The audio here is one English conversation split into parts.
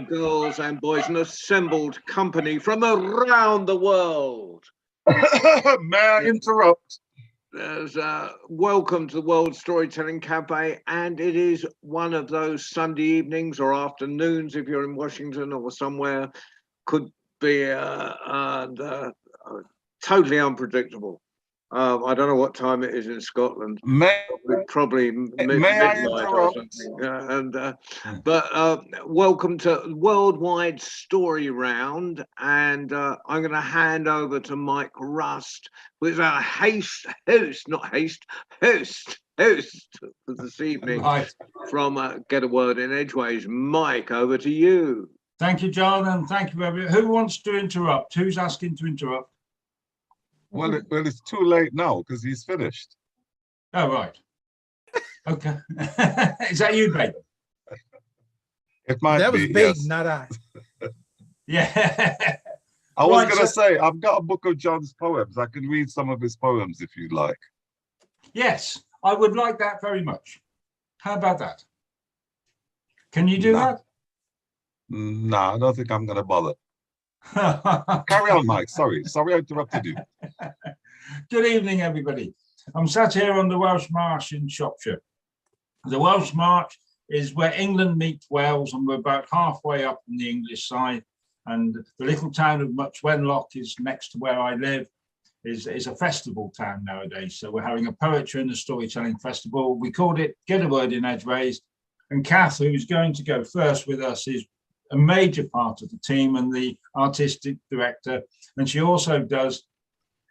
girls and boys, an assembled company from around the world. May I interrupt? Welcome to the World Storytelling Cafe, and it is one of those Sunday evenings or afternoons if you're in Washington or somewhere. Could be totally unpredictable. I don't know what time it is in Scotland. Probably midnight or something. But welcome to Worldwide Story Round, and I'm going to hand over to Mike Rust, who is our host for this evening, right, from Get a Word in Edgeways. Mike, over to you. Thank you, John, and thank you, everyone. Who wants to interrupt? Who's asking to interrupt? Well, it's too late now because he's finished. Oh, right. Okay. Is that you, babe? It might that be. Was Babe, yes. not I. Yeah. I was going to say, I've got a book of John's poems. I can read some of his poems if you'd like. Yes, I would like that very much. How about that? Can you do that? No, I don't think I'm going to bother. Carry on, Mike. Sorry I interrupted you. Good evening, everybody. I'm sat here on the Welsh Marsh in Shropshire. The Welsh Marsh is where England meets Wales, and we're about halfway up on the English side. And the little town of Much Wenlock is next to where I live. Is a festival town nowadays. So we're having a poetry and a storytelling festival. We called it Get a Word in Edgeways. And Kath, who's going to go first with us, is a major part of the team and the artistic director, and she also does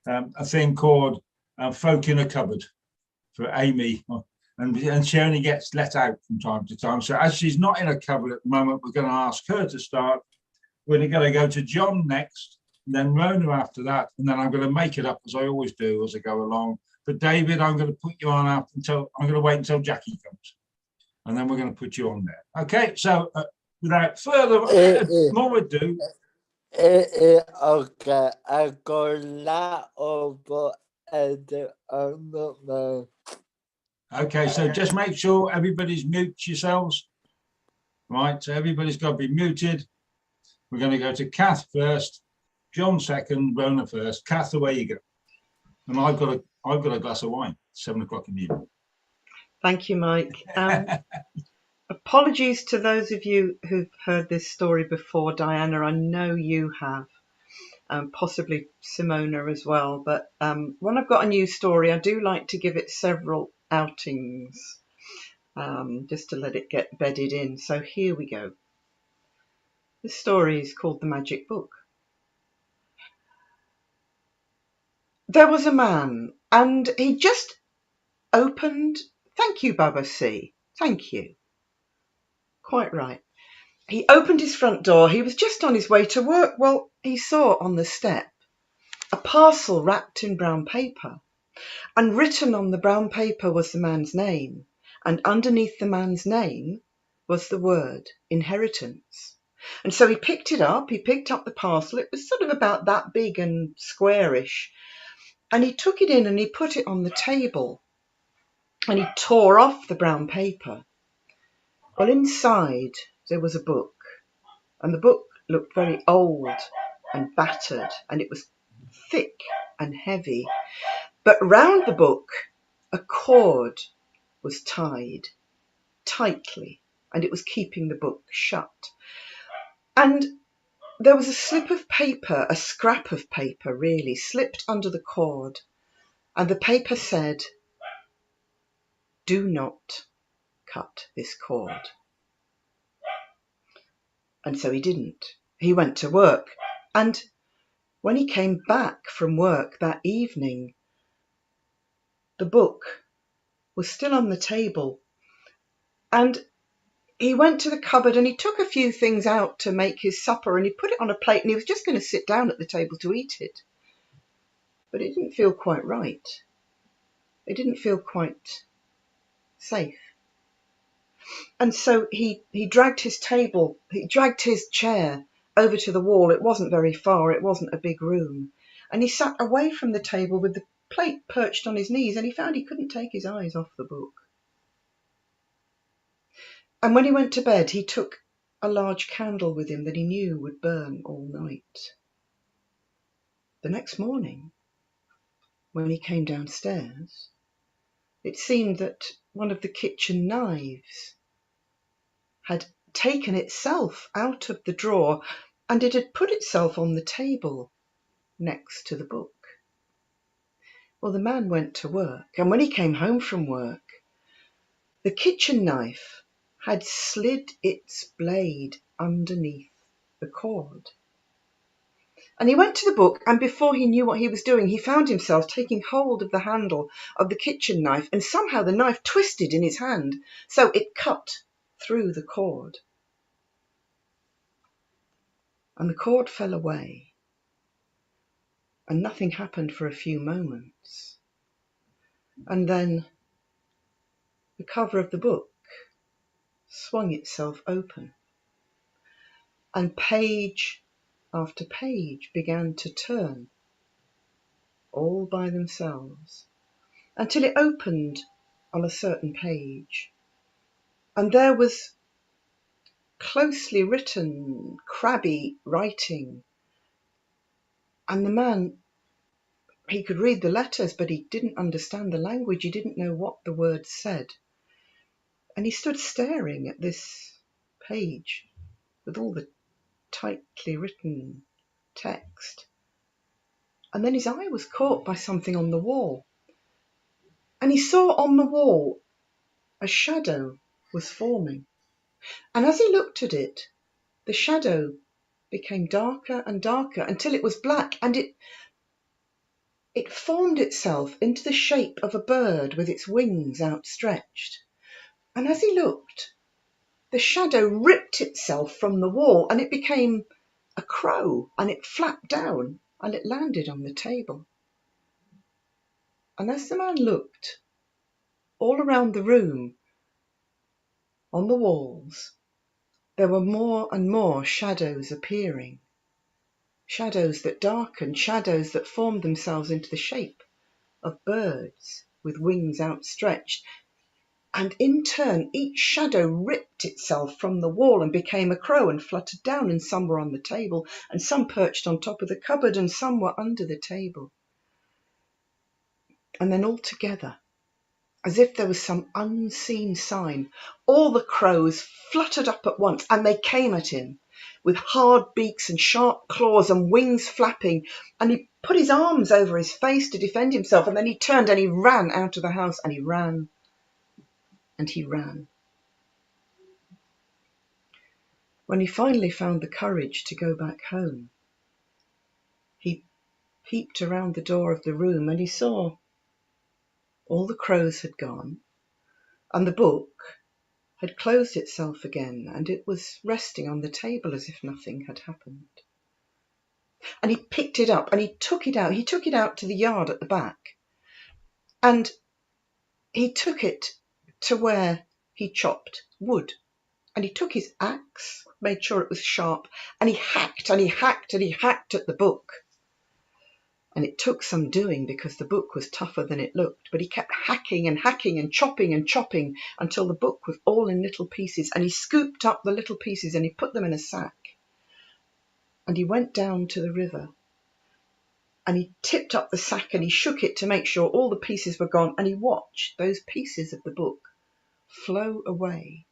a thing called Folk in a Cupboard for Amy, and she only gets let out from time to time. So as she's not in a cupboard at the moment, we're going to ask her to start. We're going to go to John next, and then Rona after that, and then I'm going to make it up as I always do as I go along. But David, I'm going to put you on I'm going to wait until Jackie comes, and then we're going to put you on there. Okay, so without further more ado. Okay, I got that over and Okay, so just make sure everybody's mute yourselves. Right, so everybody's got to be muted. We're going to go to Kath first, John second, Rona first. Kath, away you go. And I've got a glass of wine, 7 o'clock in the evening. Thank you, Mike. Apologies to those of you who've heard this story before, Diana. I know you have, possibly Simona as well. But when I've got a new story, I do like to give it several outings, just to let it get bedded in. So here we go. This story is called The Magic Book. There was a man, and he just opened... Thank you, Baba C. Thank you. Quite right. He opened his front door. He was just on his way to work. Well, he saw on the step a parcel wrapped in brown paper, and written on the brown paper was the man's name, and underneath the man's name was the word inheritance. And so he picked it up. He picked up the parcel. It was sort of about that big and squarish. And he took it in and he put it on the table, and he tore off the brown paper. Well, inside there was a book, and the book looked very old and battered, and it was thick and heavy. But round the book a cord was tied tightly, and it was keeping the book shut. And there was a slip of paper, a scrap of paper really, slipped under the cord, and the paper said, "Do not cut this cord." And so he didn't. He went to work, and when he came back from work that evening, the book was still on the table, and he went to the cupboard and he took a few things out to make his supper, and he put it on a plate, and he was just going to sit down at the table to eat it. But it didn't feel quite right. It didn't feel quite safe. And so he dragged his chair over to the wall. It wasn't very far, it wasn't a big room. And he sat away from the table with the plate perched on his knees, and he found he couldn't take his eyes off the book. And when he went to bed, he took a large candle with him that he knew would burn all night. The next morning, when he came downstairs, it seemed that one of the kitchen knives had taken itself out of the drawer and it had put itself on the table next to the book. Well, the man went to work, and when he came home from work, the kitchen knife had slid its blade underneath the cord. And he went to the book, and before he knew what he was doing, he found himself taking hold of the handle of the kitchen knife, and somehow the knife twisted in his hand, so it cut through the cord. And the cord fell away, and nothing happened for a few moments. And then the cover of the book swung itself open, and page after page began to turn all by themselves until it opened on a certain page, and there was closely written, crabby writing, and the man, he could read the letters, but he didn't understand the language. He didn't know what the words said. And he stood staring at this page with all the tightly written text. And then his eye was caught by something on the wall. And he saw on the wall a shadow was forming. And as he looked at it, the shadow became darker and darker until it was black, and it formed itself into the shape of a bird with its wings outstretched. And as he looked, the shadow ripped itself from the wall, and it became a crow, and it flapped down and it landed on the table. And as the man looked, all around the room, on the walls, there were more and more shadows appearing. Shadows that darkened, shadows that formed themselves into the shape of birds with wings outstretched. And in turn, each shadow ripped itself from the wall and became a crow and fluttered down, and some were on the table, and some perched on top of the cupboard, and some were under the table. And then all together, as if there was some unseen sign, all the crows fluttered up at once, and they came at him with hard beaks and sharp claws and wings flapping, and he put his arms over his face to defend himself, and then he turned and he ran out of the house, and he ran and he ran. When he finally found the courage to go back home, he peeped around the door of the room, and he saw all the crows had gone, and the book had closed itself again, and it was resting on the table as if nothing had happened. And he picked it up and he took it out. He took it out to the yard at the back, and he took it to where he chopped wood. And he took his axe, made sure it was sharp, and he hacked and he hacked and he hacked at the book. And it took some doing because the book was tougher than it looked, but he kept hacking and hacking and chopping until the book was all in little pieces, and he scooped up the little pieces and he put them in a sack. And he went down to the river and he tipped up the sack and he shook it to make sure all the pieces were gone, and he watched those pieces of the book flow away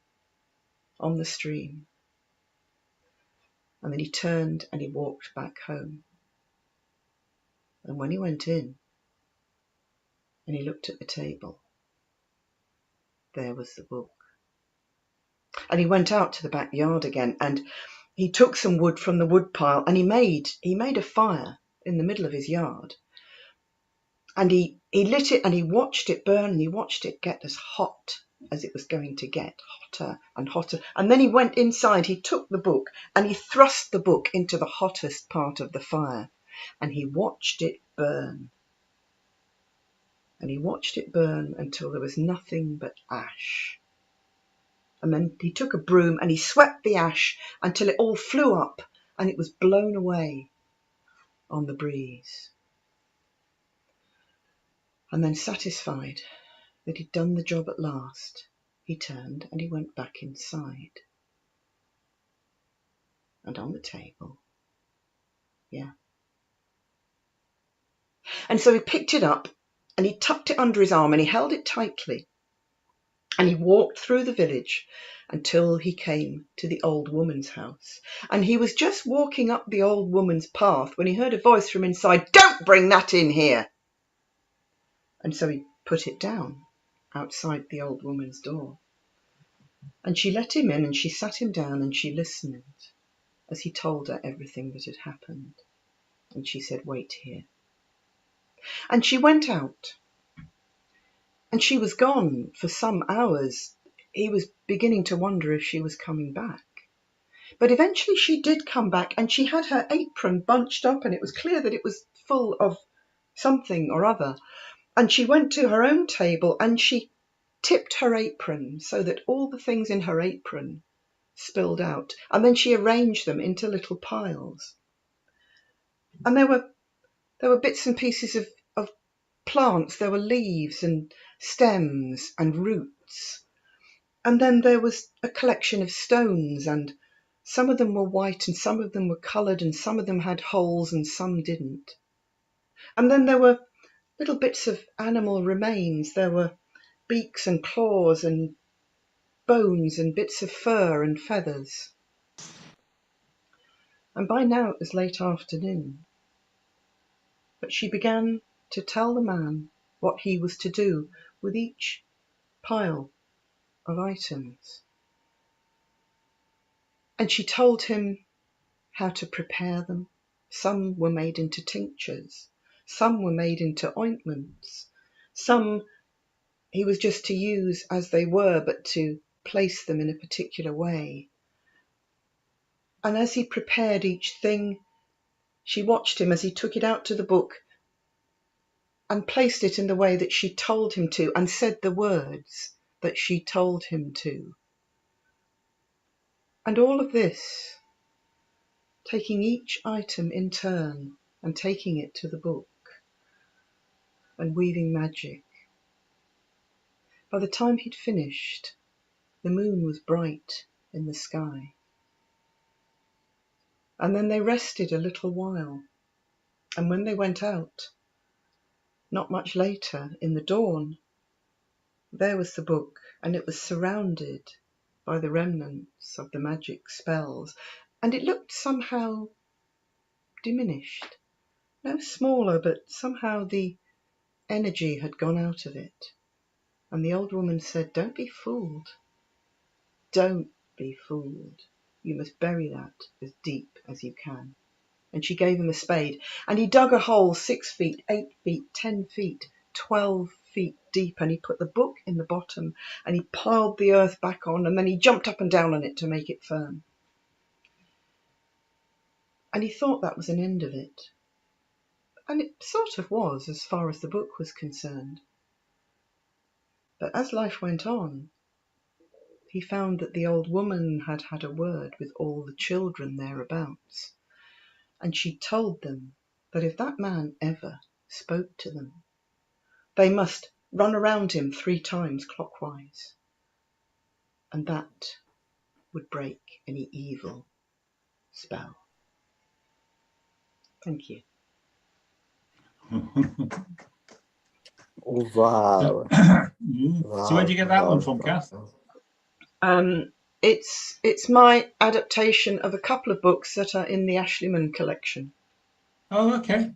on the stream. And then he turned and he walked back home. And when he went in and he looked at the table, there was the book. And he went out to the backyard again, and he took some wood from the wood pile, and he made a fire in the middle of his yard. And he lit it and he watched it burn, and he watched it get as hot as it was going to get, hotter and hotter. And then he went inside, he took the book and he thrust the book into the hottest part of the fire, and he watched it burn. And he watched it burn until there was nothing but ash. And then he took a broom and he swept the ash until it all flew up and it was blown away on the breeze. And then, satisfied that he'd done the job at last, he turned and he went back inside. and on the table. Yeah. And so he picked it up and he tucked it under his arm and he held it tightly. And he walked through the village until he came to the old woman's house. And he was just walking up the old woman's path when he heard a voice from inside, "Don't bring that in here!" And so he put it down outside the old woman's door. And she let him in and she sat him down and she listened as he told her everything that had happened. And she said, "Wait here." And she went out. And she was gone for some hours. He was beginning to wonder if she was coming back. But eventually she did come back, and she had her apron bunched up, and it was clear that it was full of something or other. And she went to her own table and she tipped her apron so that all the things in her apron spilled out. And then she arranged them into little piles. And there were bits and pieces of plants. There were leaves and stems and roots. And then there was a collection of stones, and some of them were white and some of them were coloured and some of them had holes and some didn't. And then there were little bits of animal remains. There were beaks and claws and bones and bits of fur and feathers. And by now it was late afternoon. But she began to tell the man what he was to do with each pile of items. And she told him how to prepare them. Some were made into tinctures. Some were made into ointments. Some he was just to use as they were, but to place them in a particular way. And as he prepared each thing, she watched him as he took it out to the book and placed it in the way that she told him to, and said the words that she told him to. And all of this, taking each item in turn and taking it to the book and weaving magic. By the time he'd finished, the moon was bright in the sky. And then they rested a little while, and when they went out, not much later, in the dawn, there was the book, and it was surrounded by the remnants of the magic spells, and it looked somehow diminished. No smaller, but somehow the energy had gone out of it. And the old woman said, "Don't be fooled. Don't be fooled. You must bury that as deep as you can." And she gave him a spade, and he dug a hole 6 feet, 8 feet, 10 feet, 12 feet deep, and he put the book in the bottom, and he piled the earth back on, and then he jumped up and down on it to make it firm. And he thought that was an end of it. And it sort of was, as far as the book was concerned. But as life went on, he found that the old woman had had a word with all the children thereabouts, and she told them that if that man ever spoke to them, they must run around him 3 times clockwise, and that would break any evil spell. Thank you. Wow. So where'd you get that one from, Kath? It's my adaptation of a couple of books that are in the Ashleyman collection. Oh, okay. Right.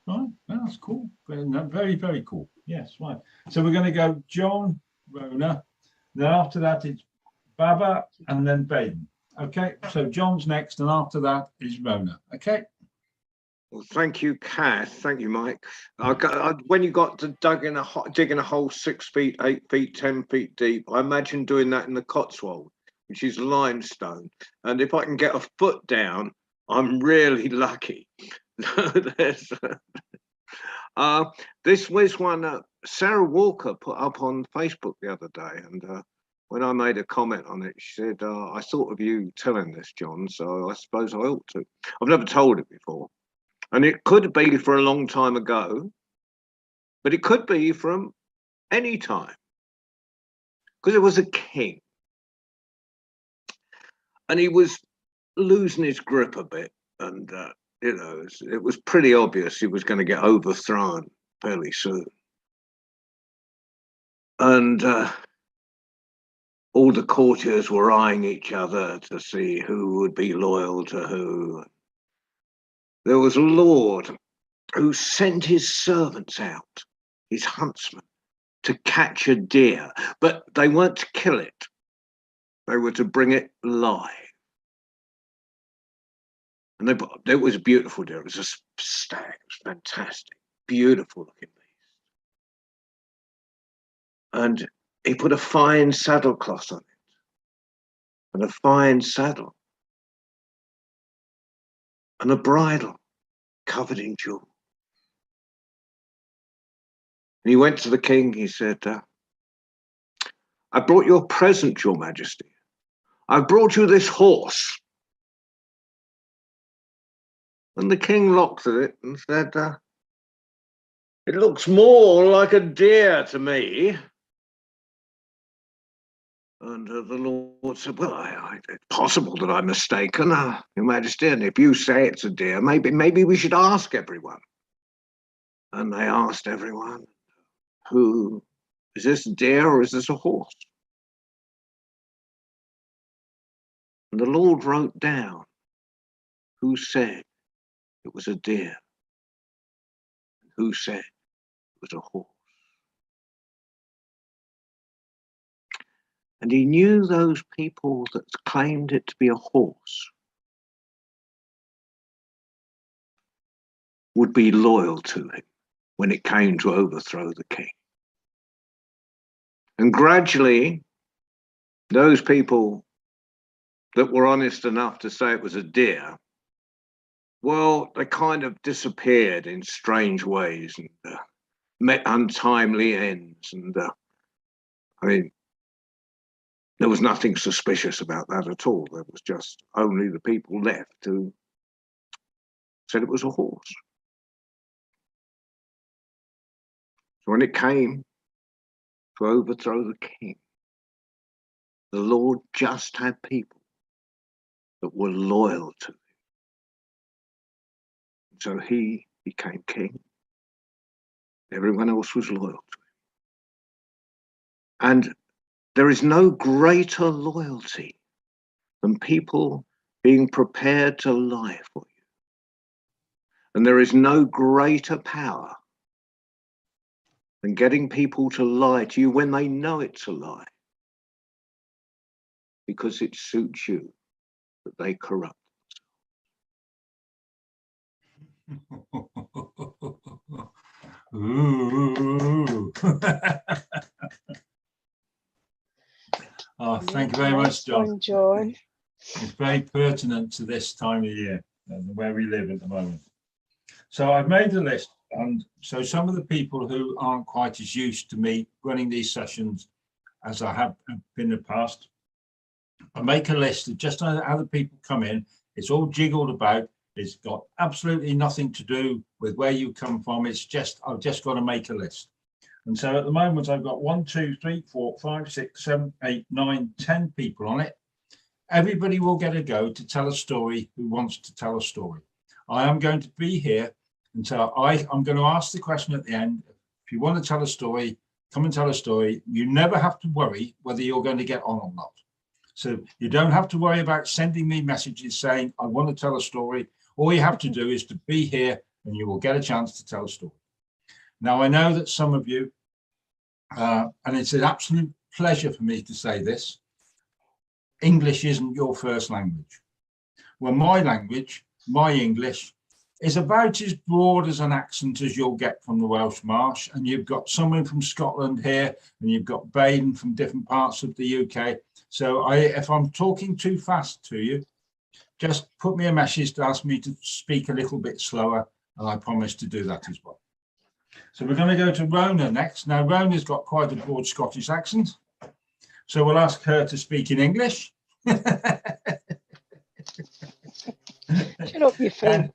Well, that's cool. Very, very cool. Yes, right. So we're going to go John, Rona. Then after that, it's Baba and then Baden. Okay. So John's next, and after that is Rona. Okay. Well, thank you, Kath. Thank you, Mike. When you got to digging a hole 6 feet, 8 feet, 10 feet deep, I imagine doing that in the Cotswold, which is limestone. And if I can get a foot down, I'm really lucky. This was one Sarah Walker put up on Facebook the other day, and when I made a comment on it, she said, "I thought of you telling this, John, so I suppose I ought to." I've never told it before, and it could be for a long time ago, but it could be from any time, because it was a king, and he was losing his grip a bit, and you know, it was pretty obvious he was going to get overthrown fairly soon. And all the courtiers were eyeing each other to see who would be loyal to who. There was a lord who sent his servants out, his huntsmen, to catch a deer, but they weren't to kill it. They were to bring it live. And it was a beautiful deer. It was a stag. It was fantastic, beautiful looking beast. And he put a fine saddlecloth on it, and a fine saddle, and a bridle covered in jewels. And he went to the king. He said, I brought you a present, Your Majesty. I brought you this horse. And the king looked at it and said, it looks more like a deer to me. And the Lord said, well, it's possible that I'm mistaken, Your Majesty, and if you say it's a deer, maybe we should ask everyone. And they asked everyone, who, is this a deer or is this a horse? And the Lord wrote down who said it was a deer, and who said it was a horse. And he knew those people that claimed it to be a horse would be loyal to him when it came to overthrow the king. And gradually, those people that were honest enough to say it was a deer, well, they kind of disappeared in strange ways and met untimely ends. And I mean, there was nothing suspicious about that at all. There was just only the people left who said it was a horse. So when it came to overthrow the king, the Lord just had people that were loyal to him. So he became king. Everyone else was loyal to him. And there is no greater loyalty than people being prepared to lie for you. And there is no greater power than getting people to lie to you when they know it's a lie, because it suits you that they corrupt Ooh. Oh, thank you very much, John. It's very pertinent to this time of year and where we live at the moment. So I've made a list, and so some of the people who aren't quite as used to me running these sessions as I have been in the past, I make a list of just how the people come in. It's all jiggled about. It's got absolutely nothing to do with where you come from. It's just, I've just got to make a list. And so at the moment, I've got 1, 2, 3, 4, 5, 6, 7, 8, 9, 10 people on it. Everybody will get a go to tell a story who wants to tell a story. I am going to be here until I'm going to ask the question at the end. If you want to tell a story, come and tell a story. You never have to worry whether you're going to get on or not. So you don't have to worry about sending me messages saying, I want to tell a story. All you have to do is to be here and you will get a chance to tell a story. Now, I know that some of you, and it's an absolute pleasure for me to say this, English isn't your first language. Well, my language, my English, is about as broad as an accent as you'll get from the Welsh Marsh. And you've got someone from Scotland here, and you've got Baden from different parts of the UK. So if I'm talking too fast to you, just put me a message to ask me to speak a little bit slower, and I promise to do that as well. So we're going to go to Rona next. Now, Rona's got quite a broad Scottish accent, so we'll ask her to speak in English. Shut up, you fool.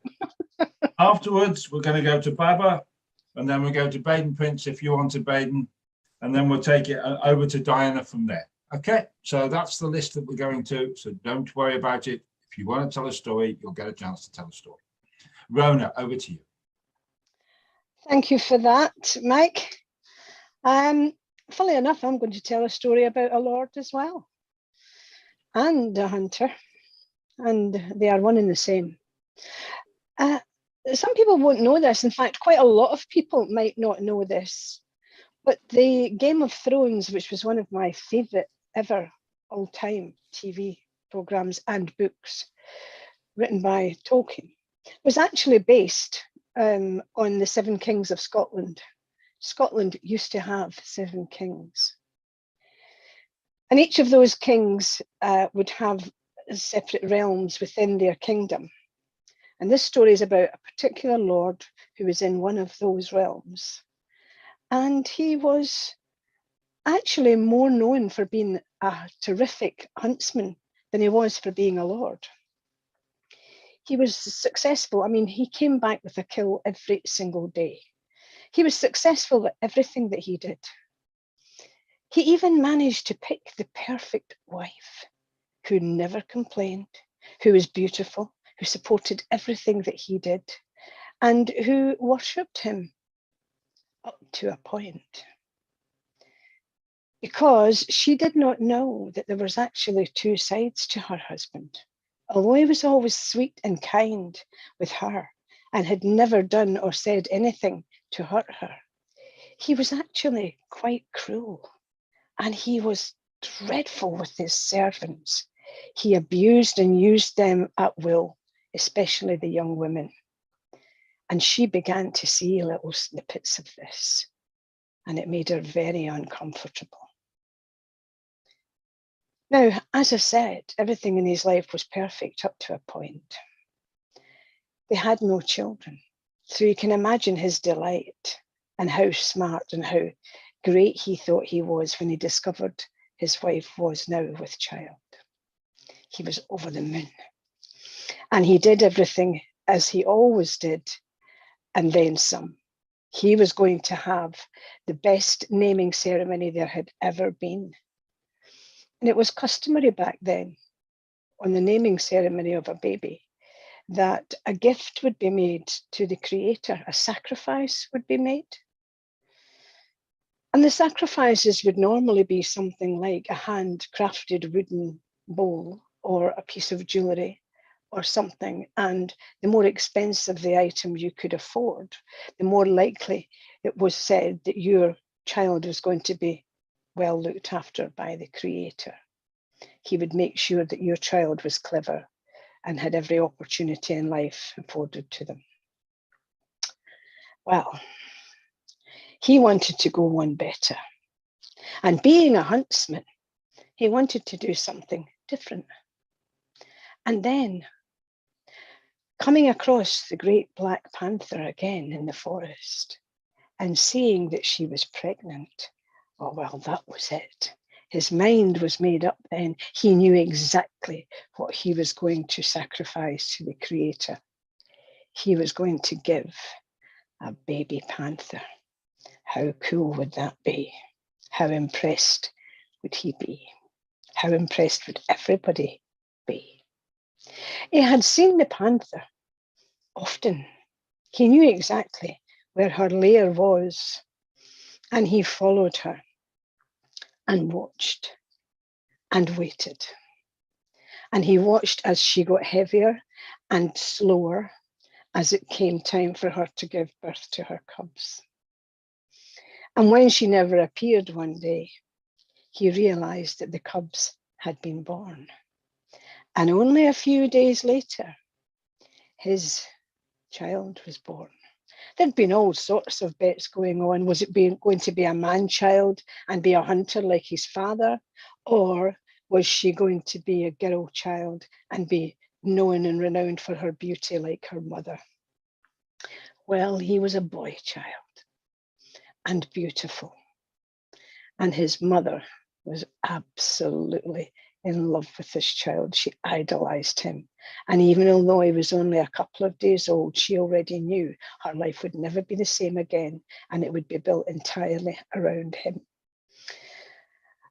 Afterwards, we're going to go to Baba, and then we'll go to Baden Prince if you want to Baden, and then we'll take it over to Diana from there. Okay, so that's the list that we're going to, so don't worry about it. If you want to tell a story, you'll get a chance to tell a story. Rona, over to you. Thank you for that, Mike. Funnily enough, I'm going to tell a story about a lord as well, and a hunter, and they are one and the same. Some people won't know this. In fact, quite a lot of people might not know this, but the Game of Thrones, which was one of my favourite ever all-time TV programmes and books written by Tolkien, was actually based on the 7 kings of Scotland. Scotland used to have 7 kings. And each of those kings would have separate realms within their kingdom. And this story is about a particular lord who was in one of those realms. And he was actually more known for being a terrific huntsman than he was for being a lord. He was successful. I mean, he came back with a kill every single day. He was successful at everything that he did. He even managed to pick the perfect wife who never complained, who was beautiful, who supported everything that he did, and who worshipped him up to a point. Because she did not know that there was actually 2 sides to her husband. Although he was always sweet and kind with her and had never done or said anything to hurt her, he was actually quite cruel, and he was dreadful with his servants. He abused and used them at will, especially the young women. And she began to see little snippets of this, and it made her very uncomfortable. Now, as I said, everything in his life was perfect up to a point. They had no children, so you can imagine his delight and how smart and how great he thought he was when he discovered his wife was now with child. He was over the moon. And he did everything as he always did, and then some. He was going to have the best naming ceremony there had ever been. And it was customary back then, on the naming ceremony of a baby, that a gift would be made to the creator, a sacrifice would be made. And the sacrifices would normally be something like a handcrafted wooden bowl or a piece of jewellery or something. And the more expensive the item you could afford, the more likely it was said that your child was going to be well looked after by the creator. He would make sure that your child was clever and had every opportunity in life afforded to them. Well, he wanted to go one better. And being a huntsman, he wanted to do something different. And then, coming across the great black panther again in the forest and seeing that she was pregnant, oh, well, that was it. His mind was made up then. He knew exactly what he was going to sacrifice to the creator. He was going to give a baby panther. How cool would that be? How impressed would he be? How impressed would everybody be? He had seen the panther often. He knew exactly where her lair was, and he followed her and watched and waited. And he watched as she got heavier and slower as it came time for her to give birth to her cubs. And when she never appeared one day, he realized that the cubs had been born. And only a few days later, his child was born. There'd been all sorts of bets going on. Was it going to be a man-child and be a hunter like his father? Or was she going to be a girl child and be known and renowned for her beauty like her mother? Well, he was a boy child and beautiful. And his mother was absolutely in love with this child. She idolized him. And even although he was only a couple of days old, she already knew her life would never be the same again, and it would be built entirely around him.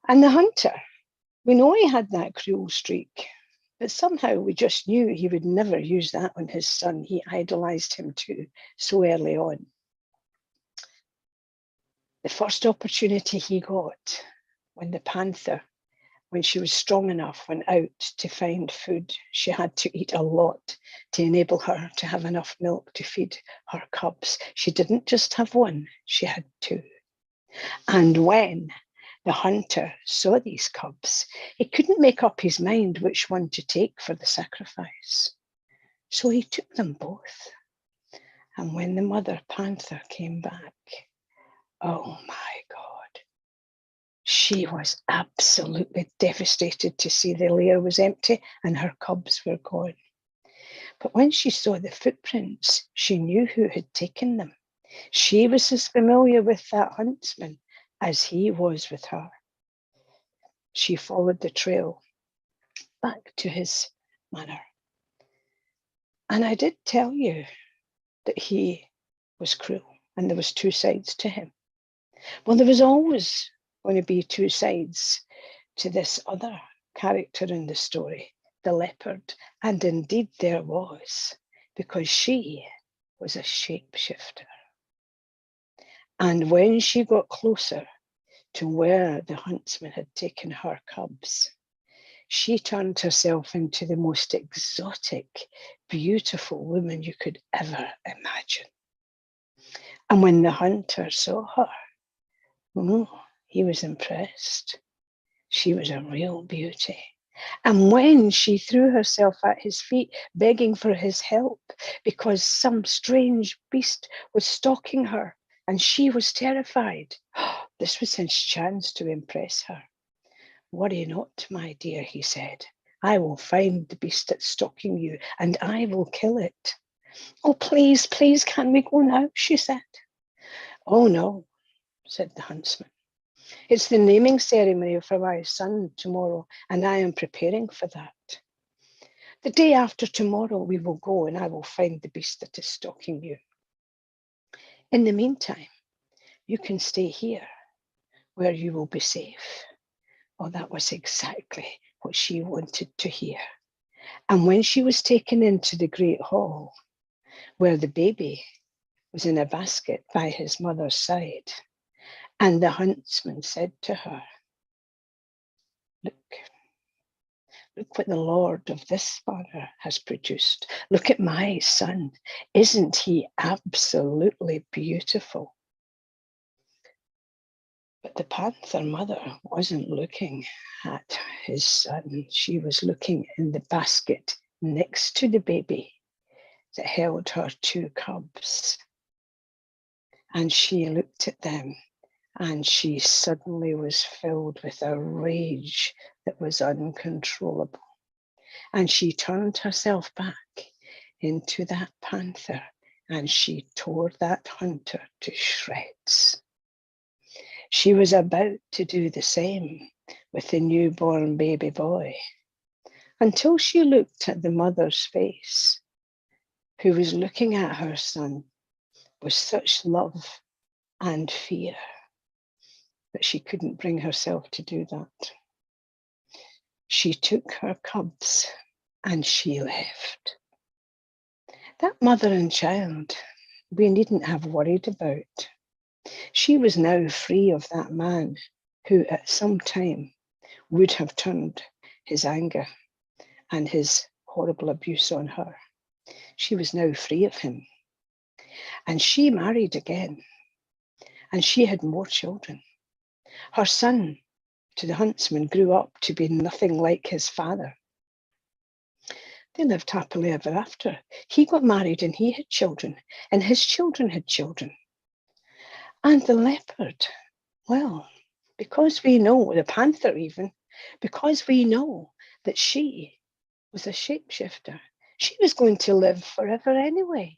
And the hunter, we know he had that cruel streak, But somehow we just knew he would never use that on his son. He idolized him too, so early on. The first opportunity he got when the panther, when she was strong enough, went out to find food, she had to eat a lot to enable her to have enough milk to feed her cubs. She didn't just have one, she had two. And when the hunter saw these cubs, he couldn't make up his mind which one to take for the sacrifice. So he took them both. And when the mother panther came back, oh my God, she was absolutely devastated to see the lair was empty and her cubs were gone. But when she saw the footprints, she knew who had taken them. She was as familiar with that huntsman as he was with her. She followed the trail back to his manor. And I did tell you that he was cruel and there was two sides to him. Well, there was always going to be two sides to this other character in the story, the leopard. And indeed there was, because she was a shapeshifter. And when she got closer to where the huntsman had taken her cubs, she turned herself into the most exotic, beautiful woman you could ever imagine. And when the hunter saw her, he was impressed. She was a real beauty. And when she threw herself at his feet, begging for his help, because some strange beast was stalking her, and she was terrified, this was his chance to impress her. Worry not, my dear, he said. I will find the beast that's stalking you, and I will kill it. Oh, please, please, can we go now? She said. Oh, no, said the huntsman. It's the naming ceremony for my son tomorrow, and I am preparing for that. The day after tomorrow, we will go, and I will find the beast that is stalking you. In the meantime, you can stay here, where you will be safe. Well, that was exactly what she wanted to hear. And when she was taken into the great hall, where the baby was in a basket by his mother's side, and the huntsman said to her, look what the Lord of this manor has produced. Look at my son. Isn't he absolutely beautiful? But the panther mother wasn't looking at his son. She was looking in the basket next to the baby that held her two cubs. And she looked at them, and she suddenly was filled with a rage that was uncontrollable. And she turned herself back into that panther, and she tore that hunter to shreds. She was about to do the same with the newborn baby boy, until she looked at the mother's face, who was looking at her son with such love and fear that she couldn't bring herself to do that. She took her cubs and she left. That mother and child we needn't have worried about. She was now free of that man who at some time would have turned his anger and his horrible abuse on her. She was now free of him. And she married again. And she had more children. Her son, to the huntsman, grew up to be nothing like his father. They lived happily ever after. He got married and he had children, and his children had children. And the leopard, well, because we know, the panther even, because we know that she was a shapeshifter, she was going to live forever anyway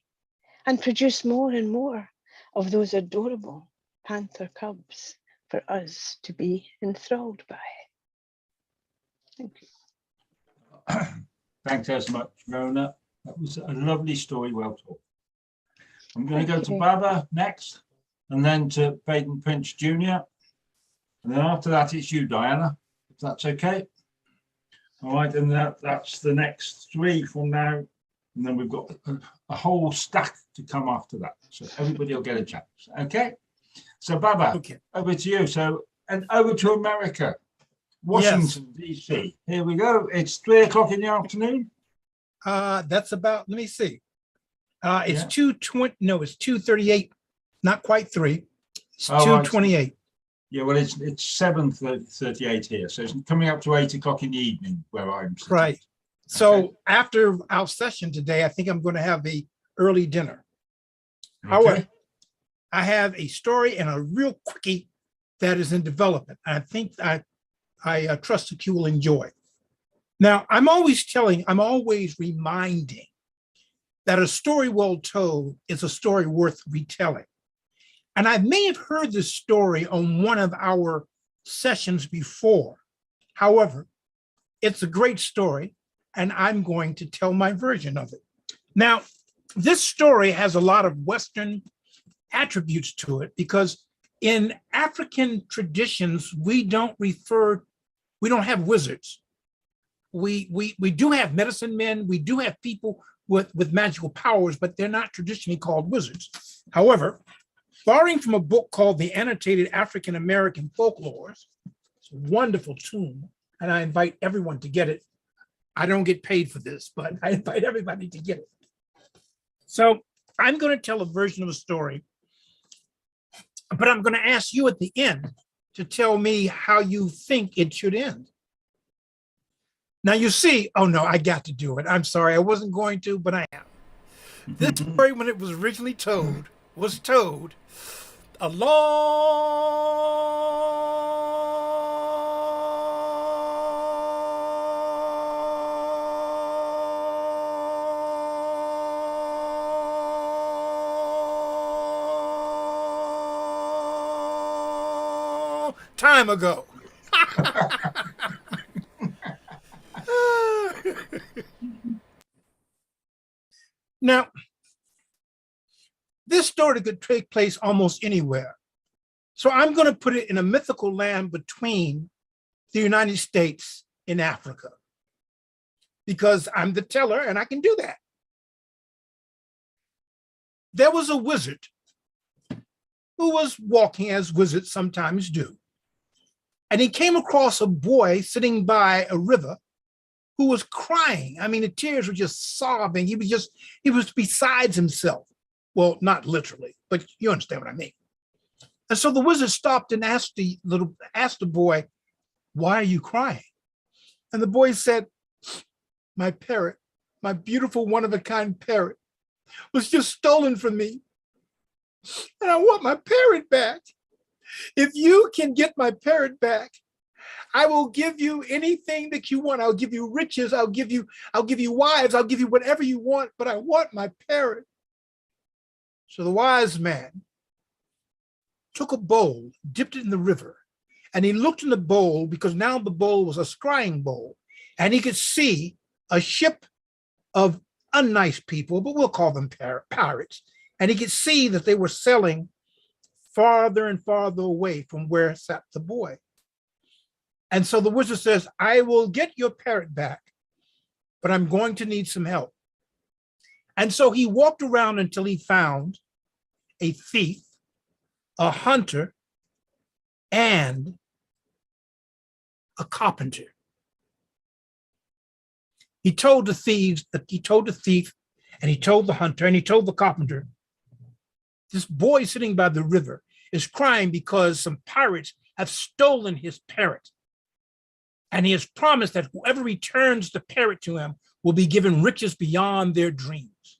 and produce more and more of those adorable panther cubs for us to be enthralled by. Thank you. Thanks as much, Rona. That was a lovely story, well told. I'm going to go to Baba next, and then to Baden Prince Jr. And then after that, it's you, Diana, if that's okay. All right, and that's the next 3 from now. And then we've got a whole stack to come after that. So everybody will get a chance. Okay. So Baba, Okay. over to you. So, and over to America, Washington, D.C. Here we go. It's 3 o'clock in the afternoon. That's about, let me see. It's Yeah. 2:20, no, it's 2:38, not quite 3. It's Oh, right. 2:28. Yeah, well, it's 7:38 here. So it's coming up to 8 o'clock in the evening where I'm sitting. Right. So Okay. after our session today, I think I'm going to have a early dinner. Okay. However, I have a story and a real quickie that is in development. I think I trust that you will enjoy. Now, I'm always reminding that a story well told is a story worth retelling. And I may have heard this story on one of our sessions before. However, it's a great story, and I'm going to tell my version of it. Now, this story has a lot of Western attributes to it because in African traditions, we don't have wizards. We do have medicine men, we do have people with magical powers, but they're not traditionally called wizards. However, borrowing from a book called The Annotated African American Folklores, it's a wonderful tome, and I invite everyone to get it. I don't get paid for this, but I invite everybody to get it. So I'm going to tell a version of a story, but I'm going to ask you at the end to tell me how you think it should end. Now you see, oh no, I got to do it. I'm sorry, I wasn't going to, but I am. This story, when it was originally told, was told a long time ago. Now, this story could take place almost anywhere. So I'm going to put it in a mythical land between the United States and Africa, because I'm the teller and I can do that. There was a wizard who was walking as wizards sometimes do. And he came across a boy sitting by a river who was crying. I mean, the tears were just sobbing. He was besides himself. Well, not literally, but you understand what I mean. And so the wizard stopped and asked the boy, "Why are you crying?" And the boy said, "My parrot, my beautiful one-of-a-kind parrot, was just stolen from me. And I want my parrot back. If you can get my parrot back, I will give you anything that you want. I'll give you riches. I'll give you wives. I'll give you whatever you want, but I want my parrot." So the wise man took a bowl, dipped it in the river, and he looked in the bowl, because now the bowl was a scrying bowl, and he could see a ship of unnice people, but we'll call them pirates. And he could see that they were sailing farther and farther away from where sat the boy. And so the wizard says, "I will get your parrot back, but I'm going to need some help." And so he walked around until he found a thief, a hunter, and a carpenter. He told the thief, and he told the hunter, and he told the carpenter, "This boy sitting by the river is crying because some pirates have stolen his parrot. And he has promised that whoever returns the parrot to him will be given riches beyond their dreams.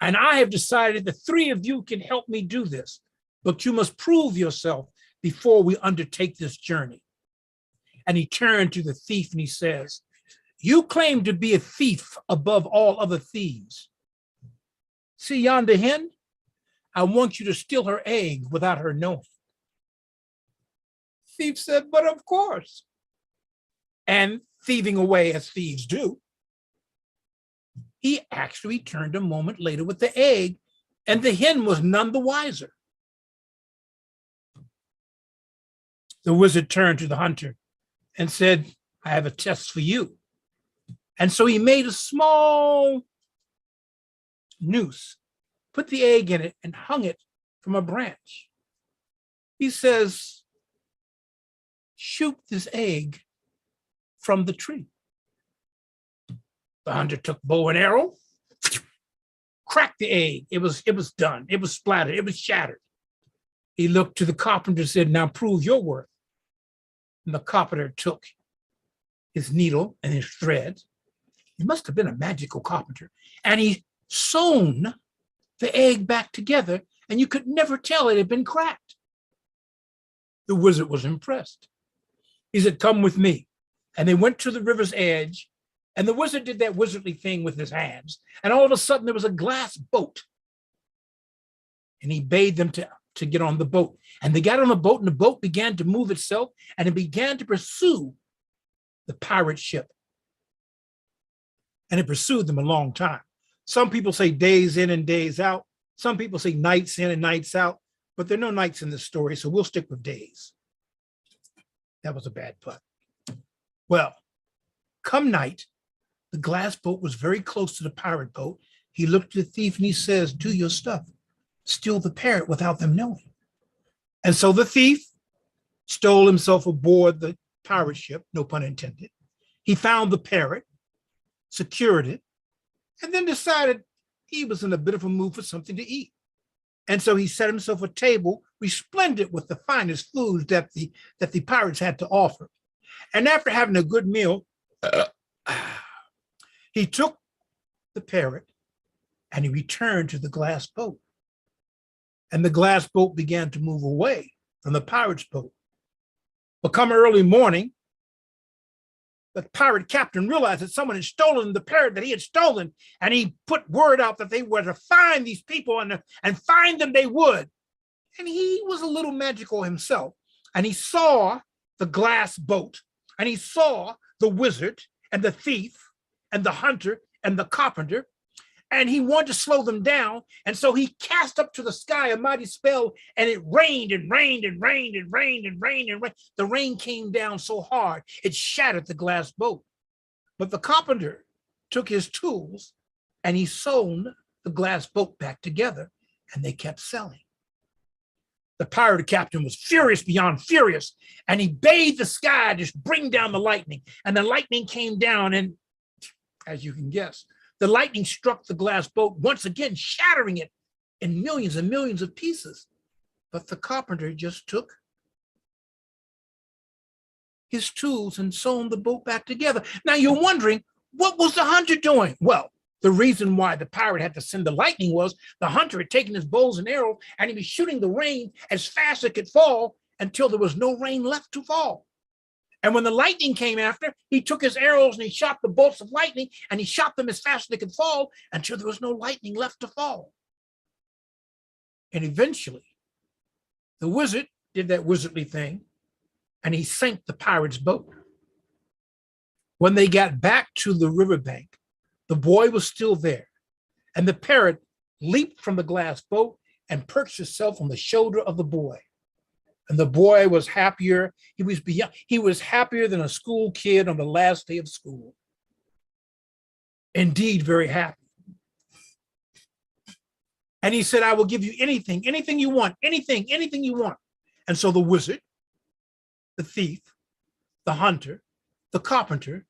And I have decided the 3 of you can help me do this, but you must prove yourself before we undertake this journey." And he turned to the thief and he says, "You claim to be a thief above all other thieves. See yonder hen? I want you to steal her egg without her knowing." Thief said, "But of course." And thieving away as thieves do, he actually returned a moment later with the egg, and the hen was none the wiser. The wizard turned to the hunter and said, "I have a test for you. And so he made a small noose, put the egg in it, and hung it from a branch. He says, shoot this egg from the tree. The hunter took bow and arrow, cracked the egg. It was done. It was splattered. It was shattered. He looked to the carpenter and said, now prove your worth. And the carpenter took his needle and his thread. He must have been a magical carpenter. And he sewn the egg back together, and you could never tell it had been cracked. The wizard was impressed. He said, come with me. And they went to the river's edge, and the wizard did that wizardly thing with his hands. And all of a sudden, there was a glass boat. And he bade them to get on the boat. And they got on the boat, and the boat began to move itself, and it began to pursue the pirate ship. And it pursued them a long time. Some people say days in and days out. Some people say nights in and nights out. But there are no nights in this story, so we'll stick with days. That was a bad pun. Well, come night, the glass boat was very close to the pirate boat. He looked at the thief and he says, do your stuff. Steal the parrot without them knowing. And so the thief stole himself aboard the pirate ship, no pun intended. He found the parrot, secured it, and then decided he was in a bit of a mood for something to eat. And so he set himself a table resplendent with the finest foods that the pirates had to offer. And after having a good meal, he took the parrot and he returned to the glass boat. And the glass boat began to move away from the pirate's boat. But come early morning, the pirate captain realized that someone had stolen the parrot that he had stolen, and he put word out that they were to find these people and find them they would. And he was a little magical himself, and he saw the glass boat, and he saw the wizard and the thief and the hunter and the carpenter, and he wanted to slow them down. And so he cast up to the sky a mighty spell, and it rained and rained and rained and rained and rained and rained. The rain came down so hard, it shattered the glass boat. But the carpenter took his tools and he sewn the glass boat back together, and they kept sailing. The pirate captain was furious beyond furious, and he bade the sky to bring down the lightning. And the lightning came down, and as you can guess, the lightning struck the glass boat, once again shattering it in millions and millions of pieces. But the carpenter just took his tools and sewn the boat back together. Now you're wondering, what was the hunter doing? Well, the reason why the pirate had to send the lightning was the hunter had taken his bows and arrows, and he was shooting the rain as fast as it could fall until there was no rain left to fall. And when the lightning came after, he took his arrows and he shot the bolts of lightning, and he shot them as fast as they could fall until there was no lightning left to fall. And eventually, the wizard did that wizardly thing, and he sank the pirate's boat. When they got back to the riverbank, the boy was still there, and the parrot leaped from the glass boat and perched itself on the shoulder of the boy. And the boy was happier. He was happier than a school kid on the last day of school. Indeed, very happy. And he said, I will give you anything you want, anything you want. And so the wizard, the thief, the hunter, the carpenter,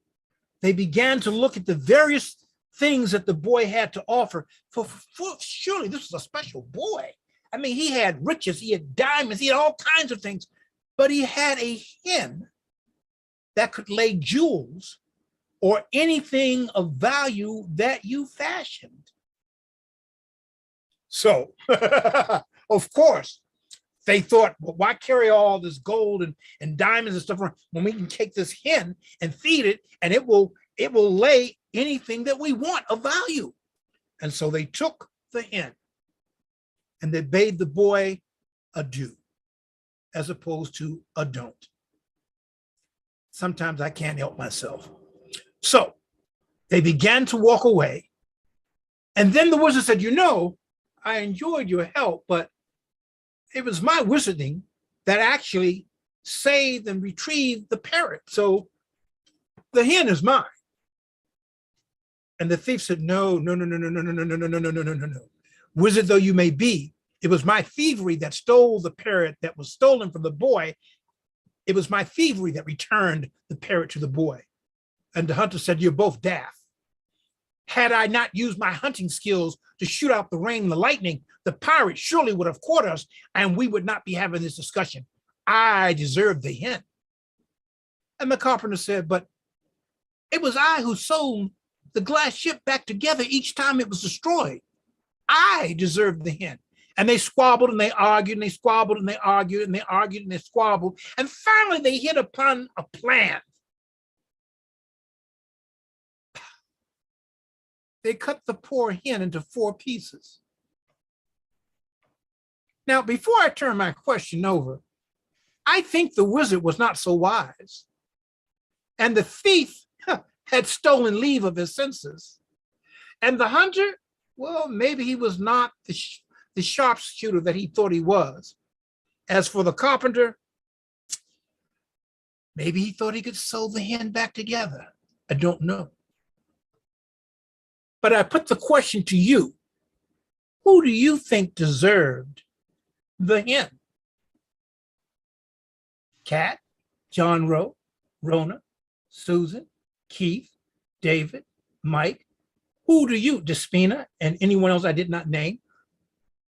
they began to look at the various things that the boy had to offer. For surely this was a special boy. I mean, he had riches, he had diamonds, he had all kinds of things, but he had a hen that could lay jewels or anything of value that you fashioned. So, of course, they thought, well, why carry all this gold and diamonds and stuff around when we can take this hen and feed it, and it will lay anything that we want of value. And so they took the hen and they bade the boy adieu, as opposed to a don't. Sometimes I can't help myself. So they began to walk away. And then the wizard said, you know, I enjoyed your help, but it was my wizarding that actually saved and retrieved the parrot. So the hen is mine. And the thief said, no, no, no, no, no, no, no, no, no, no, no, no, no, no, no, no. Wizard though you may be, it was my thievery that stole the parrot that was stolen from the boy. It was my thievery that returned the parrot to the boy. And the hunter said, you're both daft. Had I not used my hunting skills to shoot out the rain and the lightning, the pirate surely would have caught us and we would not be having this discussion. I deserve the hen. And the carpenter said, but it was I who sewed the glass ship back together each time it was destroyed. I deserve the hen. And they squabbled and they argued and they squabbled and they argued and they argued and they squabbled. And finally they hit upon a plan. They cut the poor hen into 4 pieces. Now, before I turn my question over, I think the wizard was not so wise. And the thief had stolen leave of his senses. And the hunter, well, maybe he was not the sharpshooter that he thought he was. As for the carpenter, maybe he thought he could sew the hen back together. I don't know. But I put the question to you. Who do you think deserved the hen? Kat, John Rowe, Rona, Susan, Keith, David, Mike. Who do you, Despina, and anyone else I did not name,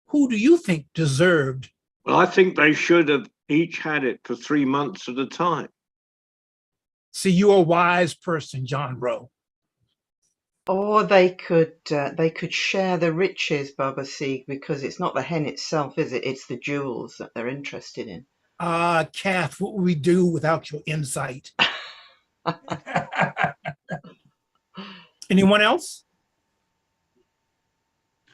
who do you think deserved? Well, I think they should have each had it for 3 months at a time. See, you're a wise person, John Rowe. Or they could share the riches, Baba Sieg, because it's not the hen itself, is it? It's the jewels that they're interested in. Kath, what would we do without your insight? Anyone else?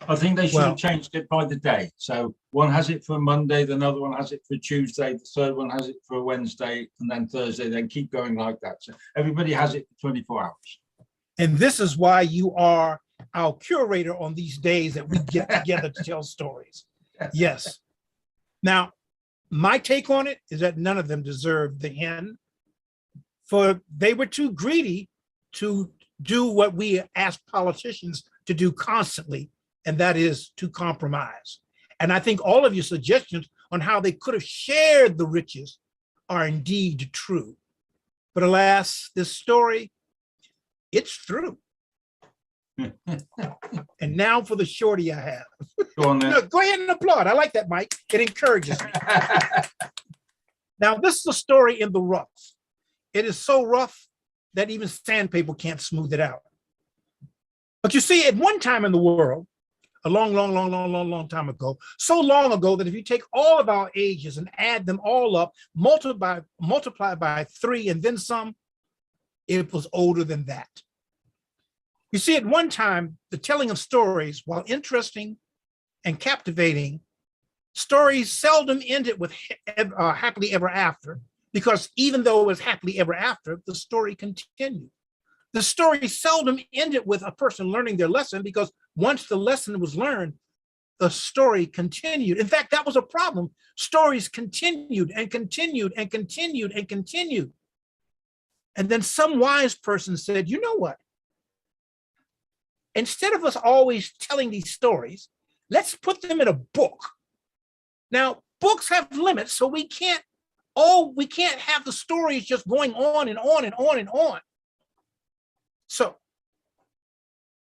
I think they should have changed it by the day. So one has it for Monday, the other one has it for Tuesday, the third one has it for Wednesday, and then Thursday, then keep going like that. So everybody has it for 24 hours. And this is why you are our curator on these days that we get together to tell stories. Yes. Now, my take on it is that none of them deserved the hen, for they were too greedy to do what we ask politicians to do constantly, and that is to compromise. And I think all of your suggestions on how they could have shared the riches are indeed true. But alas, this story, it's true. And now for the shorty I have. Go on then. No, go ahead and applaud. I like that, Mike. It encourages me. Now, this is a story in the rough. It is so rough that even sandpaper can't smooth it out. But you see, at one time in the world, a long time ago, so long ago that if you take all of our ages and add them all up, multiply by 3 and then some, it was older than that. You see, at one time, the telling of stories, while interesting and captivating, stories seldom ended with happily ever after, because even though it was happily ever after, the story continued. The story seldom ended with a person learning their lesson, because once the lesson was learned, the story continued. In fact, that was a problem. Stories continued and continued and continued and continued. And then some wise person said, you know what? Instead of us always telling these stories, let's put them in a book. Now, books have limits, so we can't have the stories just going on and on and on and on. So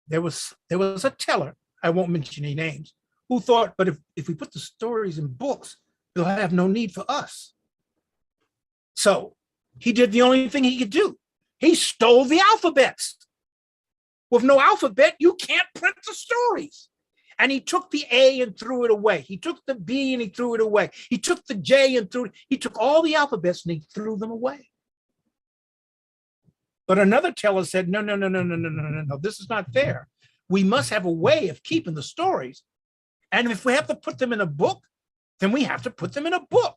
there was a teller, I won't mention any names, who thought, but if we put the stories in books, they'll have no need for us. So he did the only thing he could do. He stole the alphabets. With no alphabet, you can't print the stories. And he took the A and threw it away. He took the B and he threw it away. He took the J and threw it. He took all the alphabets and he threw them away. But another teller said, no, this is not fair. We must have a way of keeping the stories. And if we have to put them in a book, then we have to put them in a book.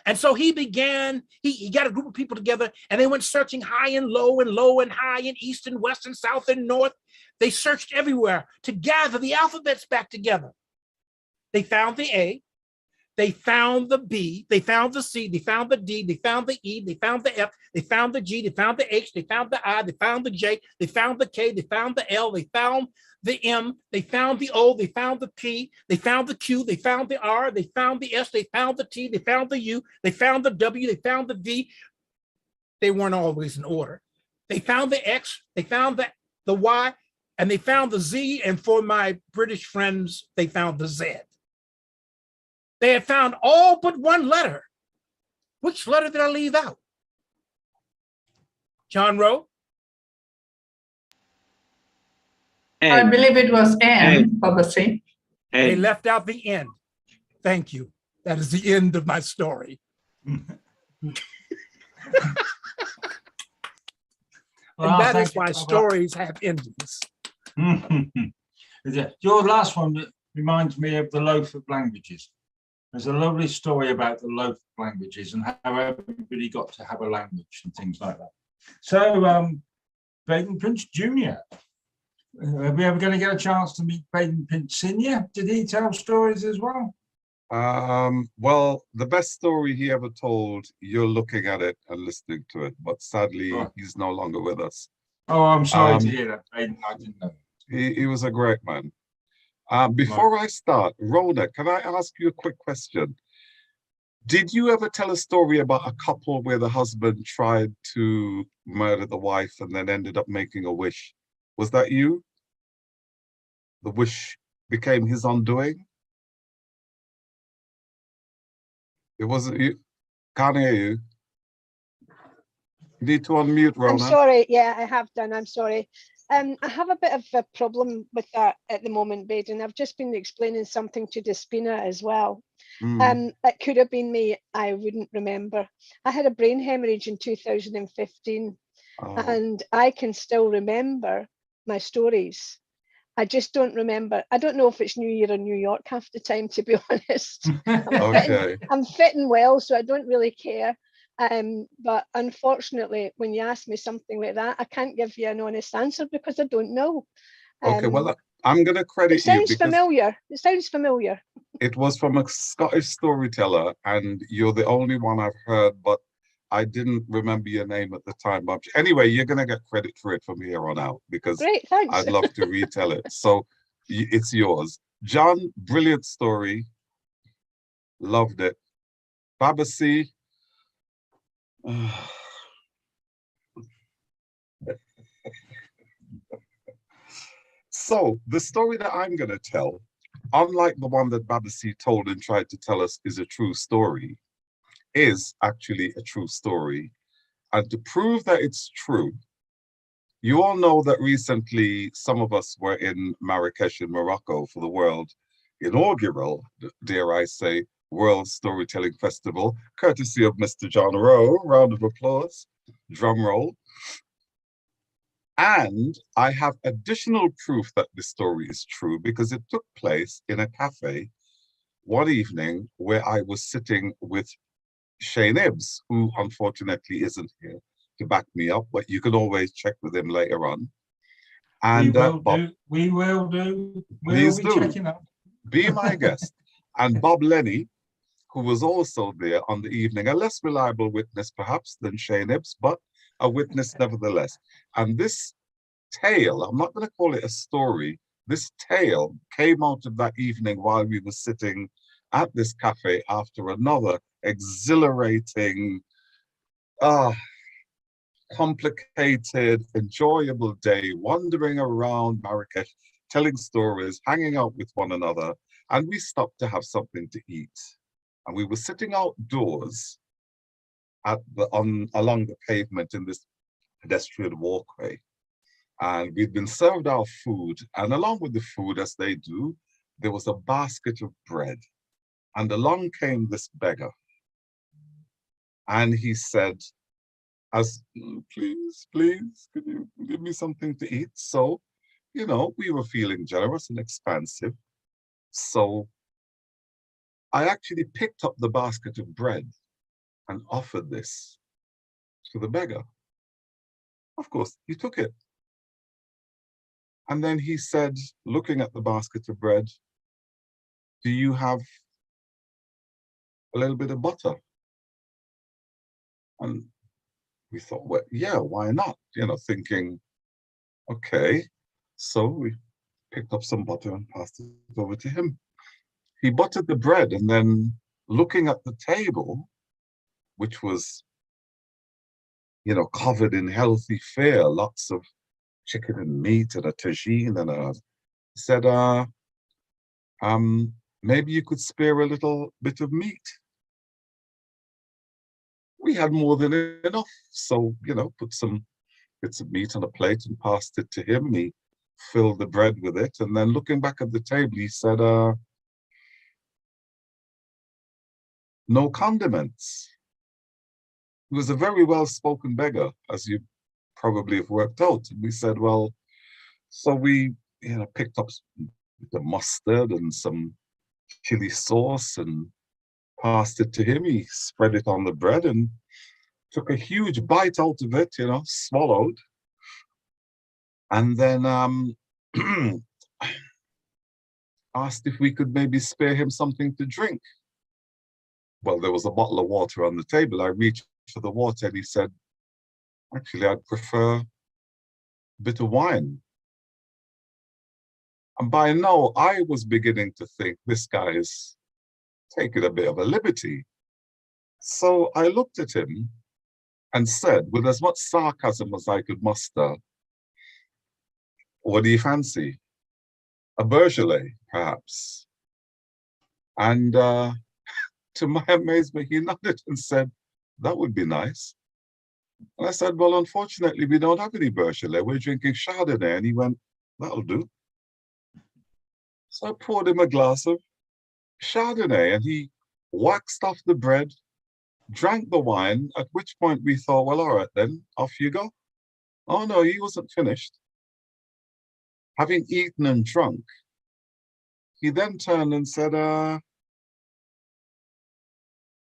And so he began, he got a group of people together and they went searching high and low and high and east and west and south and north. They searched everywhere to gather the alphabets back together. They found the A, They found the B, they found the C, they found the D, they found the E, they found the F, they found the G, they found the H, they found the I, they found the J, they found the K, they found the L, they found the M, they found the O, they found the P, they found the Q, they found the R, they found the S, they found the T, they found the U, they found the W, they found the V. They weren't always in order. They found the X, they found the Y, and they found the Z, and for my British friends, they found the Z. They had found all but one letter. Which letter did I leave out? John Rowe? I believe it was N, obviously. They left out the end. Thank you. That is the end of my story. Well, and that thank is why you. stories have endings. Your last one reminds me of the loaf of languages. There's a lovely story about the loaf of languages and how everybody got to have a language and things like that. So, Baden Prince Jr., are we ever going to get a chance to meet Baden Prince Senior? Did he tell stories as well? Well, the best story he ever told, you're looking at it and listening to it, but sadly, he's no longer with us. Oh, I'm sorry to hear that, Baden. I didn't know. He was a great man. Before I start, Rona, can I ask you a quick question? Did you ever tell a story about a couple where the husband tried to murder the wife and then ended up making a wish? Was that you? The wish became his undoing? It wasn't you? Can't hear you. You need to unmute, Rona. I'm sorry. Yeah, I have done. I'm sorry. I have a bit of a problem with that at the moment, Baden. I've just been explaining something to Despina as well. It could have been me. I wouldn't remember. I had a brain hemorrhage in 2015, and I can still remember my stories. I just don't remember. I don't know if it's New Year in New York half the time, to be honest. I'm fitting well, so I don't really care. But unfortunately, when you ask me something like that, I can't give you an honest answer because I don't know. Okay, well, I'm going to credit you. It sounds familiar. It sounds familiar. It was from a Scottish storyteller, and you're the only one I've heard, but I didn't remember your name at the time. But anyway, you're going to get credit for it from here on out because great, thanks. I'd love to retell it. So it's yours. John, brilliant story. Loved it. Babasi. So the story that I'm going to tell, unlike the one that Babasi told and tried to tell us is a true story, is actually a true story. And to prove that it's true, you all know that recently some of us were in Marrakesh in Morocco for the world inaugural, dare I say, World Storytelling Festival, courtesy of Mr. John Rowe. Round of applause, drum roll. And I have additional proof that this story is true because it took place in a cafe one evening where I was sitting with Shane Ibbs, who unfortunately isn't here to back me up, but you can always check with him later on. And we will do. Please do. Checking up. Be my guest. And Bob Lenny, who was also there on the evening, a less reliable witness perhaps than Shane Ibbs, but a witness nevertheless. And this tale, I'm not going to call it a story, this tale came out of that evening while we were sitting at this cafe after another exhilarating, complicated, enjoyable day, wandering around Marrakesh, telling stories, hanging out with one another, and we stopped to have something to eat. And we were sitting outdoors at along the pavement in this pedestrian walkway. And we'd been served our food, and along with the food, as they do, there was a basket of bread. And along came this beggar. And he said, please, could you give me something to eat? So, you know, we were feeling generous and expansive. So I actually picked up the basket of bread and offered this to the beggar. Of course, he took it. And then he said, looking at the basket of bread, do you have a little bit of butter. And we thought, well, yeah, why not? You know, thinking, okay. So we picked up some butter and passed it over to him. He buttered the bread, and then looking at the table, which was, you know, covered in healthy fare, lots of chicken and meat and a tagine, and said, maybe you could spare a little bit of meat. We had more than enough, so, you know, put some bits of meat on a plate and passed it to him. He filled the bread with it, and then looking back at the table, he said, no condiments. He was a very well-spoken beggar, as you probably have worked out. And we said, well, so we, you know, picked up the mustard and some chili sauce and passed it to him. He spread it on the bread and took a huge bite out of it, you know, swallowed. And then asked if we could maybe spare him something to drink. Well, there was a bottle of water on the table. I reached for the water and he said, actually, I'd prefer a bit of wine. And by now, I was beginning to think this guy is taking a bit of a liberty. So I looked at him and said, with as much sarcasm as I could muster, what do you fancy? A Beaujolais, perhaps? And to my amazement, he nodded and said, that would be nice. And I said, well, unfortunately, we don't have any Beaujolais. We're drinking Chardonnay. And he went, that'll do. So I poured him a glass of Chardonnay, and he waxed off the bread, drank the wine, at which point we thought, well, all right, then, off you go. Oh, no, he wasn't finished. Having eaten and drunk, he then turned and said,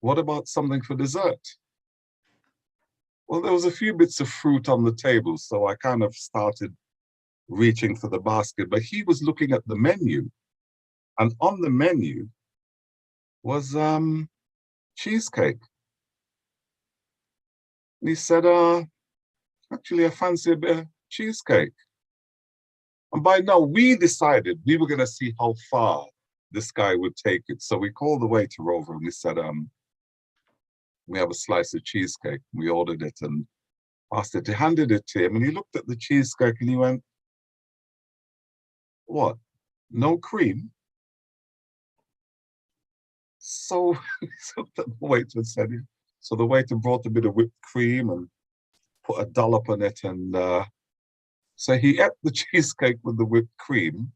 what about something for dessert? Well, there was a few bits of fruit on the table, so I kind of started reaching for the basket, but he was looking at the menu, and on the menu was cheesecake. And he said, actually, I fancy a bit of cheesecake. And by now, we decided we were going to see how far this guy would take it. So we called the waiter over and we said, we have a slice of cheesecake. We ordered it and asked it. He handed it to him and he looked at the cheesecake and he went, what? No cream? So, the waiter said, so the waiter brought a bit of whipped cream and put a dollop on it. And so he ate the cheesecake with the whipped cream.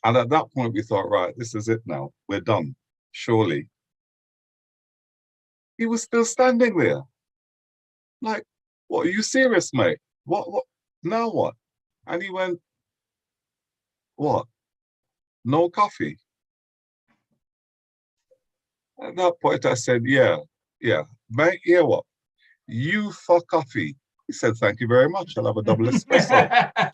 And at that point, we thought, right, this is it now. We're done, surely. He was still standing there. Like, what, are you serious, mate? What, now what? And he went, what? No coffee? At that point, I said, yeah, mate, hear what? You for coffee. He said, thank you very much. I'll have a double espresso.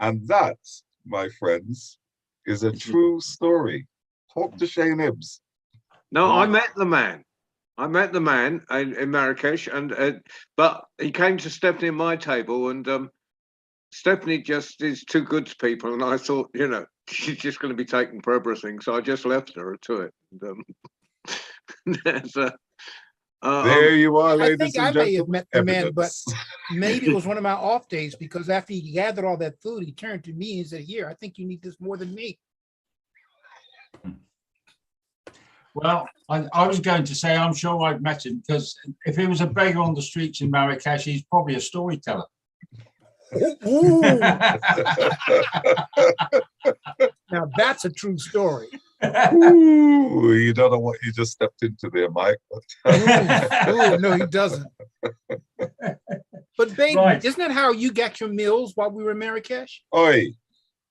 And that, my friends, is a true story. Talk to Shane Hibbs. No, I met the man. I met the man in Marrakesh, and but he came to Stephanie at my table, and Stephanie just is too good to people, and I thought, you know, she's just going to be taken for everything, so I just left her to it. And, there you are, ladies I think and I may have met the man, but evidence. maybe it was one of my off days, because after he gathered all that food, he turned to me and said, here, I think you need this more than me. Well, I was going to say, I'm sure I've met him, because if he was a beggar on the streets in Marrakesh, he's probably a storyteller. Ooh. Now that's a true story. Ooh, you don't know what you just stepped into there, Mike. Ooh, no, he doesn't. But baby, Right. Isn't that how you got your meals while we were in Marrakesh? Oi,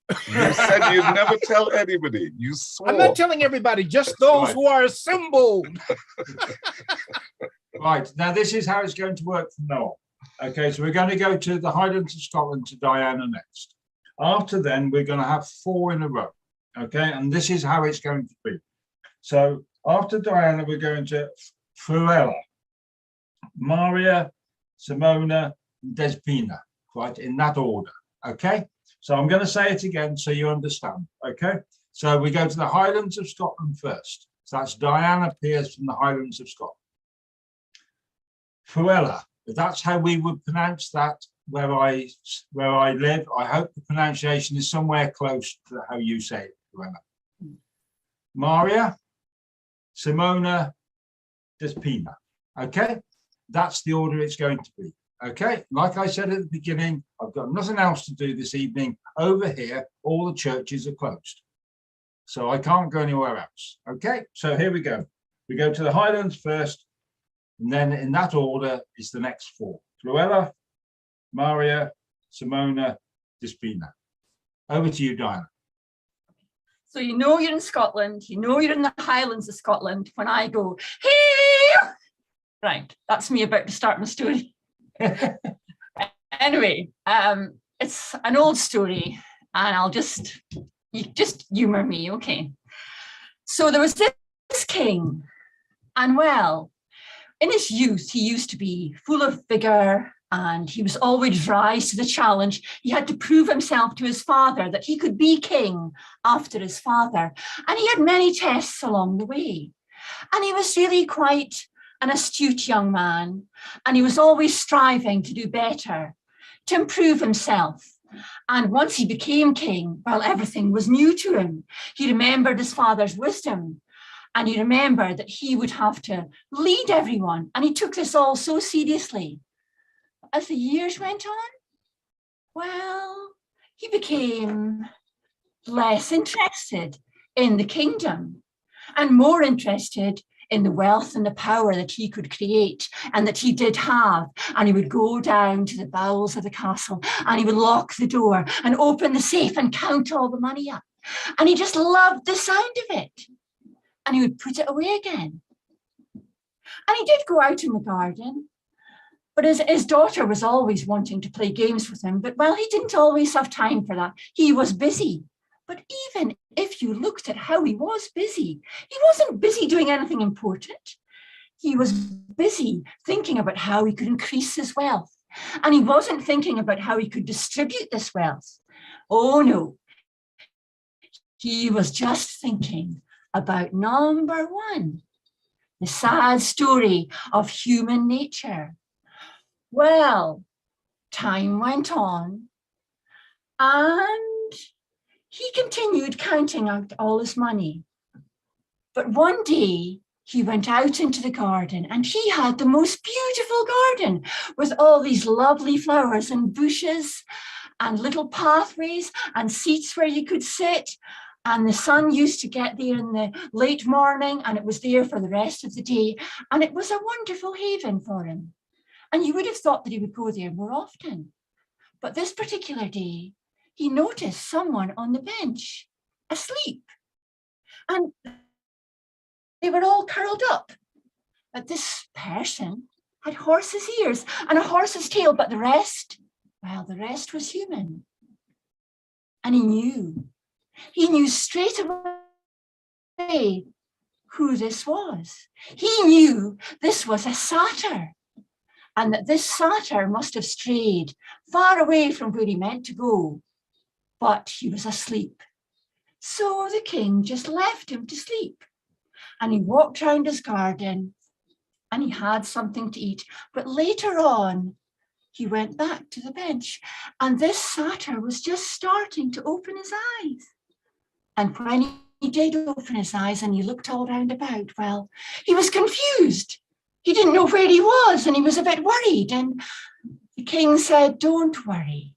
you said you'd never tell anybody. You swore. I'm not telling everybody, just those who are assembled. Right, now this is how it's going to work from now on. Okay, so we're going to go to the Highlands of Scotland to Diana next. After then, we're going to have 4 in a row. Okay, and this is how it's going to be. So after Diana, we're going to Fruella, Maria, Simona, and Despina, right, in that order. Okay, so I'm going to say it again so you understand. Okay, so we go to the Highlands of Scotland first. So that's Diana Pearce from the Highlands of Scotland. Fruella, that's how we would pronounce that where I live. I hope the pronunciation is somewhere close to how you say it, Fruella. Maria, Simona, Despina. Okay, that's the order it's going to be. Okay, like I said at the beginning, I've got nothing else to do this evening. Over here, all the churches are closed, so I can't go anywhere else. Okay, so here we go. We go to the Highlands first, and then in that order is the next 4. Fruella, Maria, Simona, Despina. Over to you, Diana. So you know you're in Scotland, you know you're in the Highlands of Scotland when I go, hey! Right, that's me about to start my story. Anyway, it's an old story, and I'll just humor me, okay? So there was this king, and well, in his youth, he used to be full of vigor, and he was always rise to the challenge. He had to prove himself to his father that he could be king after his father. And he had many tests along the way. And he was really quite an astute young man. And he was always striving to do better, to improve himself. And once he became king, well, everything was new to him. He remembered his father's wisdom. And he remembered that he would have to lead everyone. And he took this all so seriously. As the years went on, well, he became less interested in the kingdom and more interested in the wealth and the power that he could create and that he did have. And he would go down to the bowels of the castle and he would lock the door and open the safe and count all the money up. And he just loved the sound of it. And he would put it away again. And he did go out in the garden. But his daughter was always wanting to play games with him, but well, he didn't always have time for that. He was busy. But even if you looked at how he was busy, he wasn't busy doing anything important. He was busy thinking about how he could increase his wealth. And he wasn't thinking about how he could distribute this wealth. Oh no. He was just thinking about number 1, the sad story of human nature. Well, time went on and he continued counting out all his money. But one day he went out into the garden and he had the most beautiful garden with all these lovely flowers and bushes and little pathways and seats where you could sit. And the sun used to get there in the late morning and it was there for the rest of the day. And it was a wonderful haven for him. And you would have thought that he would go there more often. But this particular day, he noticed someone on the bench, asleep. And they were all curled up. But this person had horse's ears and a horse's tail, but the rest, well, the rest was human. And he knew straight away who this was. He knew this was a satyr. And that this satyr must have strayed far away from where he meant to go, but he was asleep. So the king just left him to sleep. And he walked round his garden and he had something to eat. But later on, he went back to the bench and this satyr was just starting to open his eyes. And when he did open his eyes and he looked all round about, well, he was confused. He didn't know where he was and he was a bit worried. And the king said, "Don't worry.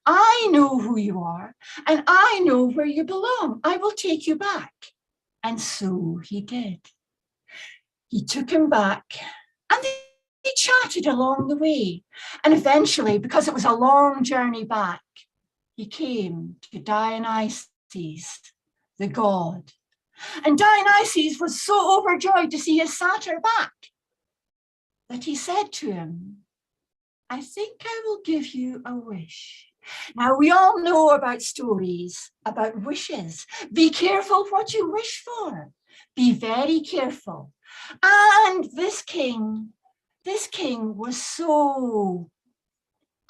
I know who you are and I know where you belong. I will take you back." And so he did. He took him back and they chatted along the way. And eventually, because it was a long journey back, he came to Dionysus, the god. And Dionysus was so overjoyed to see his satyr back that he said to him, "I think I will give you a wish. Now, we all know about stories, about wishes. Be careful what you wish for. Be very careful. And this king was so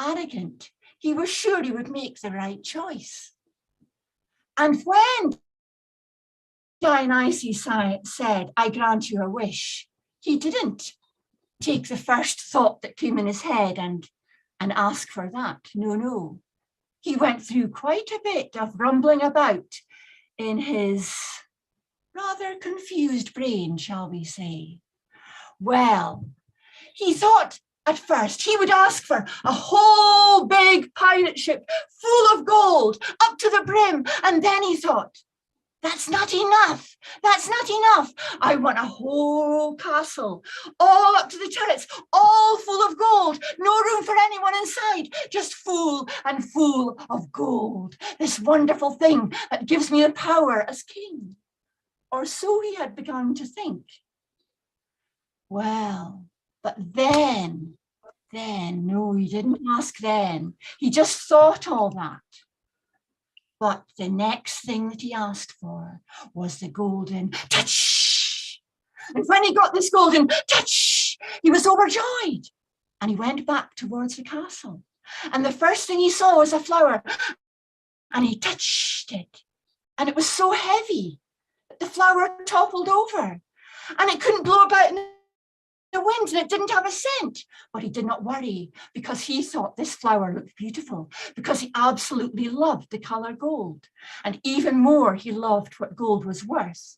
arrogant. He was sure he would make the right choice. And when Dionysus said, I grant you a wish, he didn't take the first thought that came in his head and ask for that. No, no. He went through quite a bit of rumbling about in his rather confused brain, shall we say. Well, he thought at first he would ask for a whole big pirate ship full of gold up to the brim. And then he thought, that's not enough. That's not enough. I want a whole castle, all up to the turrets, all full of gold. No room for anyone inside, just full and full of gold. This wonderful thing that gives me the power as king. Or so he had begun to think. Well, but then, no, he didn't ask then. He just thought all that. But the next thing that he asked for was the golden touch. And when he got this golden touch, he was overjoyed. And he went back towards the castle. And the first thing he saw was a flower. And he touched it. And it was so heavy that the flower toppled over. And it couldn't blow about in the wind, and it didn't have a scent. But he did not worry, because he thought this flower looked beautiful, because he absolutely loved the color gold. And even more, he loved what gold was worth.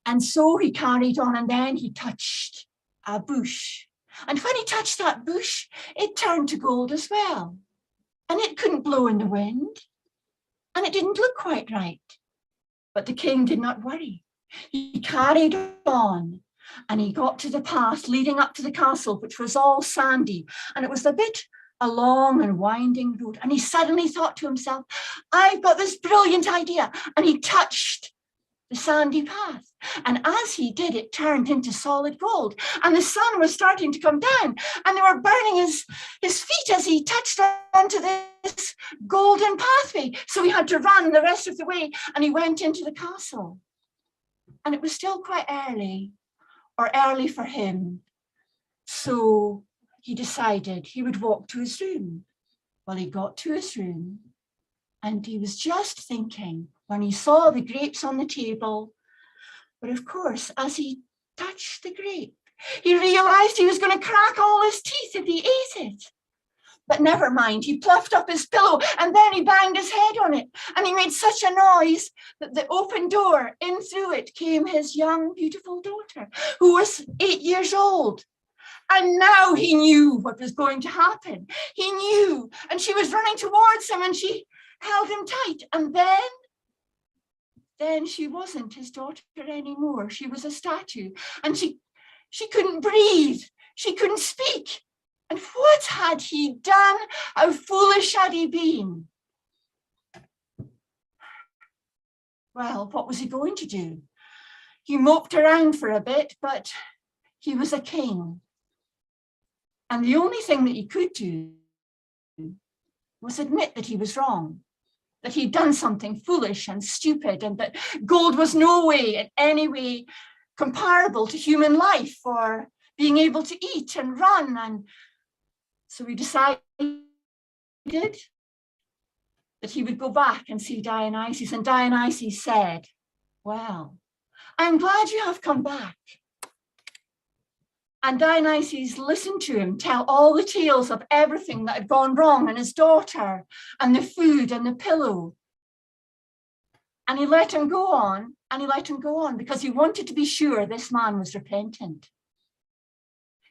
And so he carried on, and then he touched a bush. And when he touched that bush, it turned to gold as well. And it couldn't blow in the wind. And it didn't look quite right. But the king did not worry. He carried on. And he got to the path leading up to the castle, which was all sandy. And it was a long and winding road. And he suddenly thought to himself, I've got this brilliant idea. And he touched the sandy path. And as he did, it turned into solid gold. And the sun was starting to come down. And they were burning his feet as he touched onto this golden pathway. So he had to run the rest of the way. And he went into the castle. And it was still quite early. Or early for him. So he decided he would walk to his room. Well, he got to his room and he was just thinking when he saw the grapes on the table. But of course, as he touched the grape, he realized he was going to crack all his teeth if he ate it. But never mind, he pluffed up his pillow and then he banged his head on it. And he made such a noise that the open door, in through it came his young, beautiful daughter, who was 8 years old. And now he knew what was going to happen. He knew, and she was running towards him and she held him tight. And then she wasn't his daughter anymore. She was a statue and she couldn't breathe. She couldn't speak. And what had he done? How foolish had he been? Well, what was he going to do? He moped around for a bit, but he was a king. And the only thing that he could do was admit that he was wrong, that he'd done something foolish and stupid, and that gold was no way, in any way, comparable to human life or being able to eat and run. And so he decided that he would go back and see Dionysus. And Dionysus said, well, I'm glad you have come back. And Dionysus listened to him tell all the tales of everything that had gone wrong, and his daughter, and the food, and the pillow. And he let him go on, because he wanted to be sure this man was repentant.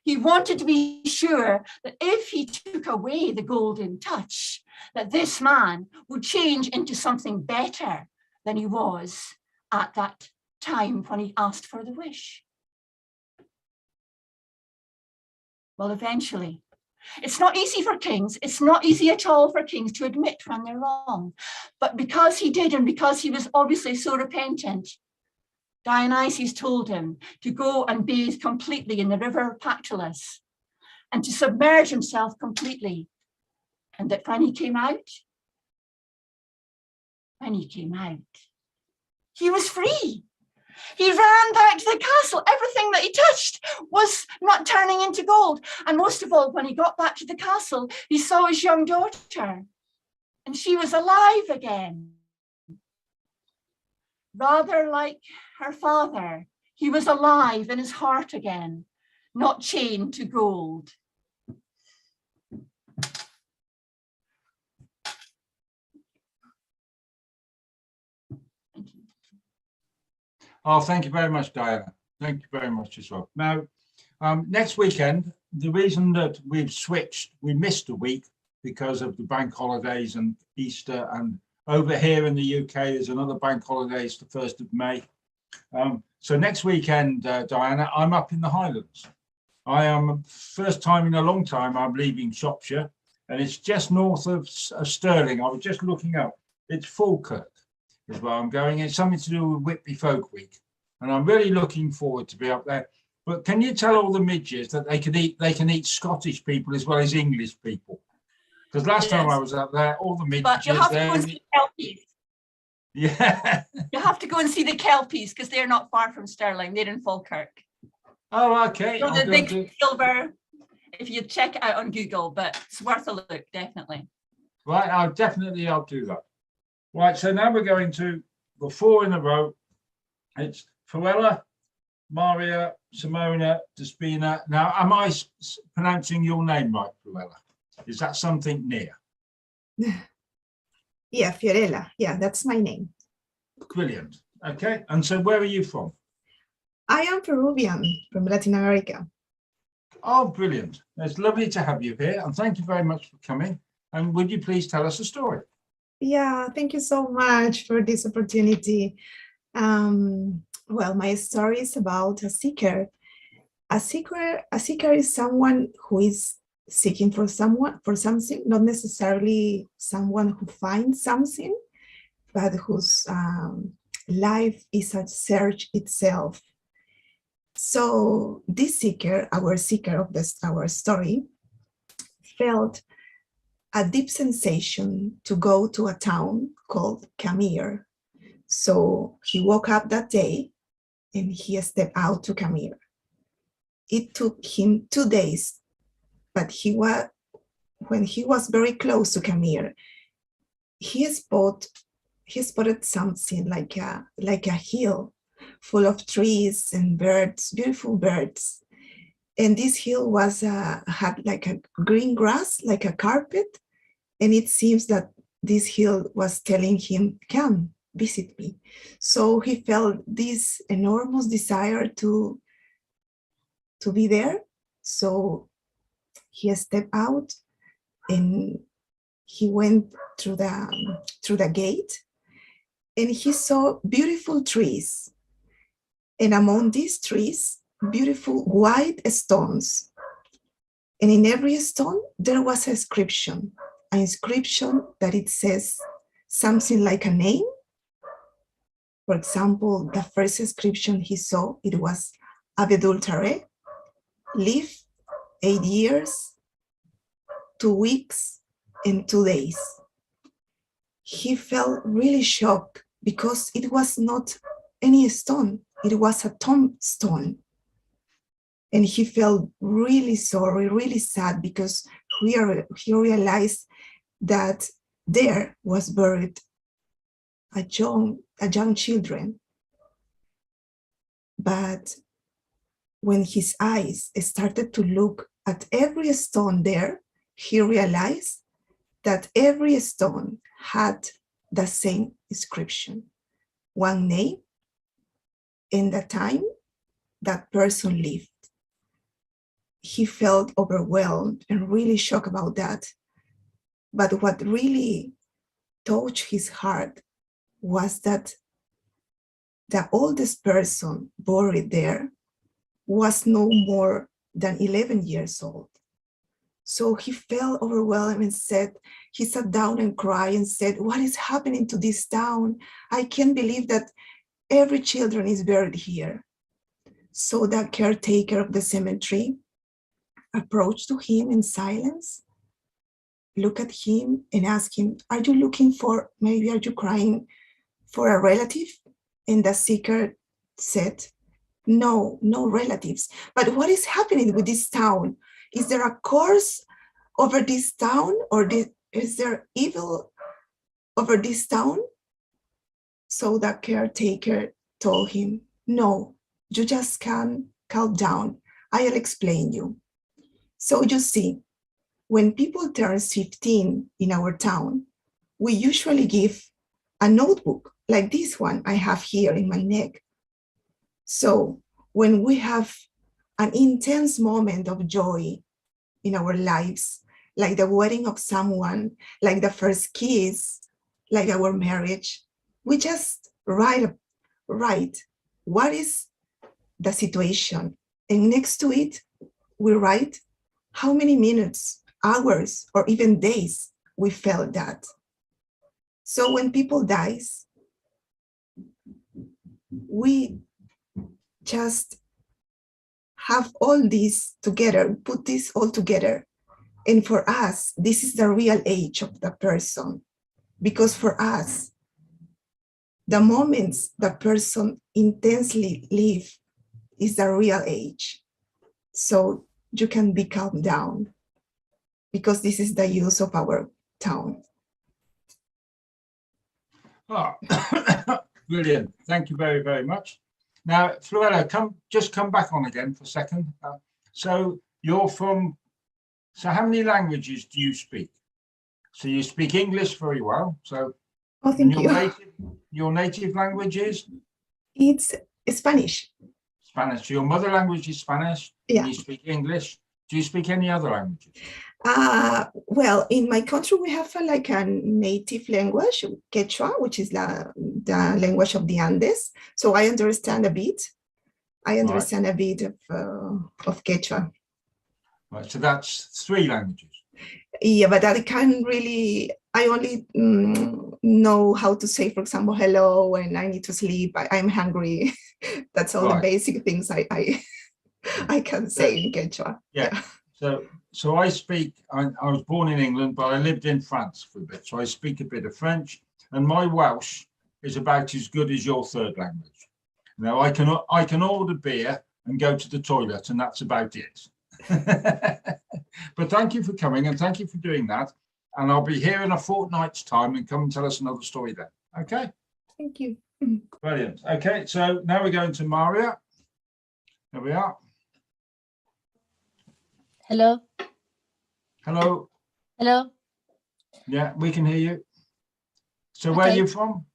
He wanted to be sure that if he took away the golden touch, that this man would change into something better than he was at that time when he asked for the wish. Well, eventually, it's not easy for kings. It's not easy at all for kings to admit when they're wrong. But because he did, and because he was obviously so repentant, Dionysus told him to go and bathe completely in the river Pactolus and to submerge himself completely And that when he came out, he was free. He ran back to the castle. Everything that he touched was not turning into gold. And most of all, when he got back to the castle, he saw his young daughter, and she was alive again. Rather like her father, he was alive in his heart again, not chained to gold. Oh, thank you very much, Diana. Thank you very much as well. Now, next weekend, the reason that we've switched, we missed a week because of the bank holidays and Easter, and over here in the UK, there's another bank holiday, it's the 1st of May. So next weekend, Diana, I'm up in the Highlands. I am, first time in a long time, I'm leaving Shropshire, and it's just north of Stirling. I was just looking up. It's Falkirk is where I'm going. It's something to do with Whitby Folk Week, and I'm really looking forward to be up there. But can you tell all the midges that they can eat Scottish people as well as English people? Because last time I was up there, all the midges. But you have to go and see the Kelpies. Yeah. You have to go and see the Kelpies because they're not far from Stirling. They're in Falkirk. Oh, okay. So the big silver, if you check it out on Google, but it's worth a look, definitely. Right, I'll do that. Right, so now we're going to the 4 in a row. It's Fuella, Maria, Simona, Despina. Now, am I pronouncing your name right, Fuella? Is that something near? Yeah, Fiorella. Yeah, that's my name. Brilliant. Okay, and so where are you from? I am Peruvian from Latin America. Oh, brilliant. It's lovely to have you here, and thank you very much for coming. And would you please tell us a story? Yeah, thank you so much for this opportunity. Well, my story is about a seeker. A seeker is someone who is seeking for something, not necessarily someone who finds something, but whose life is a search itself. So this seeker, our seeker of our story, felt a deep sensation to go to a town called Camir. So he woke up that day and he stepped out to Camir. It took him 2 days, but when he was very close to Camir, he spotted something like a hill full of trees and birds, beautiful birds. And this hill had like a green grass, like a carpet. And it seems that this hill was telling him, come, visit me. So he felt this enormous desire to be there. So he stepped out and he went through the gate, and he saw beautiful trees. And among these trees, beautiful white stones. And in every stone, there was an inscription that it says something like a name. For example, the first inscription he saw, it was Abedul Tare, live 8 years, 2 weeks, and 2 days. He felt really shocked because it was not any stone, it was a tombstone. And he felt really sorry, really sad, because he realized that there was buried a young children. But when his eyes started to look at every stone there, he realized that every stone had the same inscription, one name, and the time that person lived. He felt overwhelmed and really shocked about that. But what really touched his heart was that the oldest person buried there was no more than 11 years old. So he felt overwhelmed and he sat down and cried and said, what is happening to this town? I can't believe that every children is buried here. So the caretaker of the cemetery approached to him in silence looked at him and asked him, are you looking for, maybe are you crying for a relative? And the seeker said, no, no relatives. But what is happening with this town? Is there a curse over this town, or is there evil over this town? So the caretaker told him, no, you just calm down. I'll explain you. So you see, when people turn 15 in our town, we usually give a notebook like this one I have here in my neck. So when we have an intense moment of joy in our lives, like the wedding of someone, like the first kiss, like our marriage, we just write what is the situation. And next to it, we write how many minutes, hours, or even days we felt that. So when people dies, we just have all this together, put this all together. And for us, this is the real age of the person. Because for us, the moments the person intensely live is the real age. So you can be calmed down, because this is the use of our town. Oh, brilliant. Thank you very, very much. Now, Florella, come back on again for a second. So you're from, so how many languages do you speak? So you speak English very well. So oh, thank you. Your native language is? It's Spanish. Spanish. So your mother language is Spanish. Yeah. You speak English. Do you speak any other languages? Well, in my country, we have like a native language, Quechua, which is the language of the Andes. So I understand a bit. I understand a bit of Quechua. Right, so that's 3 languages. Yeah, but I can't really, I only know how to say, for example, hello, and I need to sleep, I'm hungry. That's all the basic things I can say in Quechua. Yeah. So I speak, I was born in England, but I lived in France for a bit. So I speak a bit of French, and my Welsh is about as good as your 3rd language. Now I can order beer and go to the toilet, and that's about it. But thank you for coming, and thank you for doing that. And I'll be here in a fortnight's time, and come and tell us another story then. Okay. Thank you. Brilliant. Okay, so now we're going to Maria. There we are. Hello. Hello. Hello. Yeah, we can hear you. So where are you from?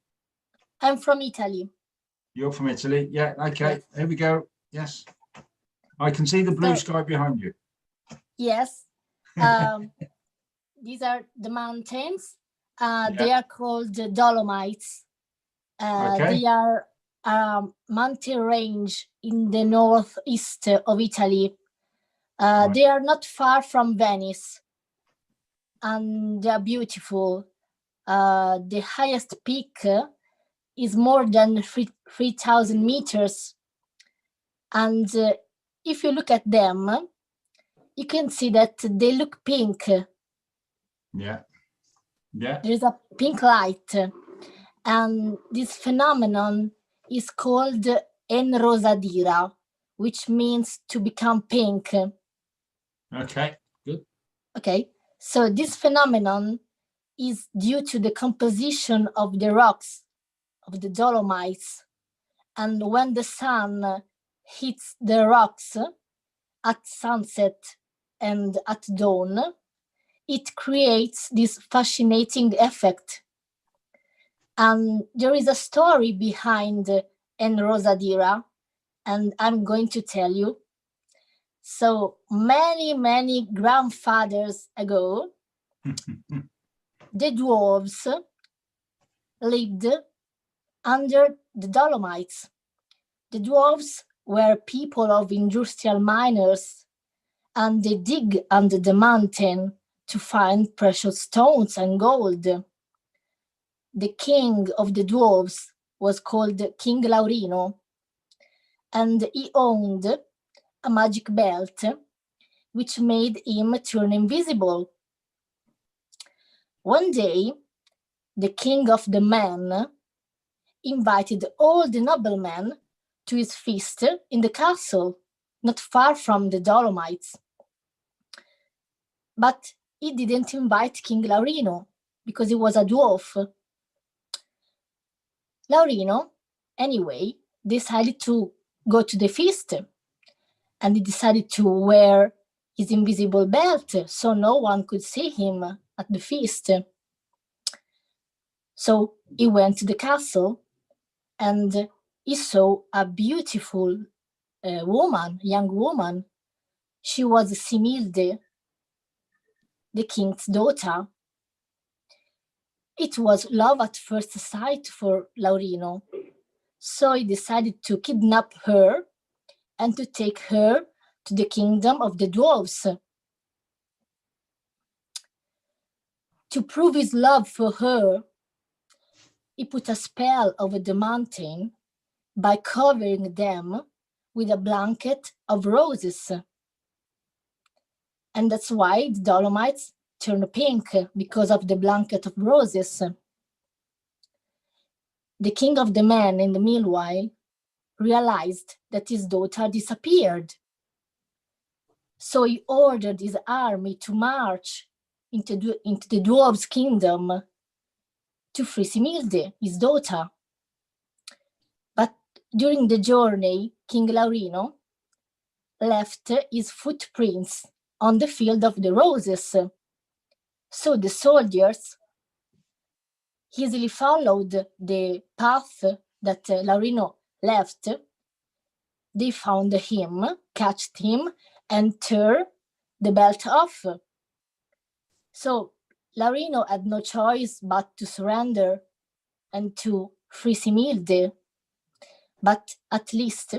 I'm from Italy. You're from Italy. Yeah, okay. Here we go. Yes. I can see the blue sky behind you. Yes. These are the mountains. They are called the Dolomites. They are a mountain range in the northeast of Italy. They are not far from Venice, and they are beautiful. The highest peak is more than 3,000 meters. And if you look at them, you can see that they look pink. Yeah. Yeah. There's a pink light. And this phenomenon is called enrosadira, which means to become pink. Okay, good. Okay, so this phenomenon is due to the composition of the rocks of the Dolomites. And when the sun hits the rocks at sunset and at dawn, it creates this fascinating effect. And there is a story behind enrosadira, and I'm going to tell you. So many grandfathers ago, the dwarves lived under the Dolomites. The dwarves were people of industrial miners, and they dig under the mountain to find precious stones and gold. The king of the dwarves was called King Laurino, and he owned a magic belt which made him turn invisible. One day, the king of the men invited all the noblemen to his feast in the castle, not far from the Dolomites. But he didn't invite King Laurino because he was a dwarf. Laurino, anyway, decided to go to the feast, and he decided to wear his invisible belt so no one could see him at the feast. So he went to the castle and he saw a beautiful young woman. She was Similde, the king's daughter. It was love at first sight for Laurino. So he decided to kidnap her and to take her to the kingdom of the dwarves. To prove his love for her, he put a spell over the mountain by covering them with a blanket of roses. And that's why the Dolomites turn pink, because of the blanket of roses. The king of the men, in the meanwhile, realized that his daughter disappeared. So he ordered his army to march into the dwarves' kingdom to free Similde, his daughter. But during the journey, King Laurino left his footprints on the field of the roses. So the soldiers easily followed the path that Laurino left. They found him, catched him, and tore the belt off. So Laurino had no choice but to surrender and to free Similde. But at least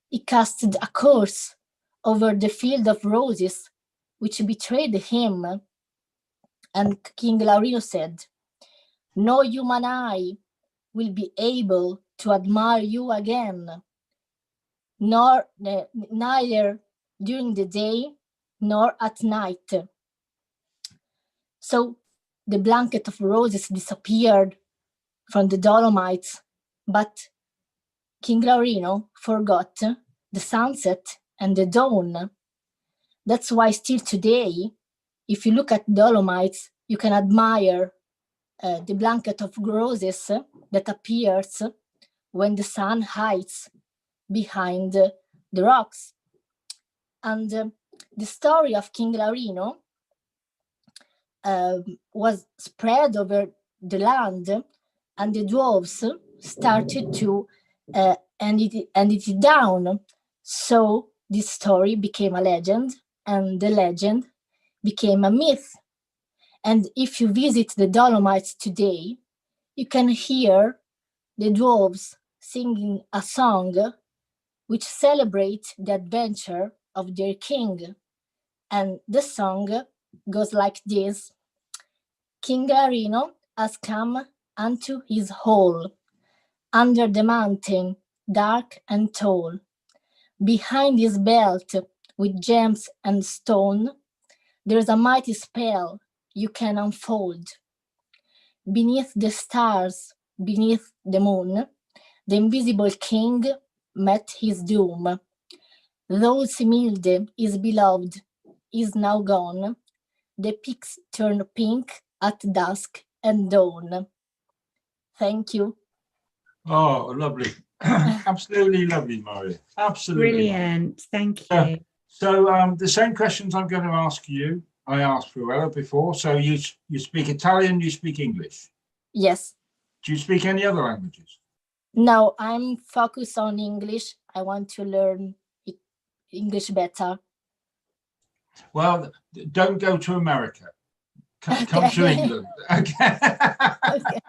he casted a curse over the field of roses, which betrayed him. And King Laurino said, "No human eye will be able to admire you again, neither during the day nor at night." So the blanket of roses disappeared from the Dolomites, but King Laurino forgot the sunset and the dawn. That's why still today, if you look at Dolomites, you can admire the blanket of roses that appears when the sun hides behind the rocks. And the story of King Laurino was spread over the land, and the dwarves started to end it down. So this story became a legend, and the legend became a myth. And if you visit the Dolomites today, you can hear the dwarves singing a song which celebrates the adventure of their king. And the song goes like this: King Laurino has come unto his hall, under the mountain, dark and tall. Behind his belt, with gems and stone, there's a mighty spell you can unfold. Beneath the stars, beneath the moon, the invisible king met his doom. Though Similde, his beloved, is now gone, the peaks turn pink at dusk and dawn. Thank you. Oh, lovely. Absolutely lovely, Maria. Absolutely. Brilliant. Thank you. So the same questions I'm going to ask you, I asked Fruella before. So you speak Italian, you speak English? Yes. Do you speak any other languages? No, I'm focused on English. I want to learn English better. Well, don't go to America. Come to England. Okay. Okay.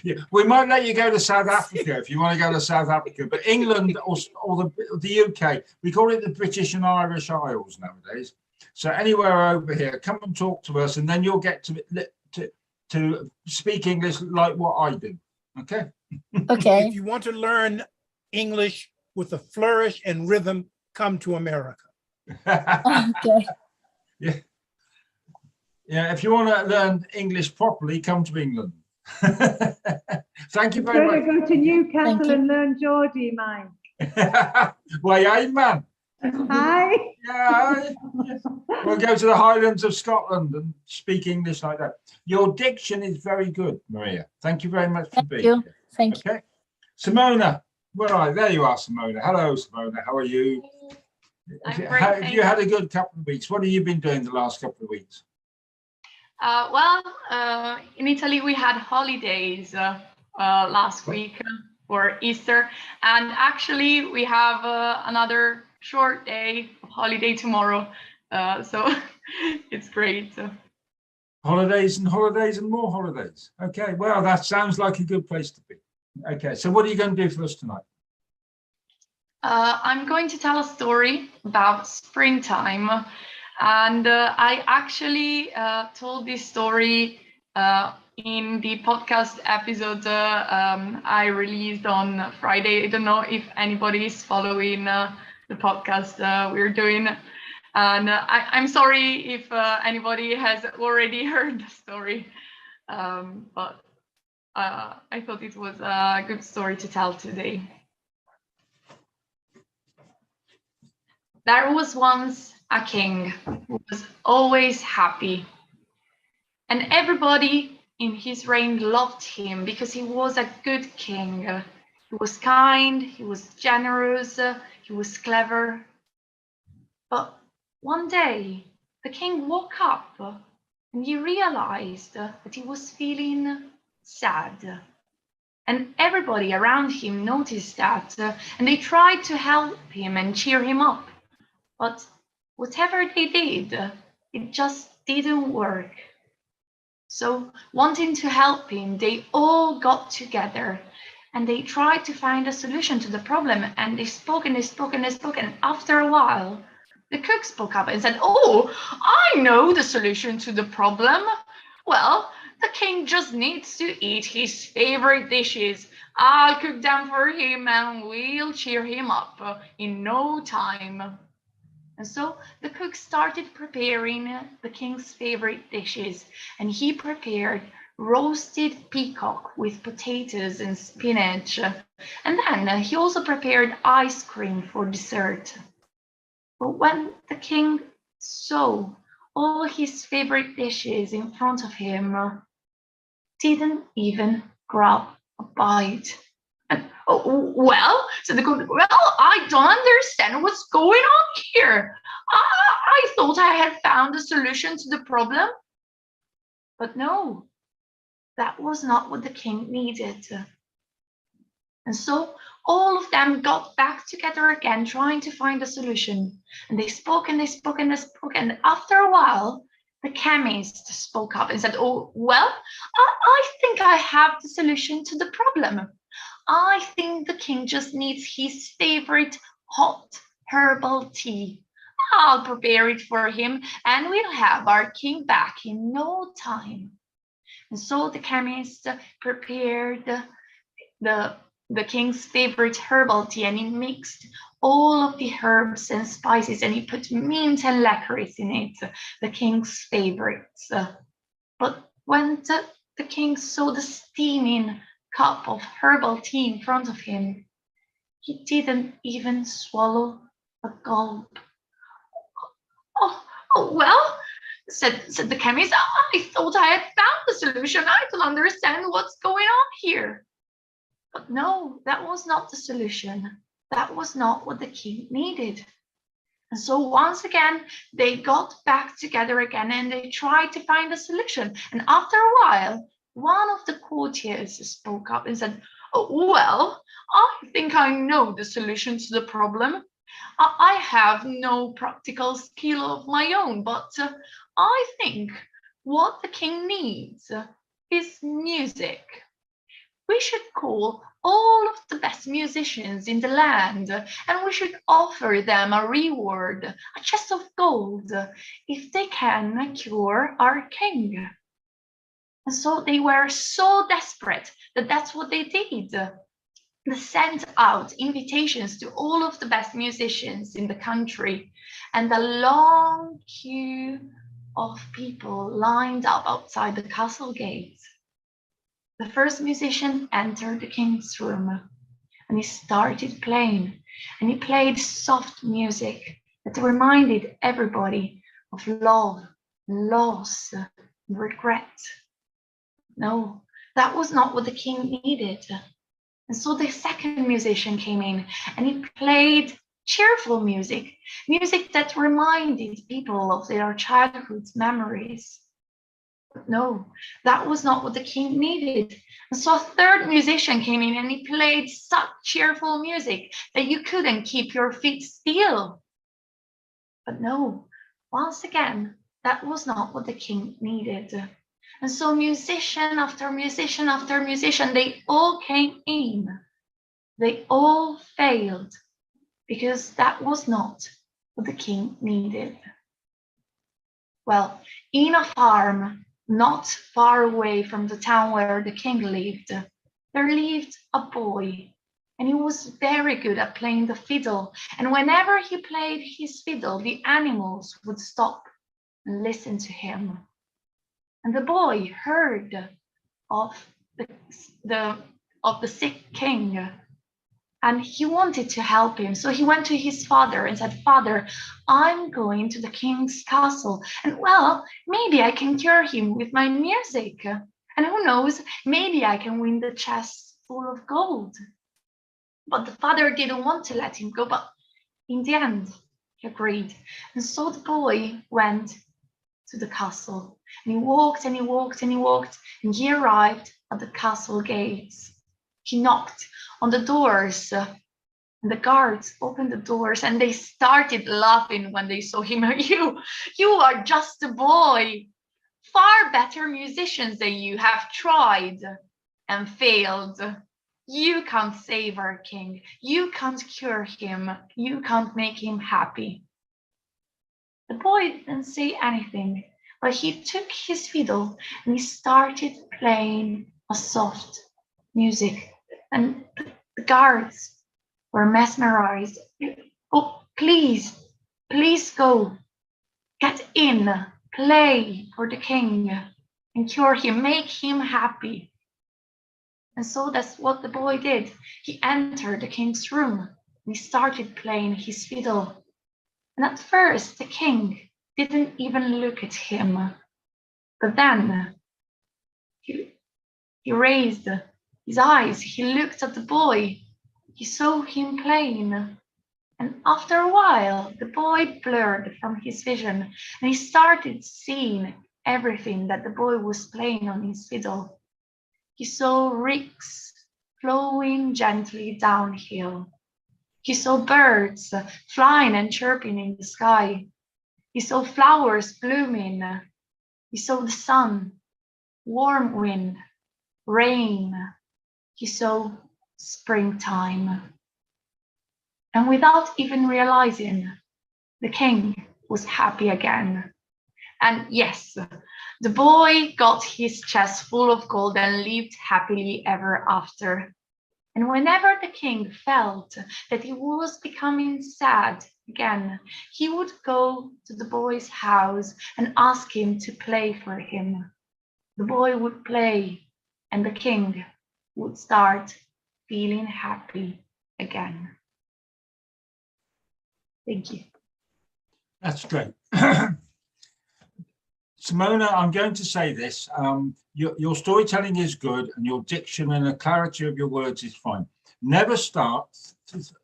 Yeah, we might let you go to South Africa if you want to go to South Africa, but England or the UK, we call it the British and Irish Isles nowadays. So anywhere over here, come and talk to us, and then you'll get to speak English like what I do. Okay. Okay. If you want to learn English with a flourish and rhythm, come to America. Okay. Yeah. Yeah, if you want to learn English properly, come to England. Thank you very much. Go to Newcastle and learn Geordie, Mike. Well, yeah, man. Hi. Yeah, we'll go to the Highlands of Scotland and speak English like that. Your diction is very good, Maria. Thank you very much for being here. Thank you. Okay. Simona, well, there you are, Simona. Hello, Simona. How are you? Have you had a good couple of weeks? What have you been doing the last couple of weeks? In Italy, we had holidays last week for Easter, and actually we have another short day of holiday tomorrow, so it's great. Holidays and holidays and more holidays. Okay, well, that sounds like a good place to be. Okay, so what are you going to do for us tonight? I'm going to tell a story about springtime, and I actually told this story in the podcast episode I released on Friday. I don't know if anybody is following the podcast we're doing, and I'm sorry if anybody has already heard the story, but I thought it was a good story to tell today. There was once a king who was always happy, and everybody in his reign loved him because he was a good king. He was kind, he was generous, he was clever. But one day, the king woke up and he realized that he was feeling sad. And everybody around him noticed that, and they tried to help him and cheer him up. But whatever they did, it just didn't work. So, wanting to help him, they all got together and they tried to find a solution to the problem. And they spoke and they spoke and they spoke. And after a while, the cook spoke up and said, "Oh, I know the solution to the problem. Well, the king just needs to eat his favorite dishes. I'll cook them for him and we'll cheer him up in no time." And so the cook started preparing the king's favorite dishes, and he prepared roasted peacock with potatoes and spinach. And then he also prepared ice cream for dessert. But when the king saw all his favorite dishes in front of him, didn't even grab a bite. And, "Oh, well," said the cook, "well, I don't understand what's going on here. I thought I had found a solution to the problem." But no, that was not what the king needed. And so all of them got back together again, trying to find a solution. And they spoke and they spoke and they spoke. And after a while, the chemist spoke up and said, "Oh, well, I think I have the solution to the problem. I think the king just needs his favorite hot herbal tea. I'll prepare it for him and we'll have our king back in no time." And so the chemist prepared the king's favorite herbal tea, and he mixed all of the herbs and spices, and he put mint and licorice in it, the king's favorites. But when the king saw the steaming cup of herbal tea in front of him, he didn't even swallow a gulp. Oh, well," said the chemist, "I thought I had found the solution. I don't understand what's going on here." But no, that was not the solution. That was not what the king needed. And so once again, they got back together again and they tried to find a solution. And after a while, one of the courtiers spoke up and said, "Oh, well, I think I know the solution to the problem. I have no practical skill of my own, but I think what the king needs is music. We should call all of the best musicians in the land, and we should offer them a reward, a chest of gold, if they can cure our king." And so they were so desperate that that's what they did. They sent out invitations to all of the best musicians in the country, and a long queue of people lined up outside the castle gates. The first musician entered the king's room, and he started playing, and he played soft music that reminded everybody of love, loss, regret. No, that was not what the king needed. And so the second musician came in, and he played cheerful music, music that reminded people of their childhood memories. But no, that was not what the king needed. And so a third musician came in, and he played such cheerful music that you couldn't keep your feet still. But no, once again, that was not what the king needed. And so musician after musician after musician, they all came in. They all failed because that was not what the king needed. Well, in a farm not far away from the town where the king lived, there lived a boy, and he was very good at playing the fiddle. And whenever he played his fiddle, the animals would stop and listen to him. And the boy heard of the sick king, and he wanted to help him. So he went to his father and said, "Father, I'm going to the king's castle, and well, maybe I can cure him with my music. And who knows, maybe I can win the chest full of gold." But the father didn't want to let him go, but in the end, he agreed. And so the boy went to the castle, and he walked and he walked and he walked, and he arrived at the castle gates. He knocked on the doors, and the guards opened the doors, and they started laughing when they saw him. You are just a boy. Far better musicians than you have tried and failed. You can't save our king. You can't cure him. You can't make him happy. The boy didn't say anything, but he took his fiddle and he started playing a soft music. And the guards were mesmerized. "Oh, please, please go. Get in, play for the king and cure him, make him happy." And so that's what the boy did. He entered the king's room and he started playing his fiddle. And at first, the king didn't even look at him. But then he raised his eyes, he looked at the boy, he saw him playing. And after a while, the boy blurred from his vision, and he started seeing everything that the boy was playing on his fiddle. He saw ricks flowing gently downhill. He saw birds flying and chirping in the sky. He saw flowers blooming. He saw the sun, warm wind, rain. He saw springtime. And without even realizing, the king was happy again. And yes, the boy got his chest full of gold and lived happily ever after. And whenever the king felt that he was becoming sad again, he would go to the boy's house and ask him to play for him. The boy would play, and the king would start feeling happy again. Thank you. That's great. Simona, I'm going to say this. Your storytelling is good, and your diction and the clarity of your words is fine. Never start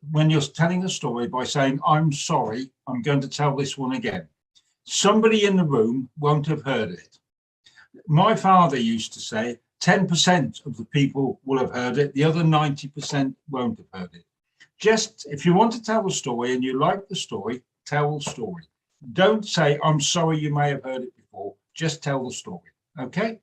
when you're telling a story by saying, "I'm sorry, I'm going to tell this one again." Somebody in the room won't have heard it. My father used to say 10% of the people will have heard it, the other 90% won't have heard it. Just, if you want to tell a story and you like the story, tell the story. Don't say, "I'm sorry, you may have heard it before." Just tell the story, okay?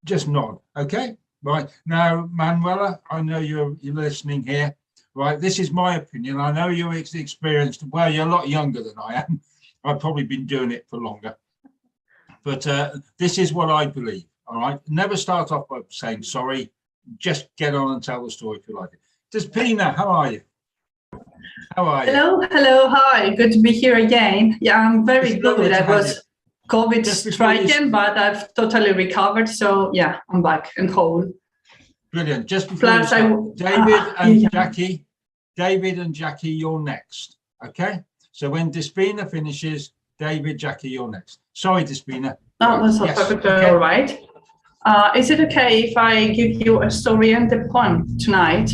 Just nod, okay? Right, now, Manuela, I know you're listening here, right? This is my opinion. I know you're experienced, well, you're a lot younger than I am. I've probably been doing it for longer. But this is what I believe, all right? Never start off by saying sorry. Just get on and tell the story if you like it. Despina, how are you? How are you? Hello, hi. Good to be here again. Yeah, I'm very good. COVID striking, but I've totally recovered. So yeah, I'm back and whole. Brilliant. Just before David and Jackie, you're next. Okay. So when Despina finishes, David, Jackie, you're next. Sorry, Despina. Oh, that's perfectly all right. Is it okay if I give you a story and a poem tonight?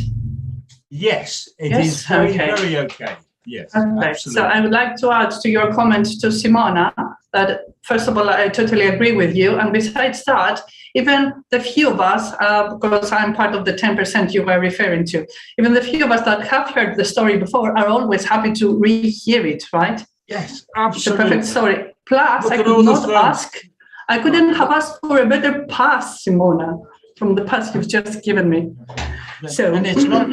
Yes, it is very okay. Yes, absolutely. So I would like to add to your comment to Simona that, first of all, I totally agree with you. And besides that, even the few of us, because I'm part of the 10% you were referring to, even the few of us that have heard the story before are always happy to rehear it, right? Yes, absolutely. It's a perfect story. Plus, I couldn't have asked for a better pass, Simona, from the pass you've just given me. So, and it's not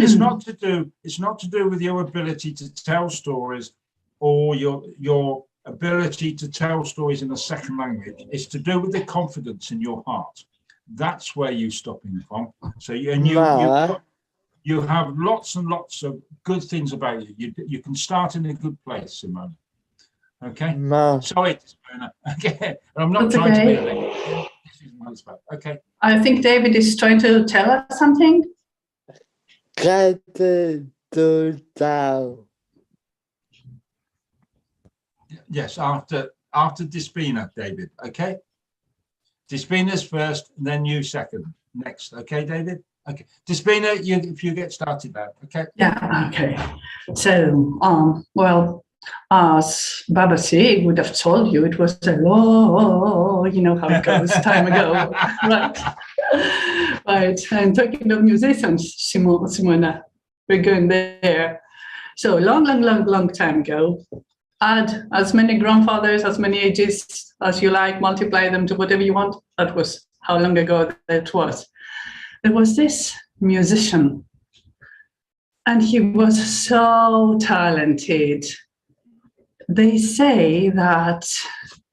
to do with your ability to tell stories or your ability to tell stories in a second language. It's to do with the confidence in your heart. That's where you're stopping from. So you have lots and lots of good things about you. You can start in a good place, Simone. Okay. Sorry, Simona. Okay, I'm not trying to be a lady. Okay. I think David is trying to tell us something. Yes, after Despina, David. Okay. Despina's first, and then you second. Next. Okay, David. Okay. Despina, if you get started now. Okay. Yeah. Okay. So, well, as Babasi would have told you, it was a long, you know how it goes, time ago, right? Right. I'm talking of musicians, Simona. We're going there. So long time ago. Add as many grandfathers, as many ages as you like, multiply them to whatever you want. That was how long ago that was. There was this musician, and he was so talented. They say that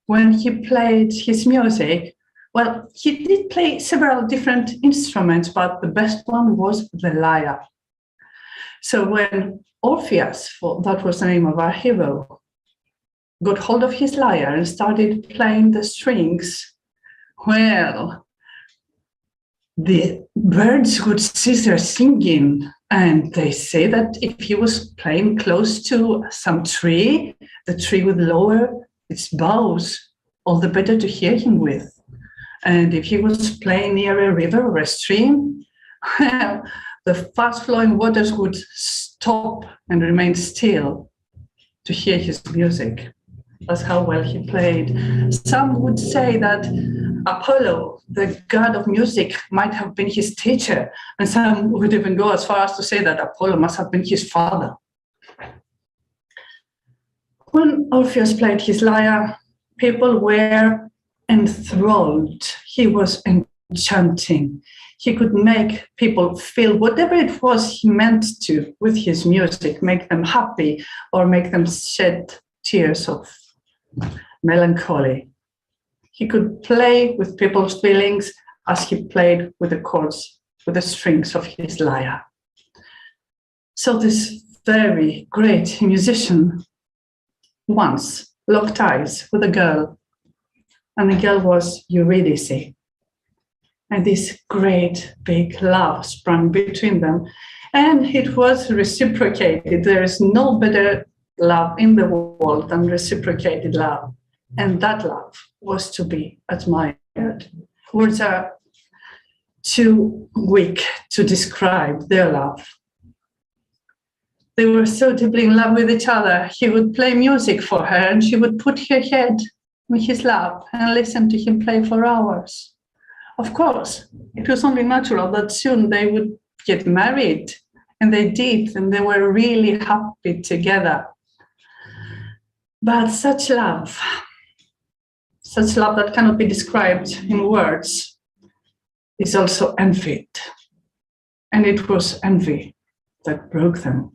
when he played his music, well, he did play several different instruments, but the best one was the lyre. So when Orpheus, that was the name of our hero, got hold of his lyre and started playing the strings, well, the birds would cease their singing. And they say that if he was playing close to some tree, the tree would lower its boughs, all the better to hear him with. And if he was playing near a river or a stream, well, the fast-flowing waters would stop and remain still to hear his music. That's how well he played. Some would say that Apollo, the god of music, might have been his teacher, and some would even go as far as to say that Apollo must have been his father. When Orpheus played his lyre, people were enthralled. He was enchanting. He could make people feel whatever it was he meant to with his music, make them happy or make them shed tears of melancholy. He could play with people's feelings as he played with the chords, with the strings of his lyre. So this very great musician once locked eyes with a girl, and the girl was Eurydice. And this great big love sprang between them, and it was reciprocated. There is no better love in the world than reciprocated love. And that love was to be admired. Words are too weak to describe their love. They were so deeply in love with each other. He would play music for her, and she would put her head on his lap and listen to him play for hours. Of course, it was only natural that soon they would get married, and they did, and they were really happy together. But such love that cannot be described in words, is also envied. And it was envy that broke them.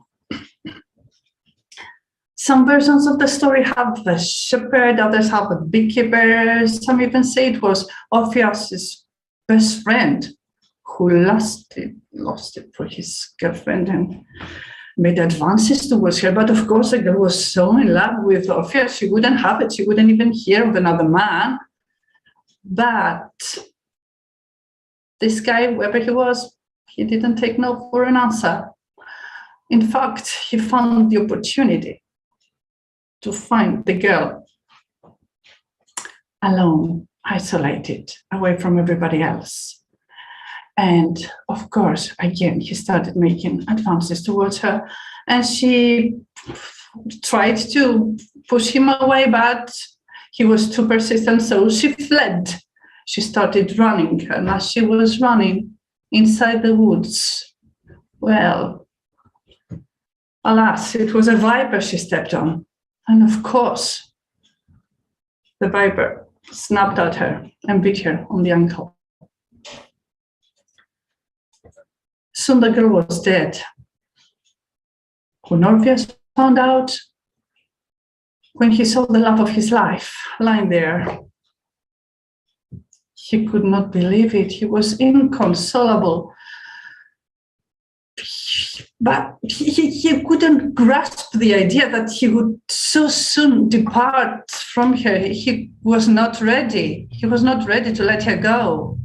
Some versions of the story have the shepherd, others have the beekeeper. Some even say it was Orpheus's best friend who lost it for his girlfriend and made advances towards her. But of course, the girl was so in love with Orpheus, she wouldn't have it. She wouldn't even hear of another man. But this guy, whoever he was, he didn't take no for an answer. In fact, he found the opportunity to find the girl alone, isolated, away from everybody else. And of course, again, he started making advances towards her, and she tried to push him away, but he was too persistent, so she fled. She started running, and as she was running inside the woods, well, alas, it was a viper she stepped on. And of course, the viper snapped at her and bit her on the ankle. Soon the girl was dead. When Orpheus found out, when he saw the love of his life lying there, he could not believe it. He was inconsolable. But he couldn't grasp the idea that he would so soon depart from her. He was not ready. He was not ready to let her go.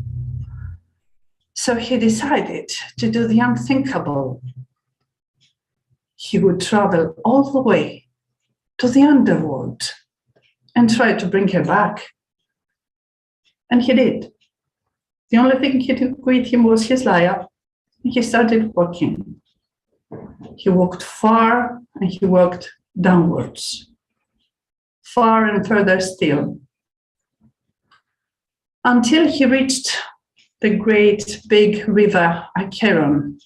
So he decided to do the unthinkable. He would travel all the way to the underworld and try to bring her back. And he did. The only thing he took with him was his lyre. He started walking. He walked far and he walked downwards, far and further still, until he reached the great big river Acheron.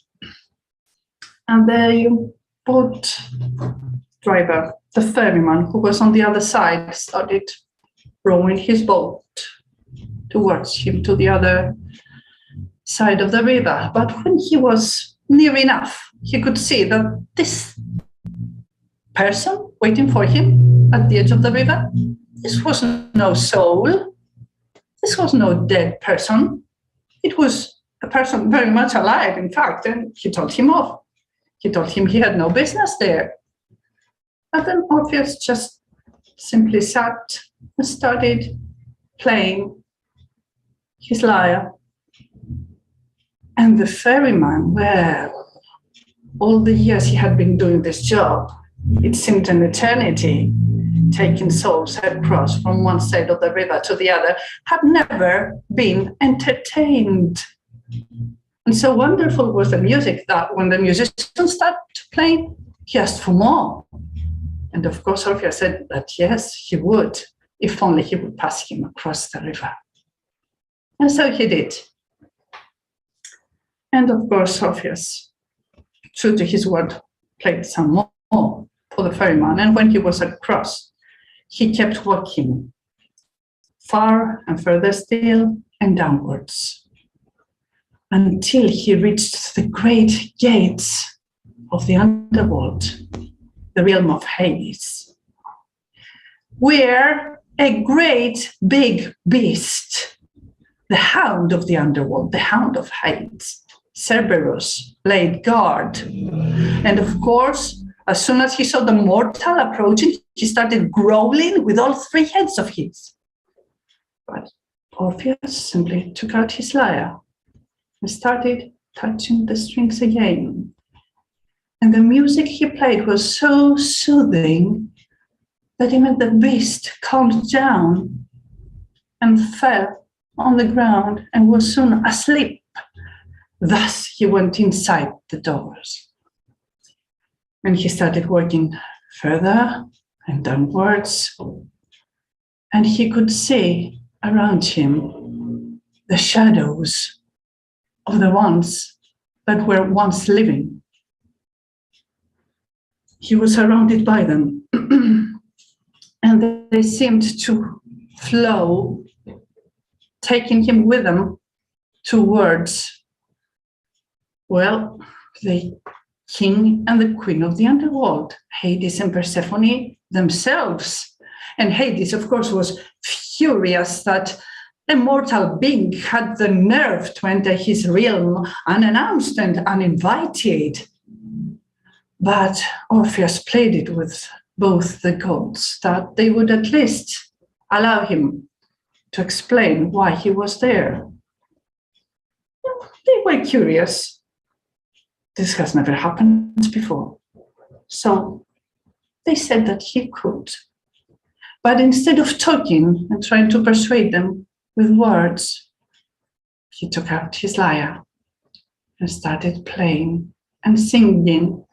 And the boat driver, the ferryman who was on the other side, started rowing his boat towards him to the other side of the river. But when he was near enough, he could see that this person waiting for him at the edge of the river, this was no soul. This was no dead person. It was a person very much alive, in fact, and he told him off. He told him he had no business there. And then Orpheus just simply sat and started playing his lyre. And the ferryman, well, all the years he had been doing this job, it seemed an eternity, taking souls across from one side of the river to the other, had never been entertained. And so wonderful was the music that when the musician started playing, he asked for more. And of course, Orpheus said that yes, he would, if only he would pass him across the river. And so he did. And of course, Orpheus, true to his word, played some more for the ferryman. And when he was across, he kept walking far and further still and downwards until he reached the great gates of the underworld, the realm of Hades, where a great big beast, the hound of the underworld, the hound of Hades, Cerberus, laid guard. And of course, as soon as he saw the mortal approaching, he started growling with all three heads of his. But Orpheus simply took out his lyre and started touching the strings again. And the music he played was so soothing that even the beast calmed down and fell on the ground and was soon asleep. Thus he went inside the doors. And he started working further and downwards. And he could see around him the shadows of the ones that were once living. He was surrounded by them. And they seemed to flow, taking him with them towards, well, the king and the queen of the underworld, Hades and Persephone themselves. And Hades, of course, was furious that a mortal being had the nerve to enter his realm unannounced and uninvited. But Orpheus pleaded with both the gods that they would at least allow him to explain why he was there. They were curious. This has never happened before. So they said that he could. But instead of talking and trying to persuade them with words, he took out his lyre and started playing and singing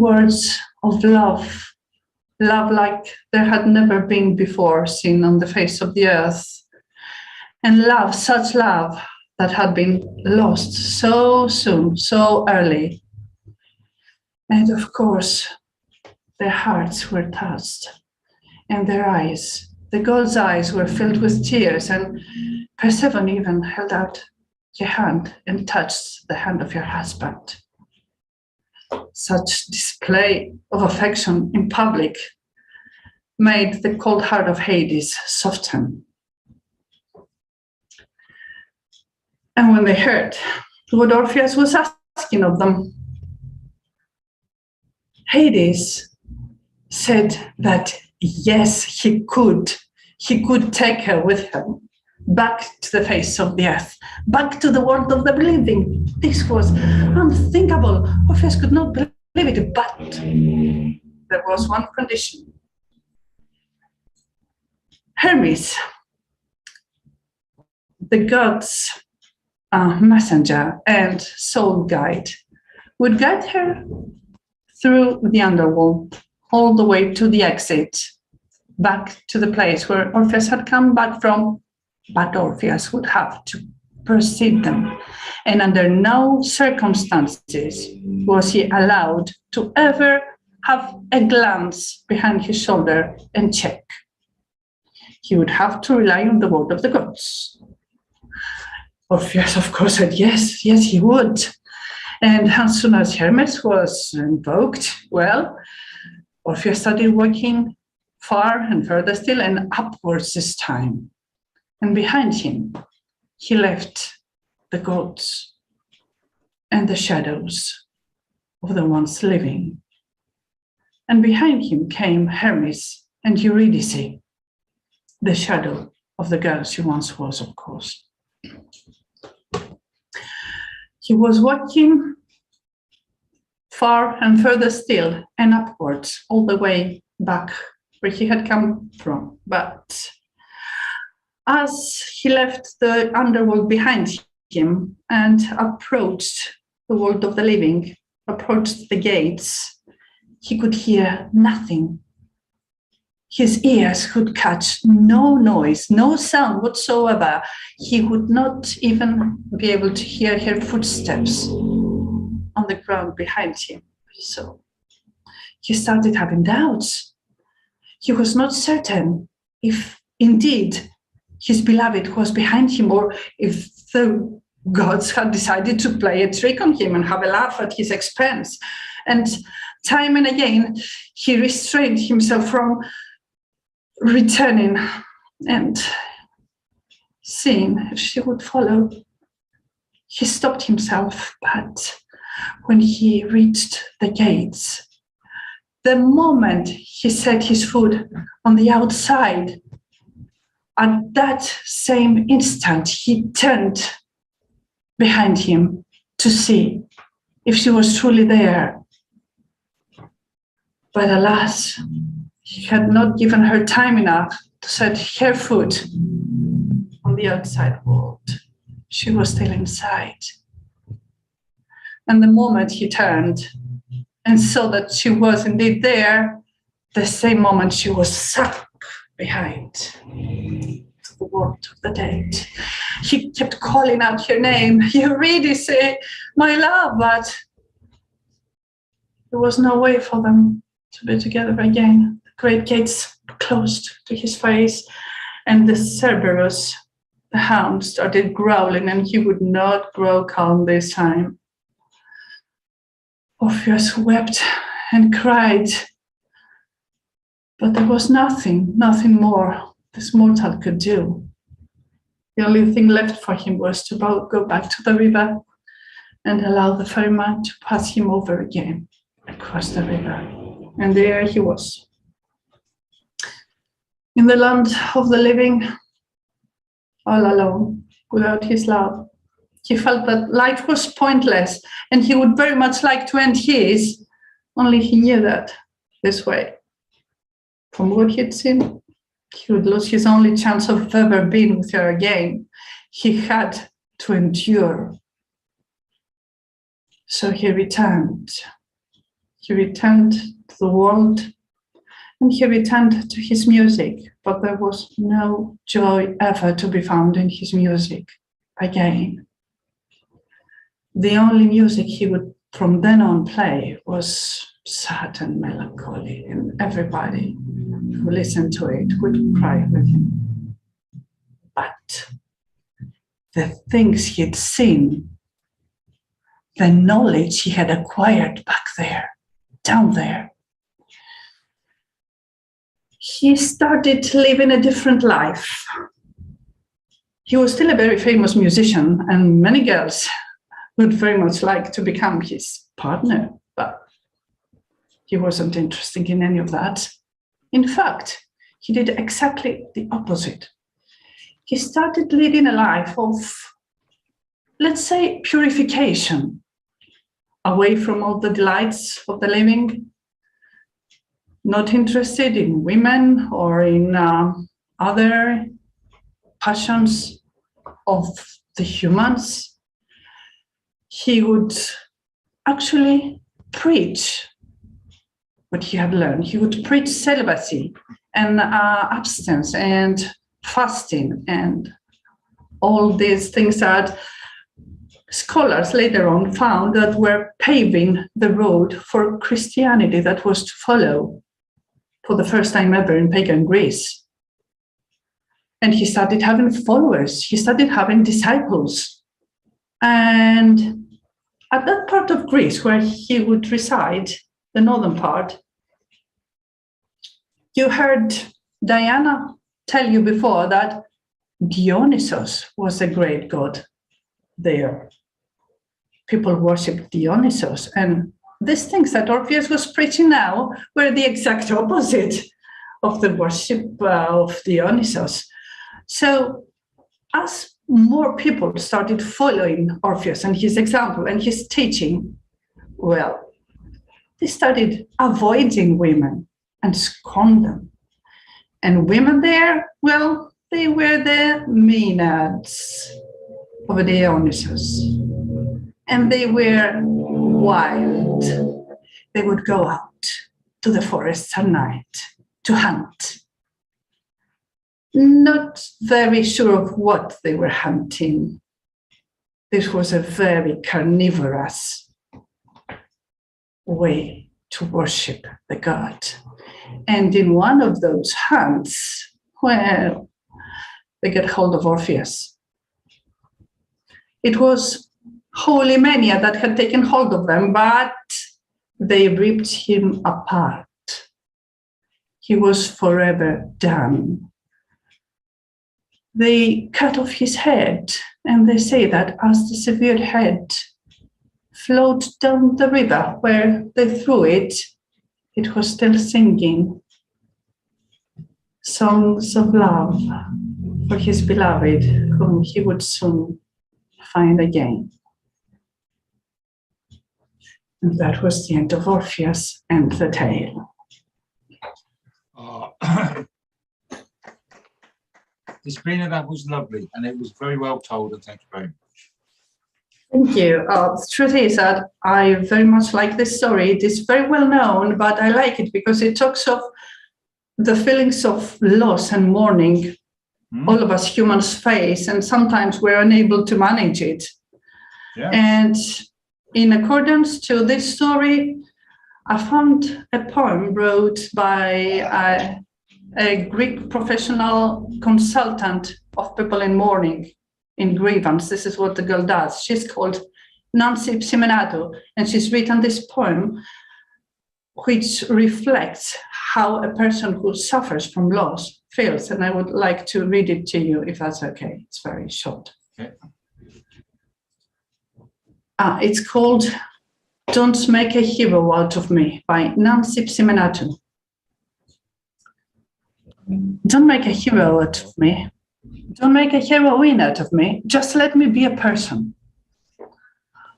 words of love, love like there had never been before seen on the face of the earth, and love, such love that had been lost so soon, so early. And of course, their hearts were touched, and their eyes, the gods' eyes, were filled with tears, and Persephone even held out your hand and touched the hand of your husband. Such display of affection in public made the cold heart of Hades soften. And when they heard what Orpheus was asking of them, Hades said that yes, he could take her with him back to the face of the earth, back to the world of the living. This was unthinkable. Orpheus could not believe it, but there was one condition. Hermes, the gods' messenger and soul guide, would guide her through the underworld all the way to the exit, back to the place where Orpheus had come back from, but Orpheus would have to precede them. And under no circumstances was he allowed to ever have a glance behind his shoulder and check. He would have to rely on the word of the gods. Orpheus, of course, said yes, he would. And as soon as Hermes was invoked, well, Orpheus started walking far and further still and upwards this time. And behind him, he left the gods and the shadows of the ones living. And behind him came Hermes and Eurydice, the shadow of the girl she once was, of course. He was walking far and further still and upwards, all the way back where he had come from. But as he left the underworld behind him and approached the world of the living, approached the gates, he could hear nothing. His ears could catch no noise, no sound whatsoever. He would not even be able to hear her footsteps on the ground behind him. So he started having doubts. He was not certain if indeed his beloved was behind him, or if the gods had decided to play a trick on him and have a laugh at his expense. And time and again, he restrained himself from returning and seeing if she would follow. He stopped himself, but when he reached the gates, the moment he set his foot on the outside, at that same instant, he turned behind him to see if she was truly there. But alas, he had not given her time enough to set her foot on the outside world. She was still inside. And the moment he turned and saw that she was indeed there, the same moment she was sucked behind to the world of the dead. He kept calling out her name, Eurydice, my love, but there was no way for them to be together again. The great gates closed to his face, and the Cerberus, the hound, started growling, and he would not grow calm this time. Orpheus wept and cried, but there was nothing more this mortal could do. The only thing left for him was to go back to the river and allow the ferryman to pass him over again. across the river. And there he was, in the land of the living, all alone, without his love. He felt that life was pointless, and he would very much like to end his, only he knew that this way, from what he'd seen, he would lose his only chance of ever being with her again. He had to endure. So he returned. He returned to the world, and he returned to his music, but there was no joy ever to be found in his music again. The only music he would from then on play was sad and melancholy, and everybody who listened to it would cry with him. But the things he'd seen, the knowledge he had acquired back there, down there, he started living a different life. He was still a very famous musician, and many girls would very much like to become his partner, but he wasn't interested in any of that. In fact, he did exactly the opposite. He started leading a life of, let's say, purification, away from all the delights of the living, not interested in women or in other passions of the humans. He would actually preach what he had learned. He would preach celibacy and abstinence and fasting and all these things that scholars later on found that were paving the road for Christianity that was to follow for the first time ever in pagan Greece. And he started having followers. He started having disciples. And at that part of Greece where he would reside, the northern part, you heard Diana tell you before that Dionysos was a great god there. People worshipped Dionysos, and these things that Orpheus was preaching now were the exact opposite of the worship of Dionysos. So as more people started following Orpheus and his example and his teaching, well, they started avoiding women and scorn them. And women there, well, they were the maenads of Dionysus. And they were wild. They would go out to the forests at night to hunt. Not very sure of what they were hunting. This was a very carnivorous way to worship the god. And in one of those hunts, well, they get hold of Orpheus. It was holy mania that had taken hold of them, but they ripped him apart. He was forever done. They cut off his head, and they say that as the severed head flowed down the river where they threw it, it was still singing songs of love for his beloved, whom he would soon find again. And that was the end of Orpheus and the tale. Despina, that was lovely, and it was very well told, and thank you very much. Thank you. The truth is that I very much like this story. It is very well known, but I like it because it talks of the feelings of loss and mourning all of us humans face, and sometimes we're unable to manage it. Yeah. And in accordance to this story, I found a poem wrote by a Greek professional consultant of people in mourning, in grievance. This is what the girl does. She's called Nancy Psimenatou, and she's written this poem which reflects how a person who suffers from loss feels. And I would like to read it to you, if that's okay. It's very short. Okay. It's called Don't Make a Hero Out of Me by Nancy Simenato. Don't make a hero out of me. Don't make a heroine out of me. Just let me be a person.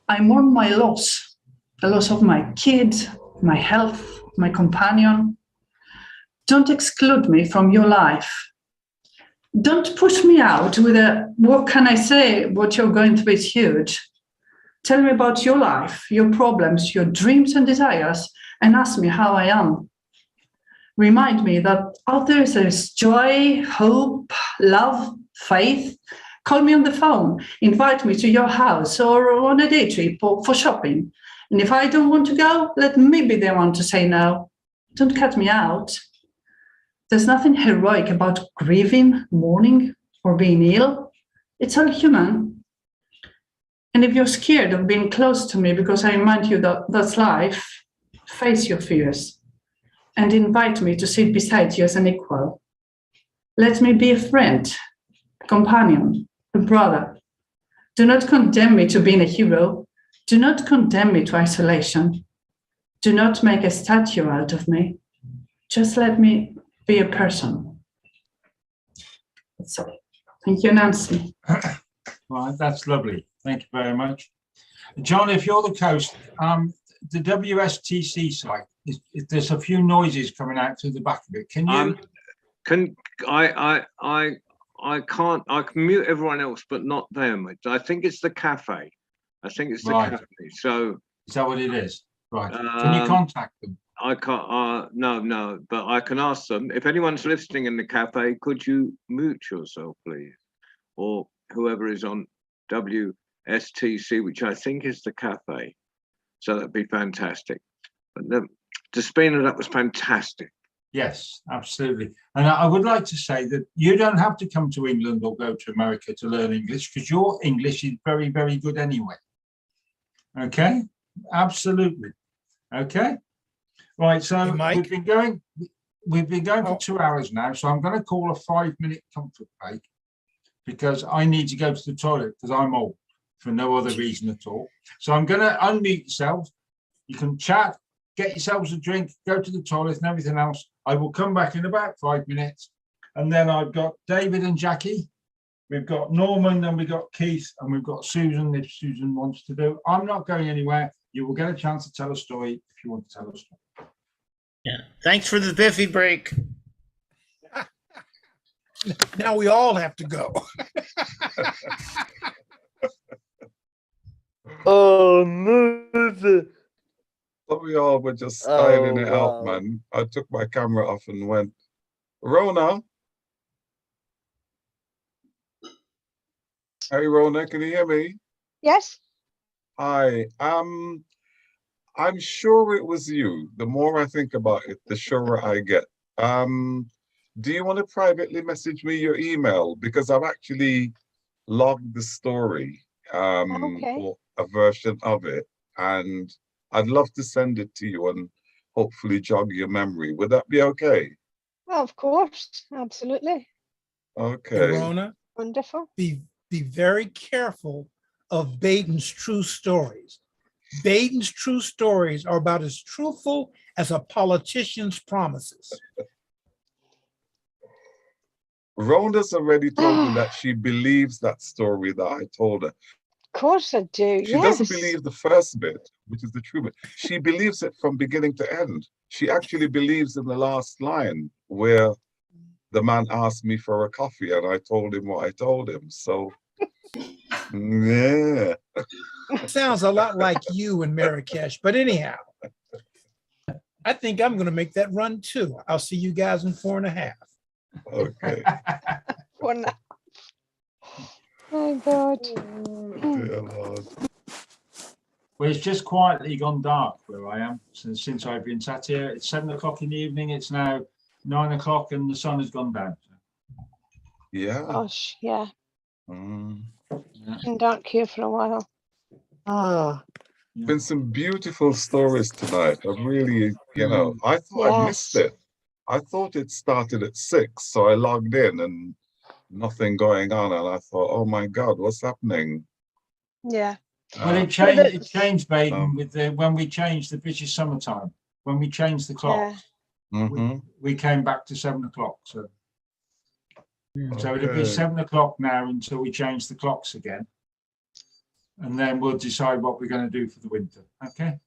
I mourn my loss, the loss of my kid, my health, my companion. Don't exclude me from your life. Don't push me out with a, what can I say, what you're going through is huge. Tell me about your life, your problems, your dreams and desires, and ask me how I am. Remind me that out there is joy, hope, love, faith. Call me on the phone, invite me to your house or on a day trip or for shopping. And if I don't want to go, let me be the one to say no. Don't cut me out. There's nothing heroic about grieving, mourning, or being ill. It's all human. And if you're scared of being close to me because I remind you that that's life, face your fears and invite me to sit beside you as an equal. Let me be a friend, a companion, a brother. Do not condemn me to being a hero. Do not condemn me to isolation. Do not make a statue out of me. Just let me be a person. So, thank you, Nancy. Right, that's lovely. Thank you very much. John, if you're the host, the WSTC site, there's a few noises coming out through the back of it. Can you? I can't. I can mute everyone else, but not them. I think it's the cafe. I think it's the cafe. So is that what it is? Right. Can you contact them? I can't. No. But I can ask them. If anyone's listening in the cafe, could you mute yourself, please, or whoever is on WSTC, which I think is the cafe. So that'd be fantastic. But Despina, that was fantastic. Yes, absolutely. And I would like to say that you don't have to come to England or go to America to learn English, because your English is very, very good anyway. Okay, absolutely. Okay, right. So we've been going for 2 hours now. So I'm going to call a 5-minute comfort break because I need to go to the toilet because I'm old for no other reason at all. So I'm going to unmute yourself. You can chat, get yourselves a drink, go to the toilet and everything else. I will come back in about 5 minutes. And then I've got David and Jackie. We've got Norman and we've got Keith and we've got Susan if Susan wants to do. I'm not going anywhere. You will get a chance to tell a story if you want to tell a story. Yeah. Thanks for the Biffy break. Now we all have to go. Oh, no. But we all were just styling it out, man. I took my camera off and went, Rona. Hey, Rona, can you hear me? Yes. Hi. I'm sure it was you. The more I think about it, the surer I get. Do you want to privately message me your email? Because I've actually logged the story, or a version of it, and I'd love to send it to you and hopefully jog your memory. Would that be okay? Oh, of course, absolutely. Okay. Rona, wonderful. Be very careful of Baden's true stories. Baden's true stories are about as truthful as a politician's promises. Rhoda's already told me that she believes that story that I told her. Of course I do. She doesn't believe the first bit, which is the true bit. She believes it from beginning to end. She actually believes in the last line where the man asked me for a coffee and I told him what I told him. So, yeah. Sounds a lot like you and Marrakesh, but anyhow, I think I'm going to make that run too. I'll see you guys in 4.5. Okay. 4.5. Oh God. Dear Lord. Well, it's just quietly gone dark where I am since I've been sat here. It's 7 o'clock in the evening. It's now 9 o'clock and the sun has gone down. Yeah. Gosh, yeah. Yeah. Been dark here for a while. Been some beautiful stories tonight. I really, I thought I missed it. I thought it started at 6, so I logged in and nothing going on, and I thought, oh my God, what's happening? Yeah. Well, it changed, Baden, with when we changed the British summertime. When we changed the clocks, we came back to 7 o'clock. So it'll be 7 o'clock now until we change the clocks again, and then we'll decide what we're going to do for the winter. Okay.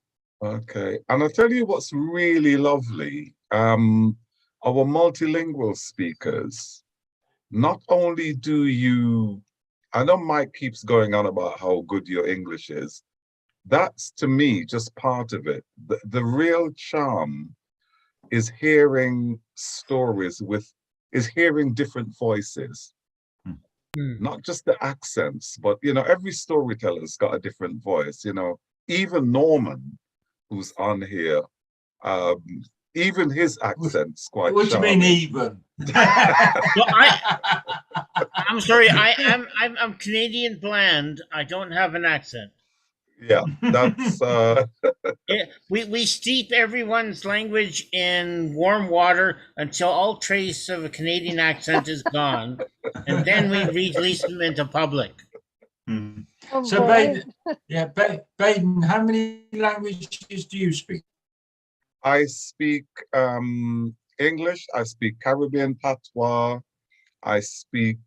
Okay, and I'll tell you what's really lovely. Our multilingual speakers, not only do you, I know Mike keeps going on about how good your English is. That's, to me, just part of it. The real charm is hearing stories is hearing different voices. Not just the accents, but, you know, every storyteller's got a different voice, you know. Even Norman, who's on here, even his accent's quite What do you mean even? Well, I'm sorry, I'm Canadian bland. I don't have an accent. Yeah, that's Yeah, we steep everyone's language in warm water until all trace of a Canadian accent is gone, and then we release them into public. So Baden, how many languages do you speak? I speak English, I speak Caribbean patois, I speak,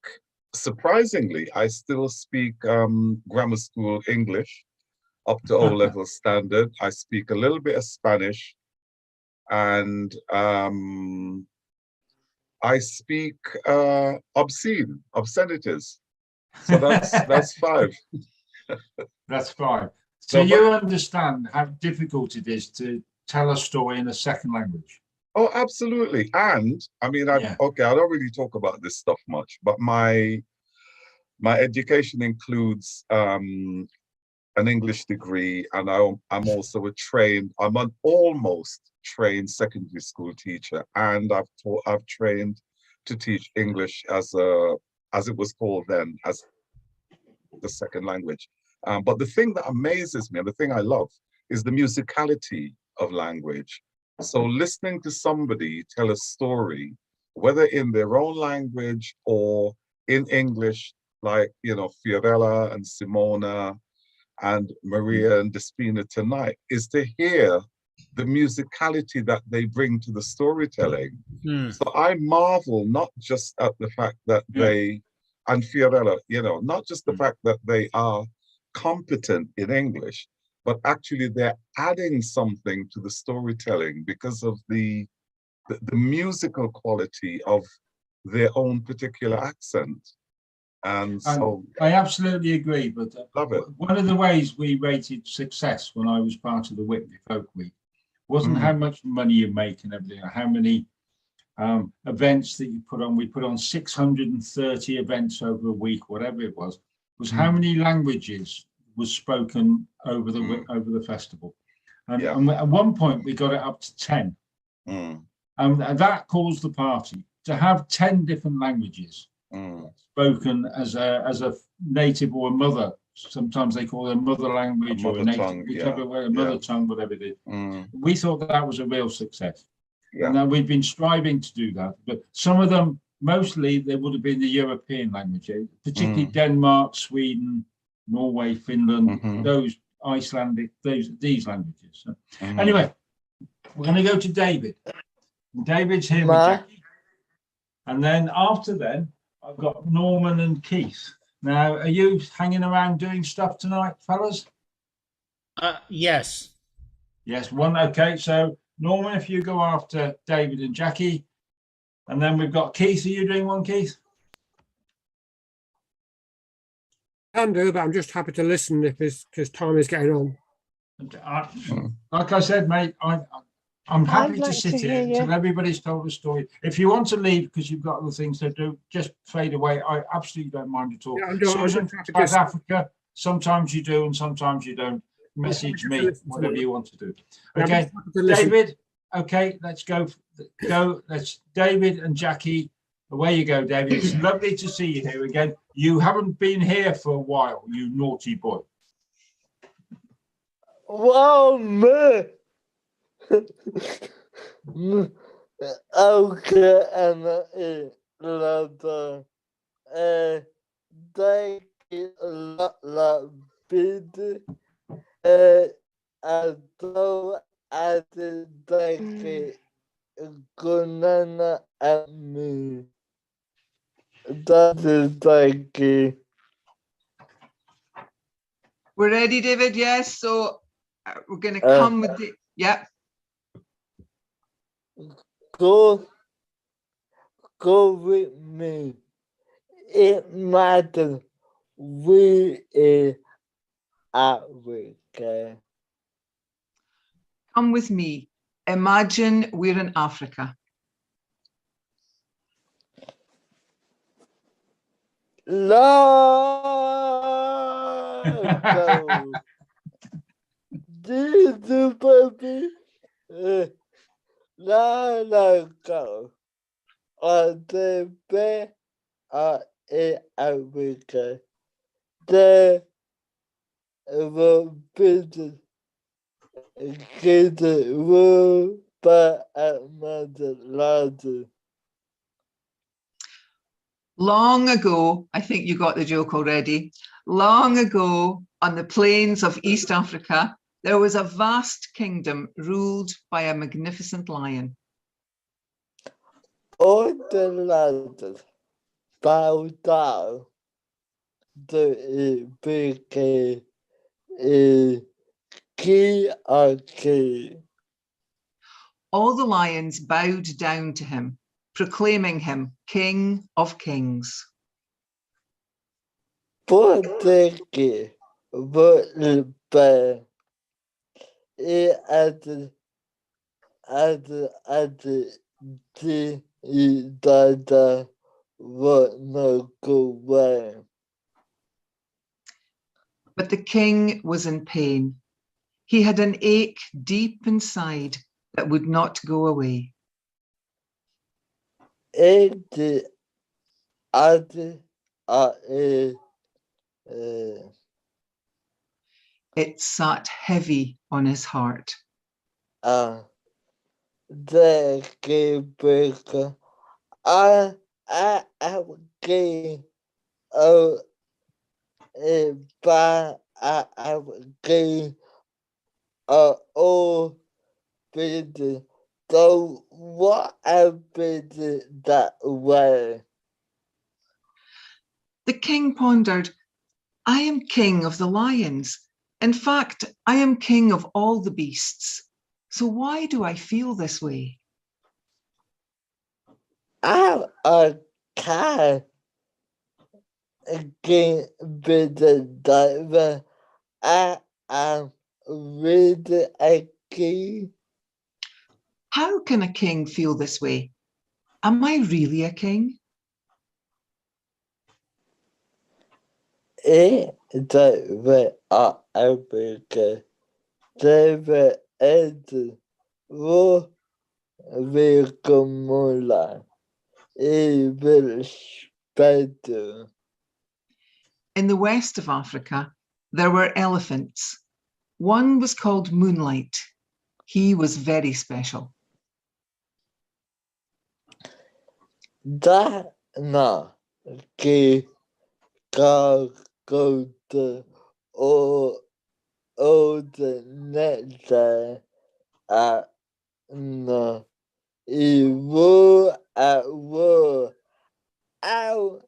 surprisingly, I still speak grammar school English up to O-level standard. I speak a little bit of Spanish, and I speak obscenities. So that's 5. That's 5. So you understand how difficult it is to tell a story in a second language. Oh, absolutely. And I mean, okay, I don't really talk about this stuff much, but my education includes an English degree, and I'm also I'm an almost trained secondary school teacher, and I've trained to teach English as it was called then, as the second language. But the thing that amazes me, and the thing I love, is the musicality of language. So listening to somebody tell a story, whether in their own language or in English, like, you know, Fiorella and Simona and Maria and Despina tonight, is to hear the musicality that they bring to the storytelling. So I marvel not just at the fact that they, and Fiorella, you know, not just the fact that they are competent in English, but actually they're adding something to the storytelling because of the musical quality of their own particular accent. And so I absolutely agree, but love it. One of the ways we rated success when I was part of the Whitby Folk Week wasn't how much money you make and everything, or how many events that you put on. We put on 630 events over a week, whatever it was how many languages was spoken over the festival. And at one point we got it up to 10. And that caused the party to have 10 different languages spoken as a native or a mother. Sometimes they call it a mother language or a native, a mother tongue, whatever it is. We thought that was a real success. And we've been striving to do that. But some of them, mostly, they would have been the European languages, particularly Denmark, Sweden, Norway, Finland, those Icelandic, these languages. So, anyway, we're going to go to David. David's here with Jackie. And then after then, I've got Norman and Keith. Now, are you hanging around doing stuff tonight, fellas? Yes. Yes, one. Okay, so Norman, if you go after David and Jackie, and then we've got Keith. Are you doing one, Keith? Can do, but I'm just happy to listen if it's because time is getting on. Like I said, mate, I'm happy to sit here until everybody's told a story. If you want to leave because you've got other things to do, just fade away. I absolutely don't mind at all. South Africa, sometimes you do and sometimes you don't. Message me, whatever you want to do. Okay, David. Okay, let's go. Let's David and Jackie. Away you go, David. It's lovely to see you here again. You haven't been here for a while, you naughty boy. Wow, man. Okay, and thank you a lot, bid atau ada lagi gunanya kami. That is lagi. We're ready, David? Yes. So we're going to come with the, yeah. Go with me. It matters. We in Africa. Come with me. Imagine we're in Africa. Long ago, this baby, long ago, on the bay in Africa, there were business kids were by another larger. Long ago, I think you got the joke already. Long ago, on the plains of East Africa, there was a vast kingdom ruled by a magnificent lion. All the lads bowed down to a big king. All the lions bowed down to him, proclaiming him King of Kings. Poteki volibe at the dada would not go away. But the king was in pain. He had an ache deep inside that would not go away. It sat heavy on his heart. The breaker. I gay. Oh, but I gay. Oh, baby. So what happened that way? The king pondered, I am king of the lions. In fact, I am king of all the beasts. So why do I feel this way? I'm a cat. Again, with the diver. I am really a king. How can a king feel this way? Am I really a king? David Africa. David Ed. Wo Vicomola. Evil Spider. In the west of Africa, there were elephants. One was called Moonlight. He was very special. Dana ke go to o the next no iwo wo ow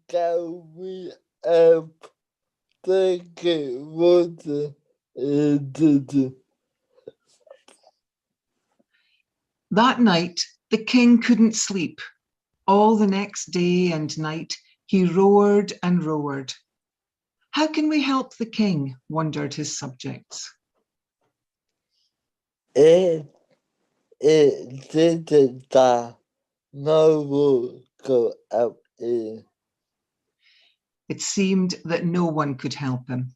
go we up take what did. That night, the king couldn't sleep. All the next day and night, he roared and roared. How can we help the king? Wondered his subjects. It didn't no will go up in. It seemed that no one could help him.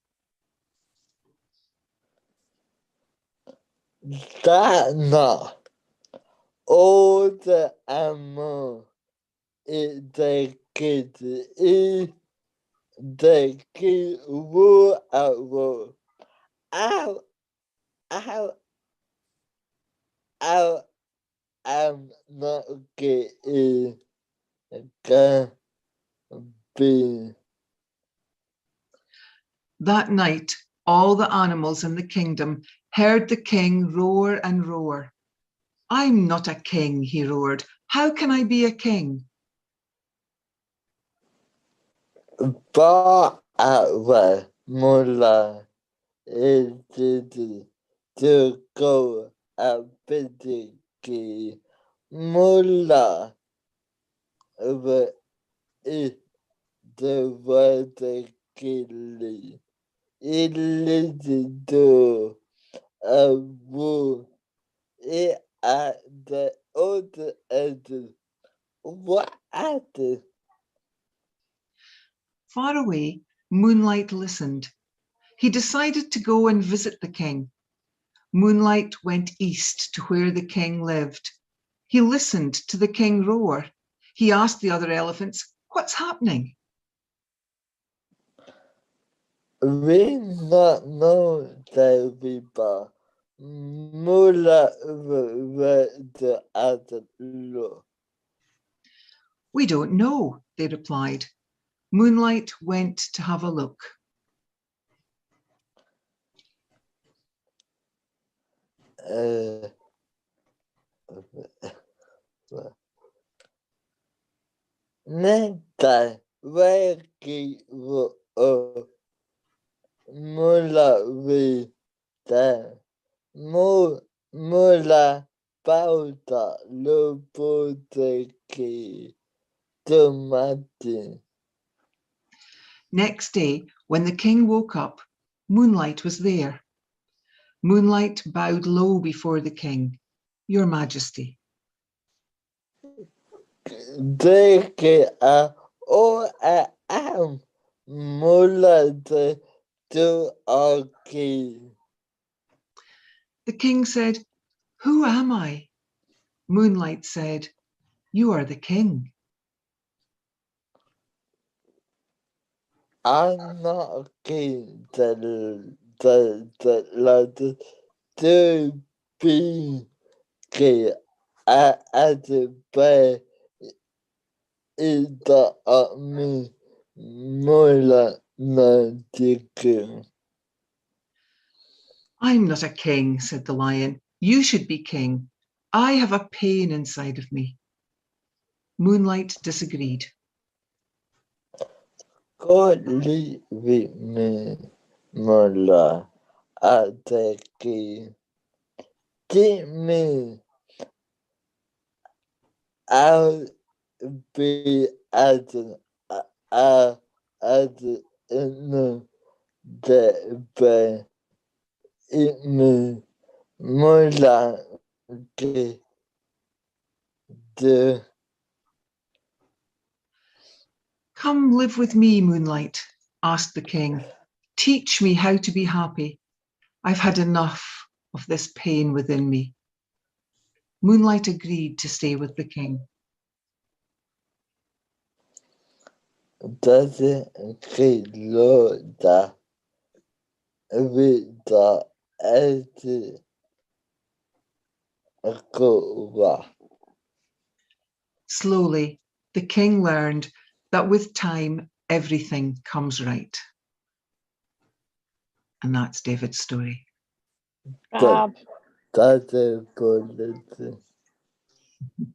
That no. All the animal they get they get war at war. Ow, I'm not getting be. That night, all the animals in the kingdom heard the king roar and roar. I'm not a king, he roared. How can I be a king? Ba awa mula to go a bidiki mula over the water killing. It led to a war. It at the other end. What at the Far away, Moonlight listened. He decided to go and visit the king. Moonlight went east to where the king lived. He listened to the king roar. He asked the other elephants, what's happening? we not know that people mula the other law. We don't know, they replied. Moonlight went to have a look. Neta, weki mula vita mula pauta loboteki tomati. Next day, when the king woke up, Moonlight was there. Moonlight bowed low before the king. Your Majesty. Deke a o a am mula to aki. The king said, who am I? Moonlight said, you are the king. I'm not king the to be king at the bay is the me mula na king. I'm not a king, said the lion. You should be king. I have a pain inside of me. Moonlight disagreed. God leave me mula at the king. Give me I'll be at in the bay. It me mula the Come live with me, Moonlight, asked the king. Teach me how to be happy. I've had enough of this pain within me. Moonlight agreed to stay with the king. doesn't kill the with the as a go. Slowly, the king learned that with time, everything comes right. And that's David's story. That's a good.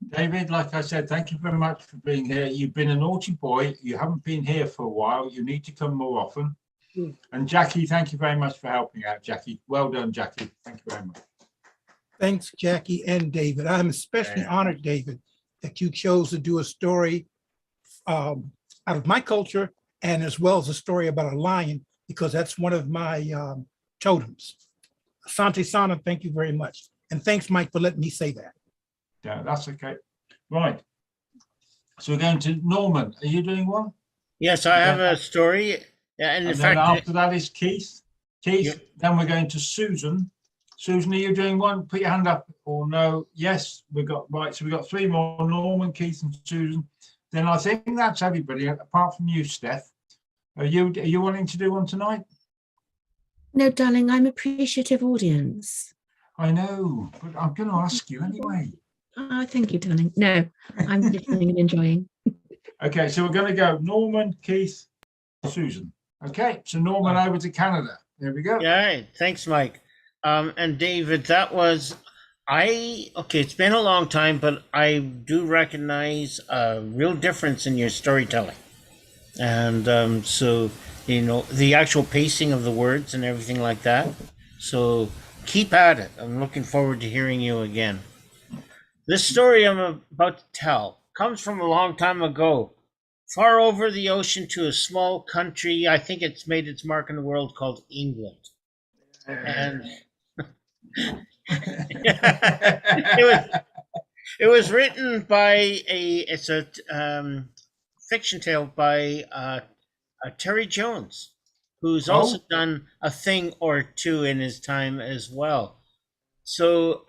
David, like I said, thank you very much for being here. You've been a naughty boy. You haven't been here for a while. You need to come more often. And Jackie, thank you very much for helping out, Jackie. Well done, Jackie. Thank you very much. Thanks, Jackie and David. I'm especially honored, David, that you chose to do a story out of my culture and as well as a story about a lion, because that's one of my totems. Asante Sana, thank you very much. And thanks, Mike, for letting me say that. Yeah, that's okay. Right. So we're going to Norman. Are you doing one? Yes, I have a story. And in then fact, after that is Keith. Keith, then we're going to Susan. Susan, are you doing one? Put your hand up or no? Yes, we've got, right. So we've got three more, Norman, Keith and Susan. Then I think that's everybody, apart from you, Steph. Are you wanting to do one tonight? No, darling, I'm appreciative audience. I know, but I'm going to ask you anyway. Thank you, darling. No, I'm listening and enjoying. Okay, so we're going to go Norman, Keith, Susan. Okay, so Norman, over to Canada. There we go. Yeah, all right. Thanks, Mike. And David, that was okay, it's been a long time, but I do recognize a real difference in your storytelling. And so, you know, the actual pacing of the words and everything like that. So keep at it. I'm looking forward to hearing you again. This story I'm about to tell comes from a long time ago, far over the ocean to a small country. I think it's made its mark in the world, called England. And it was written by it's a fiction tale by Terry Jones, who's also done a thing or two in his time as well. So,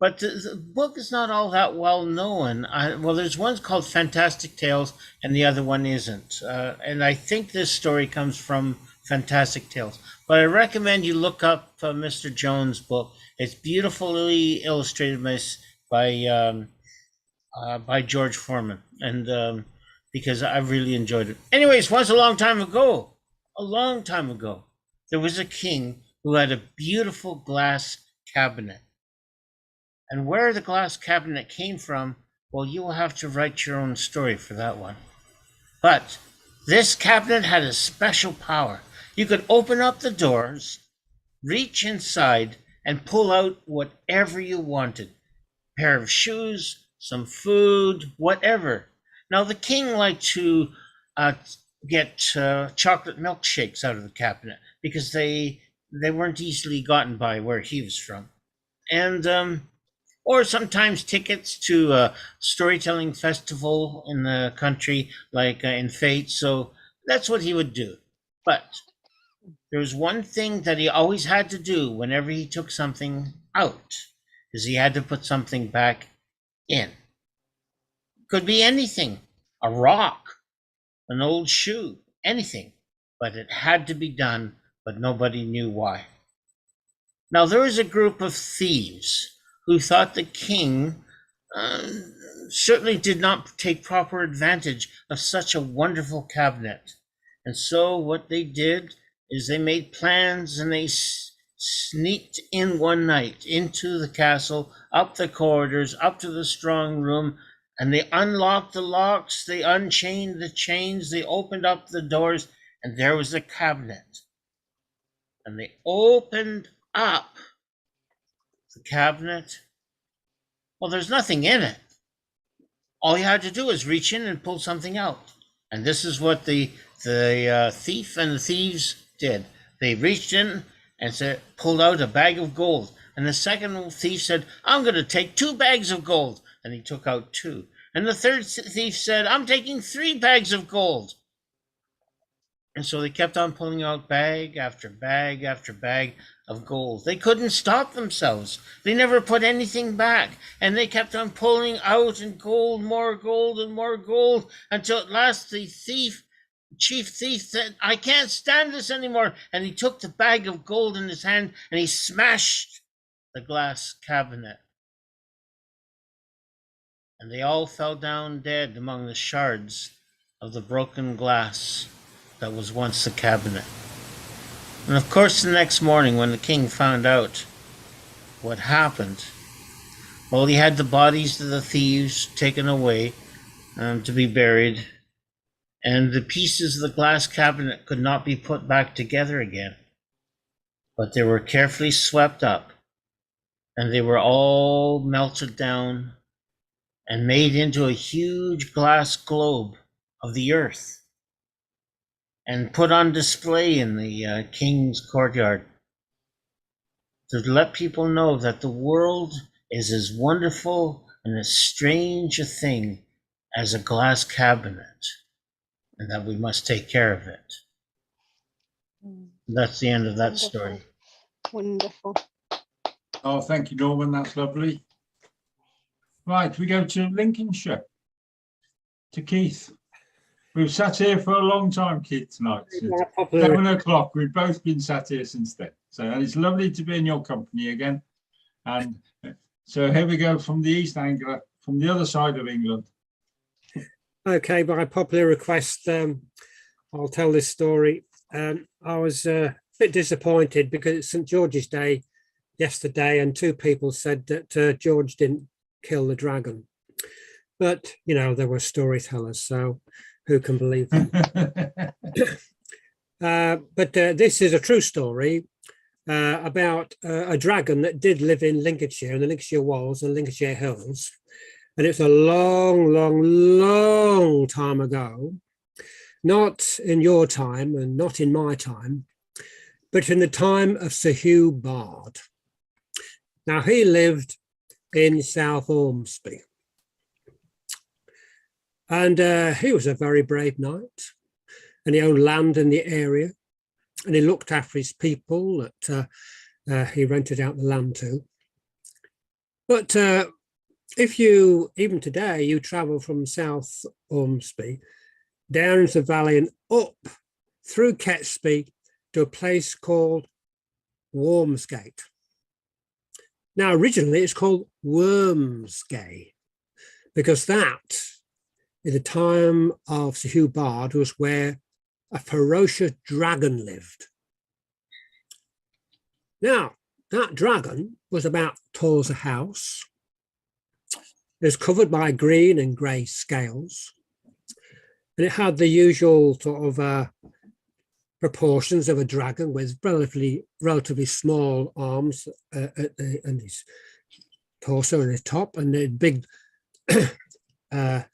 but the book is not all that well known. Well, there's one called Fantastic Tales, and the other one isn't. And I think this story comes from Fantastic Tales. But I recommend you look up Mr. Jones' book. It's beautifully illustrated by George Foreman, and because I really enjoyed it. Anyways, once a long time ago, there was a king who had a beautiful glass cabinet. And where the glass cabinet came from, well, you will have to write your own story for that one. But this cabinet had a special power. You could open up the doors, reach inside, and pull out whatever you wanted. A pair of shoes, some food, whatever. Now, the king liked to get chocolate milkshakes out of the cabinet because they weren't easily gotten by where he was from. And or sometimes tickets to a storytelling festival in the country, like in Fate. So that's what he would do. But there was one thing that he always had to do whenever he took something out, is he had to put something back in. Could be anything, a rock, an old shoe, anything, but it had to be done, but nobody knew why. Now, there was a group of thieves who thought the king certainly did not take proper advantage of such a wonderful cabinet. And so what they did is they made plans, and they sneaked in one night into the castle, up the corridors, up to the strong room, and they unlocked the locks, they unchained the chains, they opened up the doors, and there was a cabinet. And they opened up the cabinet. Well, there's nothing in it. All you had to do is reach in and pull something out. And this is what the thief and the thieves did. They reached in and pulled out a bag of gold. And the second thief said, I'm going to take 2 bags of gold. And he took out 2. And the third thief said, I'm taking 3 bags of gold. And so they kept on pulling out bag after bag after bag of gold. They couldn't stop themselves. They never put anything back. And they kept on pulling out and gold, more gold and more gold, until at last the chief thief said, I can't stand this anymore. And he took the bag of gold in his hand and he smashed the glass cabinet. And they all fell down dead among the shards of the broken glass that was once the cabinet. And of course, the next morning when the king found out what happened, well, he had the bodies of the thieves taken away to be buried, and the pieces of the glass cabinet could not be put back together again, but they were carefully swept up, and they were all melted down and made into a huge glass globe of the earth, and put on display in the king's courtyard to let people know that the world is as wonderful and as strange a thing as a glass cabinet, and that we must take care of it. That's the end of that story. Wonderful. Oh, thank you, Norman. That's lovely. Right, we go to Lincolnshire, to Keith. We've sat here for a long time, Keith, tonight. Since 7 o'clock. We've both been sat here since then. And it's lovely to be in your company again. And so here we go from the East Anglia, from the other side of England. Okay, by popular request, I'll tell this story. I was a bit disappointed because it's St. George's Day yesterday, and 2 people said that George didn't kill the dragon. But, you know, there were storytellers, so who can believe them? But this is a true story about a dragon that did live in Lincolnshire, in the Lincolnshire Wolds and Lincolnshire Hills. And it's a long, long, long time ago, not in your time and not in my time, but in the time of Sir Hugh Bard. Now, he lived in South Ormsby. And he was a very brave knight, and he owned land in the area, and he looked after his people that he rented out the land to. But if you, even today, you travel from South Ormsby down into the valley and up through Catesby to a place called Wormsgate. Now, originally it's called Wormsgate because that, in the time of Sir Hugh Bard, was where a ferocious dragon lived. Now, that dragon was about tall as a house. It was covered by green and grey scales. And it had the usual sort of proportions of a dragon with relatively small arms and his torso and his top, and the big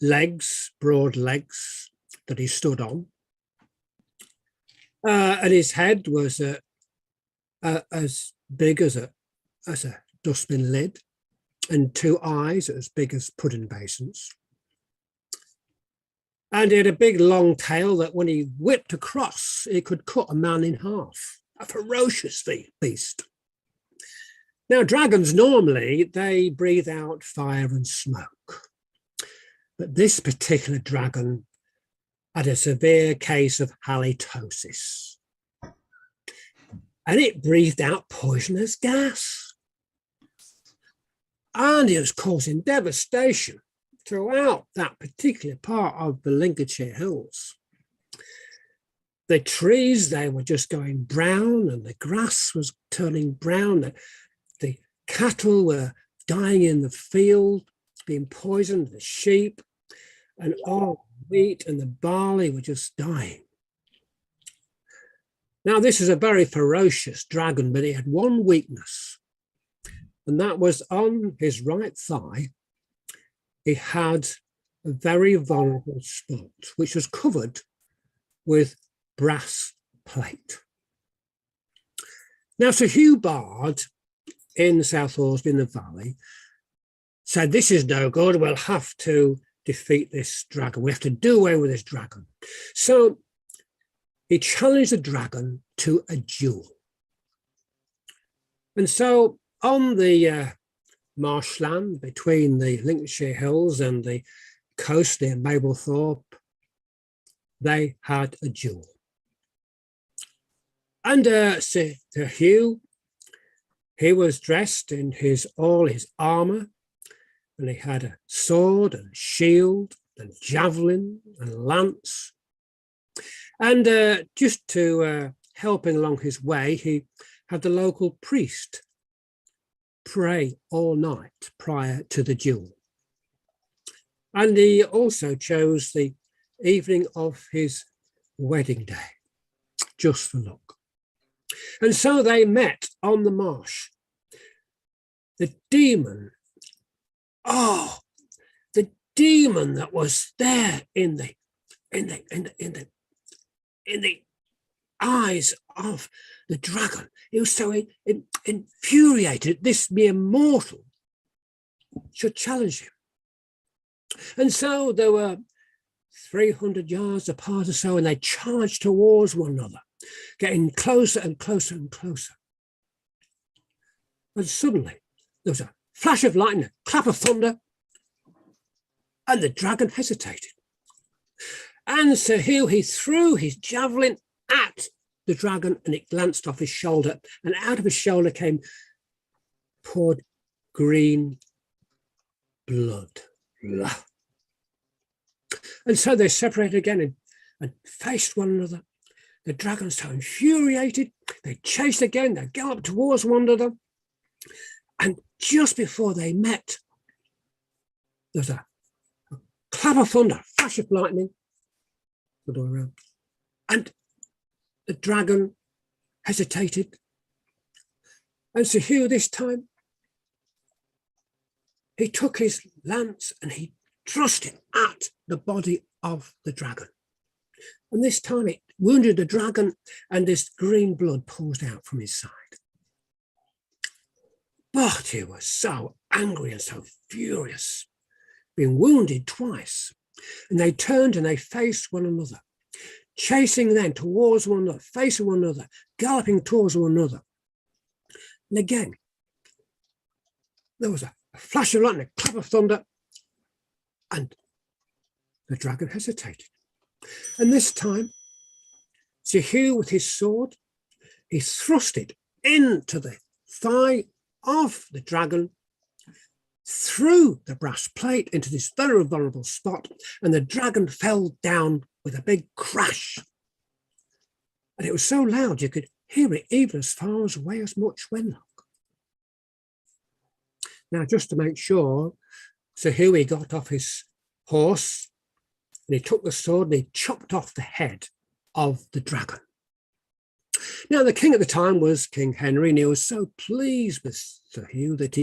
legs, broad legs that he stood on. And his head was as big as a dustbin lid, and 2 eyes as big as pudding basins. And he had a big long tail that when he whipped across, it could cut a man in half. A ferocious beast. Now, dragons normally, they breathe out fire and smoke. But this particular dragon had a severe case of halitosis. And it breathed out poisonous gas. And it was causing devastation throughout that particular part of the Lincolnshire Hills. The trees, they were just going brown, and the grass was turning brown. The cattle were dying in the field, being poisoned, the sheep, and all the wheat and the barley were just dying. Now, this is a very ferocious dragon, but he had one weakness, and that was on his right thigh. He had a very vulnerable spot, which was covered with brass plate. Now, Sir Hugh Bard in South Ormsby in the valley said, this is no good, we'll have to defeat this dragon. We have to do away with this dragon. So he challenged the dragon to a duel. And so on the marshland between the Lincolnshire Hills and the coast near Mablethorpe, they had a duel. And Sir Hugh, he was dressed in all his armour, and he had a sword and shield and javelin and lance. And just to help him along his way, he had the local priest pray all night prior to the duel. And he also chose the evening of his wedding day, just for luck. And so they met on the marsh. The demon, the demon that was there in the eyes of the dragon. He was so infuriated this mere mortal should challenge him. And so there were 300 yards apart or so, and they charged towards one another, getting closer and closer and closer. And suddenly there was a flash of lightning, a clap of thunder, and the dragon hesitated. And Sir Hugh, he threw his javelin at the dragon, and it glanced off his shoulder, and out of his shoulder poured green blood. And so they separated again, and and faced one another. The dragons, so infuriated, they chased again, they galloped towards one another. And just before they met, there was a clap of thunder, flash of lightning, all around. And the dragon hesitated. And Sir Hugh this time, he took his lance and he thrust it at the body of the dragon. And this time it wounded the dragon and this green blood pours out from his side. But he was so angry and so furious, being wounded twice. And they turned and they faced one another, chasing then towards one another, facing one another, galloping towards one another. And again, there was a flash of lightning, a clap of thunder, and the dragon hesitated. And this time, Sir Hugh with his sword, he thrust it into the thigh of the dragon, through the brass plate into this very vulnerable spot, and the dragon fell down with a big crash. And it was so loud you could hear it even as far away as Much Wenlock. Now, just to make sure, Sir Hugh got off his horse and he took the sword and he chopped off the head of the dragon. Now, the king at the time was King Henry, and he was so pleased with Sir Hugh that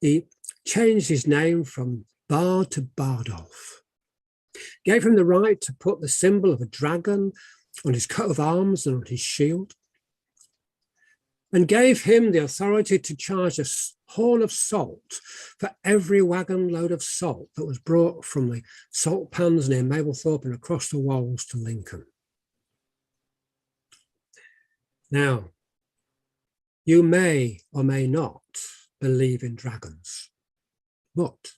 he changed his name from Bard to Bardolph, gave him the right to put the symbol of a dragon on his coat of arms and on his shield, and gave him the authority to charge a horn of salt for every wagon load of salt that was brought from the salt pans near Mablethorpe and across the Wolds to Lincoln. Now, you may or may not believe in dragons, but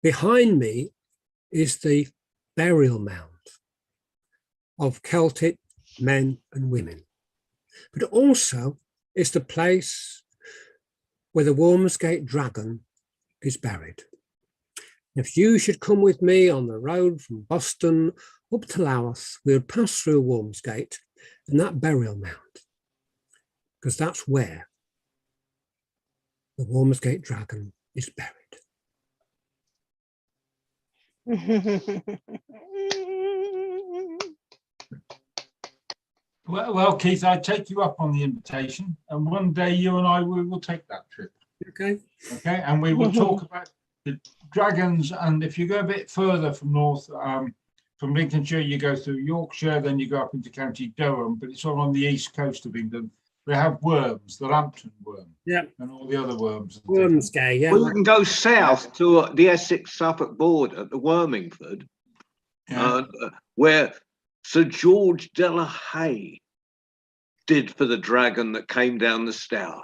behind me is the burial mound of Celtic men and women, but also it's the place where the Wormsgate dragon is buried. If you should come with me on the road from Boston up to Louth, we would pass through Wormsgate and that burial mound, because that's where the Wormsgate dragon is buried. Well, Keith, I take you up on the invitation, and one day you and I will take that trip. Okay. Okay, and we will talk about the dragons. And if you go a bit further from north, from Lincolnshire, you go through Yorkshire, then you go up into County Durham, but it's all on the east coast of England. They have worms, the Lambton worm, and all the other worms. Wormsgate, yeah. Well, you can go south to the Essex-Suffolk border, the Wormingford, where Sir George de la Haye did for the dragon that came down the Stour.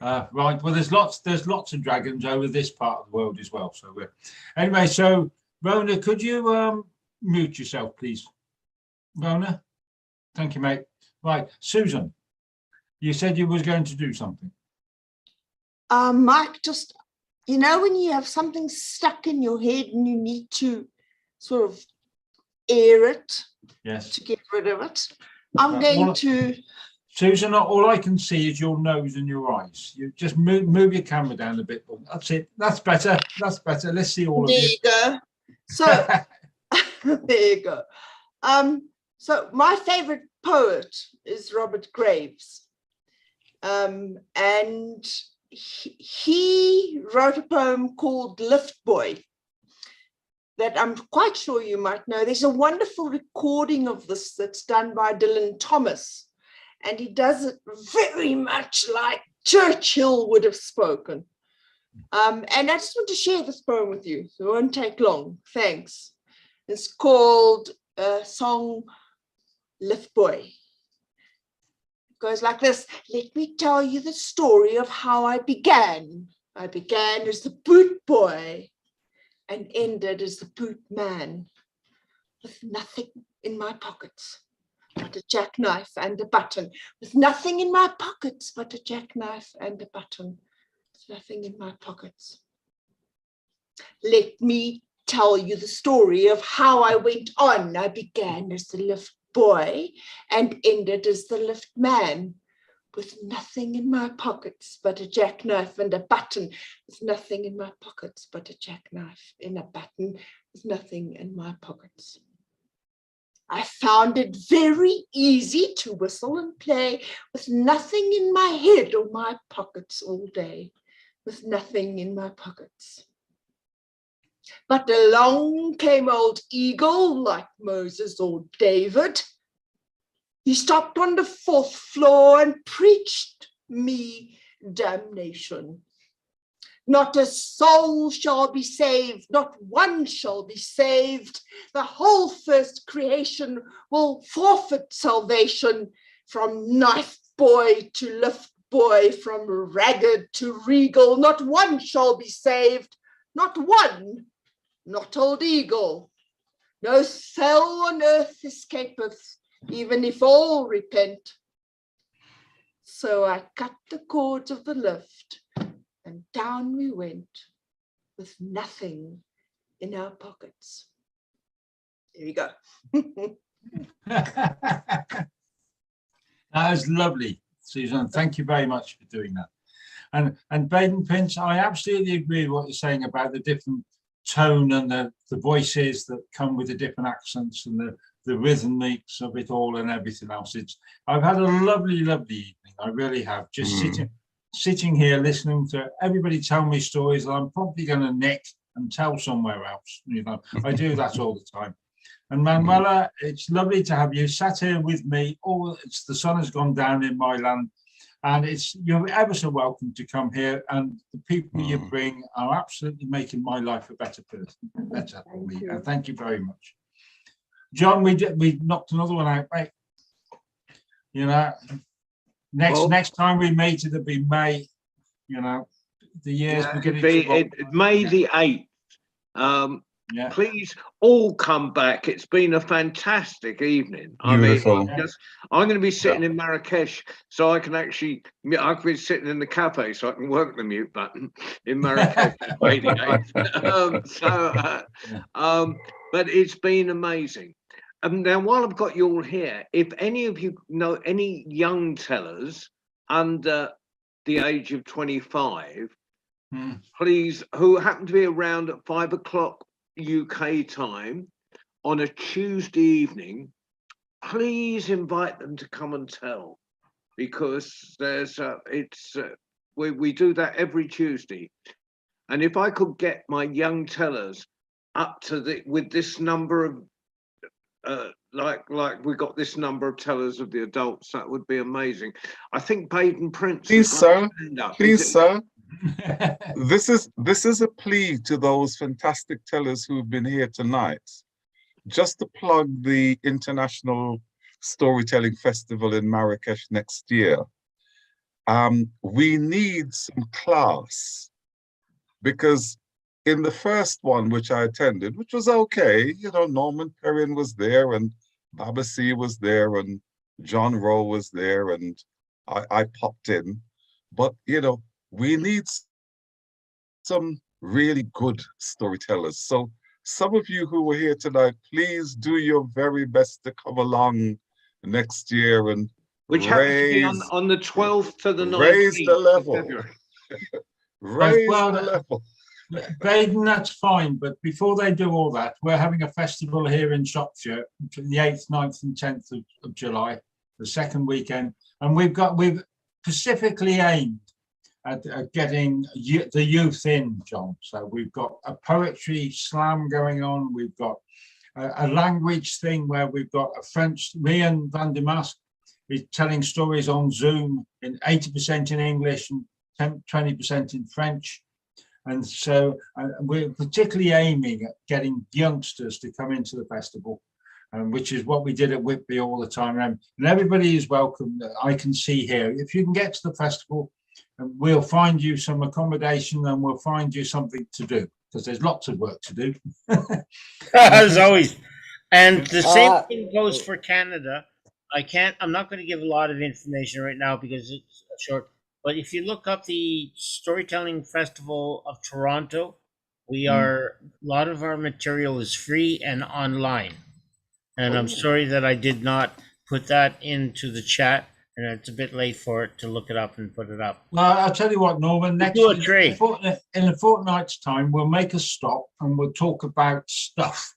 Right. Well, there's lots of dragons over this part of the world as well. So anyway, so Rona, could you mute yourself, please? Rona, thank you, mate. Right, Susan, you said you was going to do something. Mike, just, you know, when you have something stuck in your head and you need to sort of air it, to get rid of it. I'm going to. Susan, all I can see is your nose and your eyes. You just move your camera down a bit. That's it. That's better. That's better. Let's see all of you. There you go. So there you go. So my favorite poet is Robert Graves, and he wrote a poem called Lift Boy that I'm quite sure you might know. There's a wonderful recording of this that's done by Dylan Thomas, and he does it very much like Churchill would have spoken. And I just want to share this poem with you, so it won't take long. Thanks. It's called Song Lift Boy. It goes like this. Let me tell you the story of how I began. I began as the boot boy and ended as the boot man, with nothing in my pockets but a jackknife and a button, with nothing in my pockets but a jackknife and a button, with nothing in my pockets. Let me tell you the story of how I went on. I began as the lift boy and ended as the lift man, with nothing in my pockets but a jackknife and a button, with nothing in my pockets but a jackknife and a button, with nothing in my pockets. I found it very easy to whistle and play with nothing in my head or my pockets all day, with nothing in my pockets. But along came old Eagle, like Moses or David. He stopped on the 4th floor and preached me damnation. Not a soul shall be saved, not one shall be saved. The whole first creation will forfeit salvation, from knife boy to lift boy, from ragged to regal. Not one shall be saved, not one, not old Eagle. No soul on earth escapeth, even if all repent. So I cut the cords of the lift, and down we went with nothing in our pockets. Here you go. That was lovely, Susan. Thank you very much for doing that. And Baden Pinch, I absolutely agree with what you're saying about the different tone and the voices that come with the different accents and the rhythmics of it all and everything else. I've had a lovely, lovely evening. I really have. Just sitting here listening to everybody tell me stories that I'm probably going to nick and tell somewhere else. You know, I do that all the time. And Manuela, it's lovely to have you sat here with me. The sun has gone down in my land, and you're ever so welcome to come here. And the people you bring are absolutely making my life a better person, better for me. And thank you very much, John. We knocked another one out, mate. You know. Next time we meet, it'll be May, you know, the year's beginning. May the 8th. Please all come back. It's been a fantastic evening. Beautiful. I mean, I'm going to be sitting in Marrakesh, so I can actually, I could be sitting in the cafe, so I can work the mute button in Marrakesh. May the 8th. But it's been amazing. Now, while I've got you all here, if any of you know any young tellers under the age of 25, please, who happen to be around at 5 o'clock UK time on a Tuesday evening, please invite them to come and tell, because we do that every Tuesday. And if I could get my young tellers up to with this number of like we got this number of tellers of the adults, that would be amazing. I think Baden Prince. Please, sir. Please, sir. This is a plea to those fantastic tellers who've been here tonight. Just to plug the International Storytelling Festival in Marrakesh next year. We need some class, because in the first one, which I attended, which was okay, you know, Norman Perrin was there, and Baba C was there, and John Rowe was there, and I popped in. But, you know, we need some really good storytellers. So some of you who were here tonight, please do your very best to come along next year and which happens to be on the 12th to the 19th. Raise the level. Raise the level. Baden, that's fine, but before they do all that, we're having a festival here in Shropshire between the 8th, 9th and 10th of July, the second weekend, and we've specifically aimed at getting the youth in, John. So we've got a poetry slam going on, we've got a language thing where we've got a French, Rian van der Mask is telling stories on Zoom in 80% in English and 20% in French. And so we're particularly aiming at getting youngsters to come into the festival, which is what we did at Whitby all the time. And everybody is welcome that I can see here. If you can get to the festival, we'll find you some accommodation and we'll find you something to do, because there's lots of work to do. As always. And the same thing goes for Canada. I'm not going to give a lot of information right now because it's short. But if you look up the Storytelling Festival of Toronto, We are, a lot of our material is free and online. And I'm sorry that I did not put that into the chat, and it's a bit late for it to look it up and put it up. Well, I'll tell you what, Norman, next do a week, trade. in a fortnight's time, we'll make a stop and we'll talk about stuff,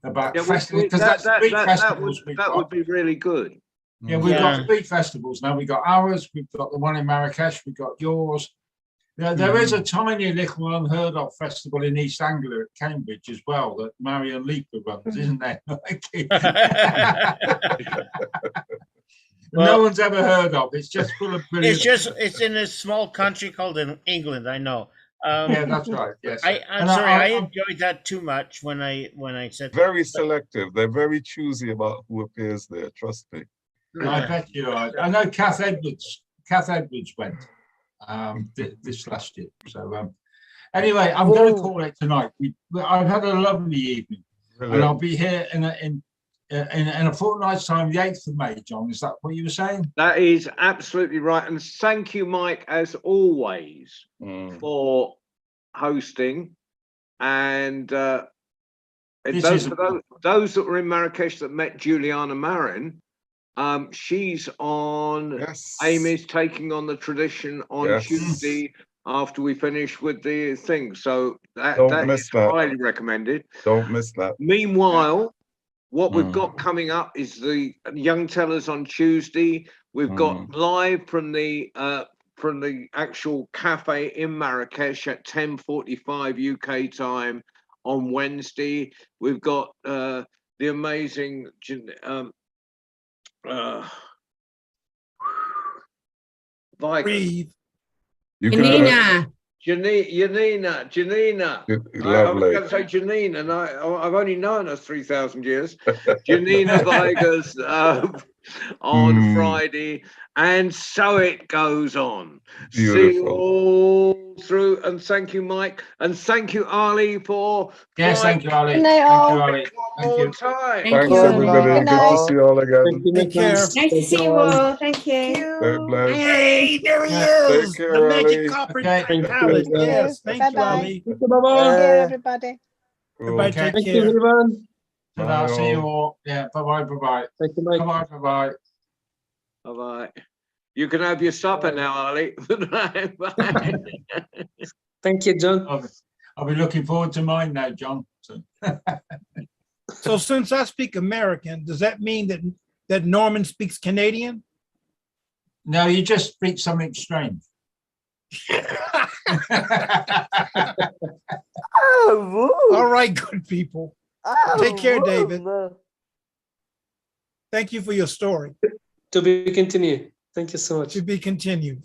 about festivals, because that's three festivals we've that got. would be really good. Yeah, we've got 3 festivals now. We've got ours, we've got the one in Marrakesh, we've got yours. There is a tiny little unheard of festival in East Anglia at Cambridge as well that Marion Leaper runs, isn't there? No one's ever heard of. It's just full of brilliant. It's in a small country called England. I know. Yeah, that's right. Yes. I'm sorry. I enjoyed that too much when I said. Very selective. They're very choosy about who appears there. Trust me. I bet you are. I know Kath Edwards went this last year. So anyway, I'm going to call it tonight. I've had a lovely evening, and I'll be here in a fortnight's time, the 8th of May. John, is that what you were saying? That is absolutely right. And thank you, Mike, as always, for hosting. And those that were in Marrakesh that met Juliana Marin, she's on. Amy's taking on the tradition on Tuesday after we finish with the thing. So that is highly recommended. Don't miss that. Meanwhile, what we've got coming up is the Young Tellers on Tuesday. We've got live from the actual cafe in Marrakesh at 10:45 UK time on Wednesday. We've got the amazing Janina. I was going to say Janine, and I've only known her 3,000 years. Janina Vigers on Friday, and so it goes on. Beautiful. See you all through, and thank you, Mike, and thank you, Ali, for thank you, Ali. Good night, Ali. Thank you. Time. Thanks, everybody. Good to see you all again. Take care. Nice to see you all. Thank you. Stay blessed. Hey, there he is. Take care, The magic Ali. copper Thank palette. you. Yes, thank you, Bye-bye. Ali. Take care, everybody. Everybody take Thank care. everyone. Bye, See you all. Yeah, bye-bye, bye-bye. Thank you, Mike. Bye-bye, bye-bye. Bye-bye. You can have your supper now, Ali. Bye. Thank you, John. I'll be looking forward to mine now, John. So since I speak American, does that mean that Norman speaks Canadian? No, you just speak something strange. All right, good people. Take care, David. Thank you for your story. To be continued. Thank you so much. To be continued.